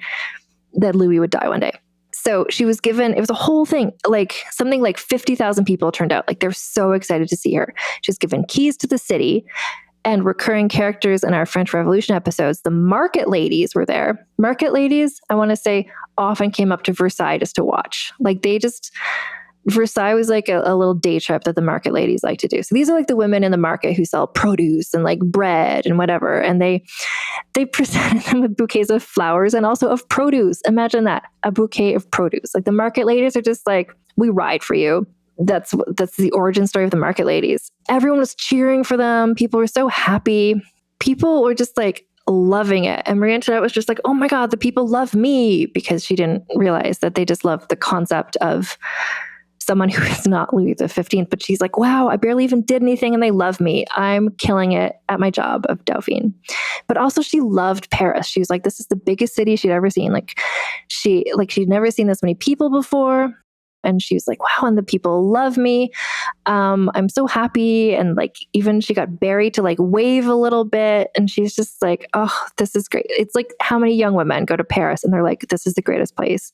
that Louis would die one day. So she was given, it was a whole thing, like something like 50,000 people turned out. Like they're so excited to see her. She was given keys to the city. And recurring characters in our French Revolution episodes, the market ladies were there. Market ladies, I want to say, often came up to Versailles just to watch. Versailles was like a little day trip that the market ladies like to do. So these are like the women in the market who sell produce and like bread and whatever. And they presented them with bouquets of flowers and also of produce. Imagine that, a bouquet of produce. Like the market ladies are just like, we ride for you. That's the origin story of the market ladies. Everyone was cheering for them. People were so happy. People were just like loving it. And Marie Antoinette was just like, oh my God, the people love me, because she didn't realize that they just loved the concept of someone who is not Louis XV. But she's like, wow, I barely even did anything and they love me. I'm killing it at my job of Dauphine. But also she loved Paris. She was like, this is the biggest city she'd ever seen. She'd never seen this many people before. And she was like, wow, and the people love me. I'm so happy. And like, even she got Barry to like wave a little bit. And she's just like, oh, this is great. It's like how many young women go to Paris and they're like, this is the greatest place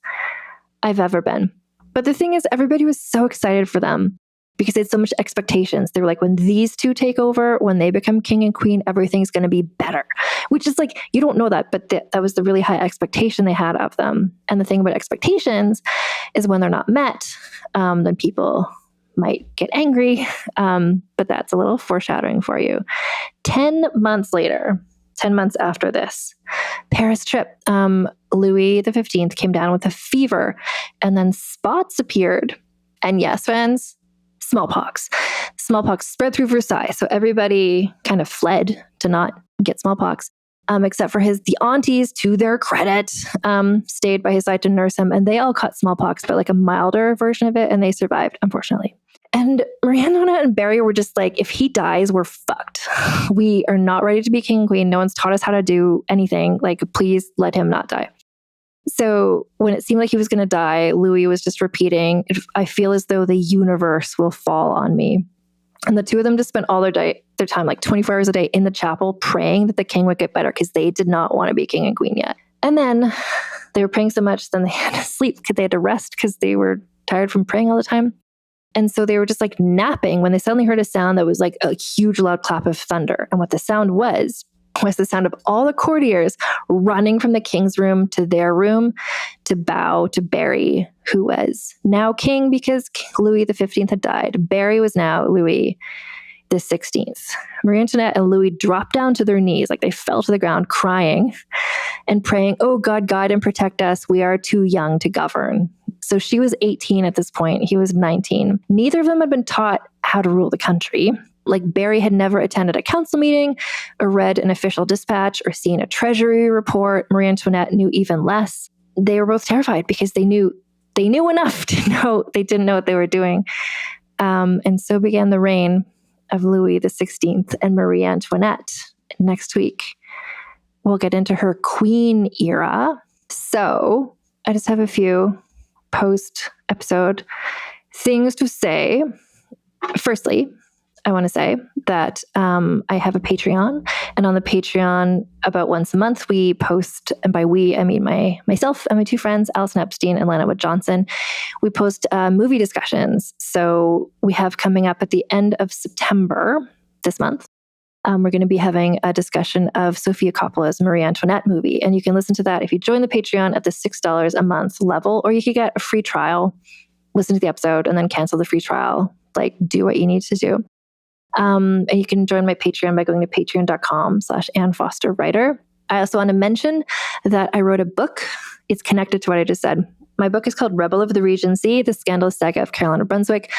I've ever been. But the thing is, everybody was so excited for them because they had so much expectations. They were like, when these two take over, when they become king and queen, everything's going to be better. Which is like, you don't know that, but that was the really high expectation they had of them. And the thing about expectations is when they're not met, then people might get angry. But that's a little foreshadowing for you. 10 months later, 10 months after this Paris trip, Louis XV came down with a fever, and then spots appeared. And yes, friends, smallpox. Smallpox spread through Versailles. So everybody kind of fled to not get smallpox, except for the aunties, to their credit, stayed by his side to nurse him. And they all caught smallpox, but like a milder version of it. And they survived, unfortunately. And Marie Antoinette and Barry were just like, if he dies, we're fucked. We are not ready to be king and queen. No one's taught us how to do anything. Like, please let him not die. So when it seemed like he was going to die, Louis was just repeating, I feel as though the universe will fall on me. And the two of them just spent all their time, like 24 hours a day in the chapel, praying that the king would get better because they did not want to be king and queen yet. And then they were praying so much, then they had to sleep because they had to rest because they were tired from praying all the time. And so they were just like napping when they suddenly heard a sound that was like a huge loud clap of thunder. And what the sound was the sound of all the courtiers running from the king's room to their room to bow to Barry, who was now king because Louis XV had died. Barry was now Louis XVI. Marie Antoinette and Louis dropped down to their knees, like they fell to the ground crying and praying, oh God, guide and protect us. We are too young to govern. So she was 18 at this point. He was 19. Neither of them had been taught how to rule the country. Like Barry had never attended a council meeting or read an official dispatch or seen a treasury report. Marie Antoinette knew even less. They were both terrified because they knew enough to know they didn't know what they were doing. And so began the reign of Louis XVI and Marie Antoinette. Next week, we'll get into her queen era. So I just have a few post-episode things to say. Firstly, I want to say that I have a Patreon, and on the Patreon, about once a month, we post, and by we, I mean myself and my two friends, Alison Epstein and Lana Wood Johnson. We post movie discussions. So we have coming up at the end of September this month, we're going to be having a discussion of Sofia Coppola's Marie Antoinette movie, and you can listen to that if you join the Patreon at the $6 a month level, or you could get a free trial, listen to the episode, and then cancel the free trial. Like, do what you need to do. And you can join my Patreon by going to patreon.com/AnnFosterWriter. I also want to mention that I wrote a book. It's connected to what I just said. My book is called Rebel of the Regency, The Scandalous Saga of Caroline of Brunswick,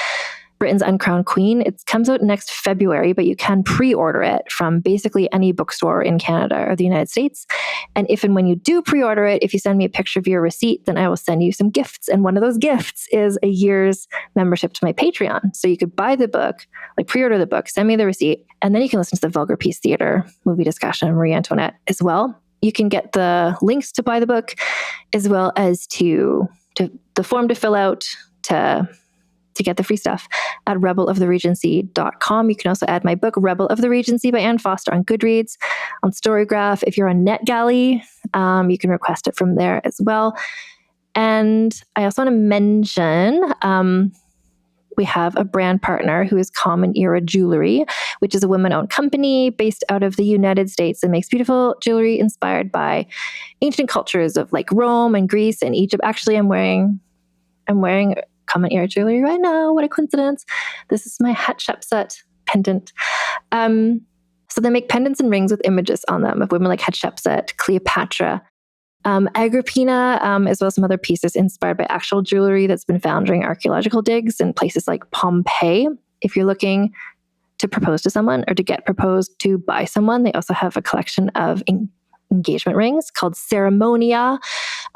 Britain's Uncrowned Queen. It comes out next February, but you can pre-order it from basically any bookstore in Canada or the United States. And if and when you do pre-order it, if you send me a picture of your receipt, then I will send you some gifts. And one of those gifts is a year's membership to my Patreon. So you could buy the book, like pre-order the book, send me the receipt, and then you can listen to the Vulgar Peace Theater movie discussion of Marie Antoinette as well. You can get the links to buy the book, as well as to the form to fill out to get the free stuff at rebeloftheregency.com. You can also add my book, Rebel of the Regency by Anne Foster, on Goodreads, on Storygraph. If you're on NetGalley, you can request it from there as well. And I also want to mention we have a brand partner who is Common Era Jewelry, which is a women-owned company based out of the United States that makes beautiful jewelry inspired by ancient cultures of like Rome and Greece and Egypt. Actually, I'm wearing Common Era jewelry right now. What a coincidence. This is my Hatshepsut pendant. So they make pendants and rings with images on them of women like Hatshepsut, Cleopatra, Agrippina, as well as some other pieces inspired by actual jewelry that's been found during archaeological digs in places like Pompeii. If you're looking to propose to someone or to get proposed to by someone, they also have a collection of engagement rings called Ceremonia,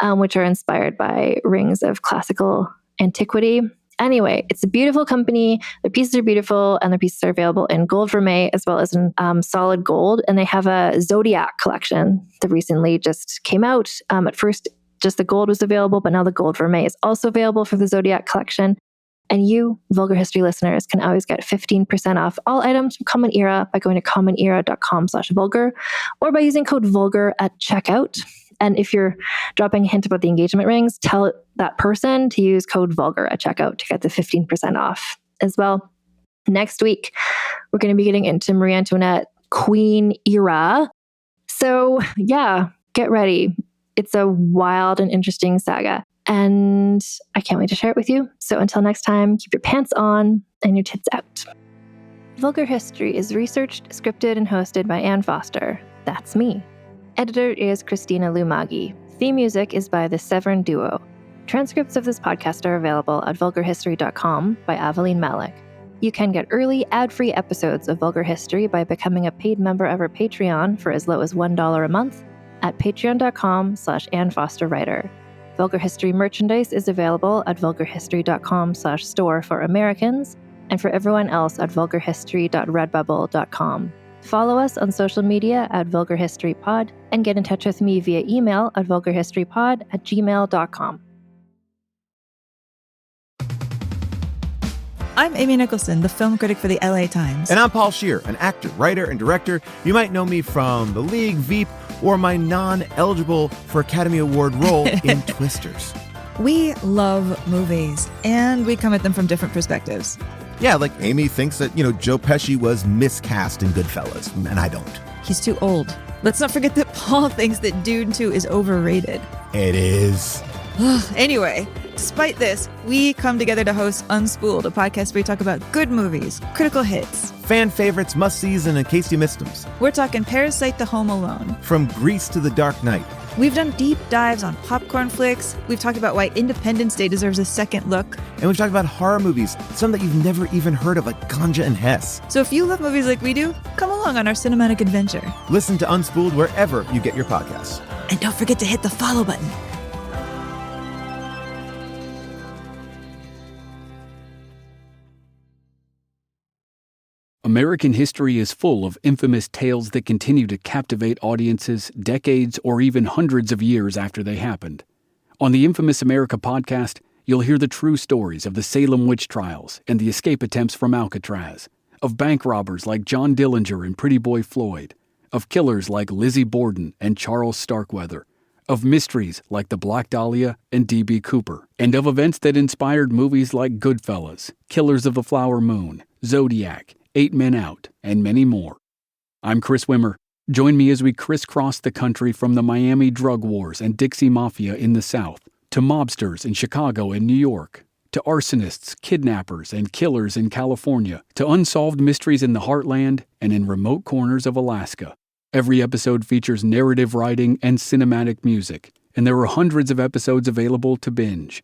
which are inspired by rings of classical antiquity. Anyway, it's a beautiful company. The pieces are beautiful, and the pieces are available in gold vermeil as well as in solid gold. And they have a Zodiac collection that recently just came out. At first, just the gold was available, but now the gold vermeil is also available for the Zodiac collection. And you, Vulgar History listeners, can always get 15% off all items from Common Era by going to commonera.com/vulgar, or by using code VULGAR at checkout. And if you're dropping a hint about the engagement rings, tell that person to use code VULGAR at checkout to get the 15% off as well. Next week, we're going to be getting into Marie Antoinette Queen era. So yeah, get ready. It's a wild and interesting saga, and I can't wait to share it with you. So until next time, keep your pants on and your tits out. Vulgar History is researched, scripted, and hosted by Anne Foster. That's me. Editor is Christina Lumagi. Theme music is by the Severn Duo. Transcripts of this podcast are available at vulgarhistory.com by Aveline Malik. You can get early, ad-free episodes of Vulgar History by becoming a paid member of our Patreon for as low as $1 a month at patreon.com/AnnFosterWriter. Vulgar History merchandise is available at vulgarhistory.com/store for Americans, and for everyone else at vulgarhistory.redbubble.com. Follow us on social media at Vulgar History Pod, and get in touch with me via email at vulgarhistorypod@gmail.com. I'm Amy Nicholson, the film critic for the LA Times. And I'm Paul Scheer, an actor, writer, and director. You might know me from The League, Veep, or my non-eligible for Academy Award role in Twisters. We love movies, and we come at them from different perspectives. Yeah, like Amy thinks that, Joe Pesci was miscast in Goodfellas, and I don't. He's too old. Let's not forget that Paul thinks that Dune 2 is overrated. It is. Anyway, despite this, we come together to host Unspooled, a podcast where we talk about good movies, critical hits, fan favorites, must-sees, and in case you missed them. We're talking Parasite to Home Alone. From Grease to The Dark Knight. We've done deep dives on popcorn flicks. We've talked about why Independence Day deserves a second look. And we've talked about horror movies, some that you've never even heard of, like Ganja and Hess. So if you love movies like we do, come along on our cinematic adventure. Listen to Unspooled wherever you get your podcasts. And don't forget to hit the follow button. American history is full of infamous tales that continue to captivate audiences decades or even hundreds of years after they happened. On the Infamous America podcast, you'll hear the true stories of the Salem witch trials and the escape attempts from Alcatraz, of bank robbers like John Dillinger and Pretty Boy Floyd, of killers like Lizzie Borden and Charles Starkweather, of mysteries like the Black Dahlia and D.B. Cooper, and of events that inspired movies like Goodfellas, Killers of the Flower Moon, Zodiac, 8 Men Out, and many more. I'm Chris Wimmer. Join me as we crisscross the country from the Miami drug wars and Dixie Mafia in the South, to mobsters in Chicago and New York, to arsonists, kidnappers, and killers in California, to unsolved mysteries in the heartland and in remote corners of Alaska. Every episode features narrative writing and cinematic music, and there are hundreds of episodes available to binge.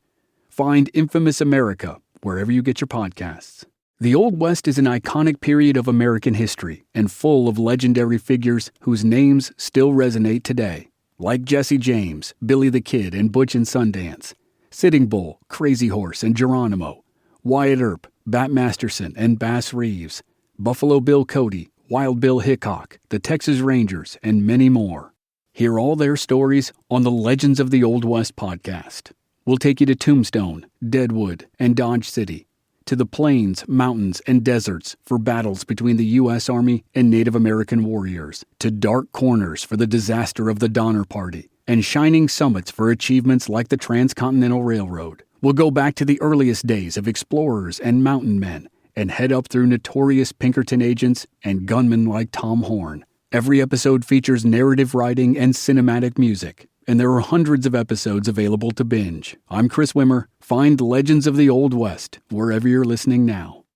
Find Infamous America wherever you get your podcasts. The Old West is an iconic period of American history and full of legendary figures whose names still resonate today, like Jesse James, Billy the Kid, and Butch and Sundance, Sitting Bull, Crazy Horse, and Geronimo, Wyatt Earp, Bat Masterson, and Bass Reeves, Buffalo Bill Cody, Wild Bill Hickok, the Texas Rangers, and many more. Hear all their stories on the Legends of the Old West podcast. We'll take you to Tombstone, Deadwood, and Dodge City, to the plains, mountains, and deserts for battles between the U.S. Army and Native American warriors, to dark corners for the disaster of the Donner Party, and shining summits for achievements like the Transcontinental Railroad. We'll go back to the earliest days of explorers and mountain men, and head up through notorious Pinkerton agents and gunmen like Tom Horn. Every episode features narrative writing and cinematic music, and there are hundreds of episodes available to binge. I'm Chris Wimmer. Find Legends of the Old West wherever you're listening now.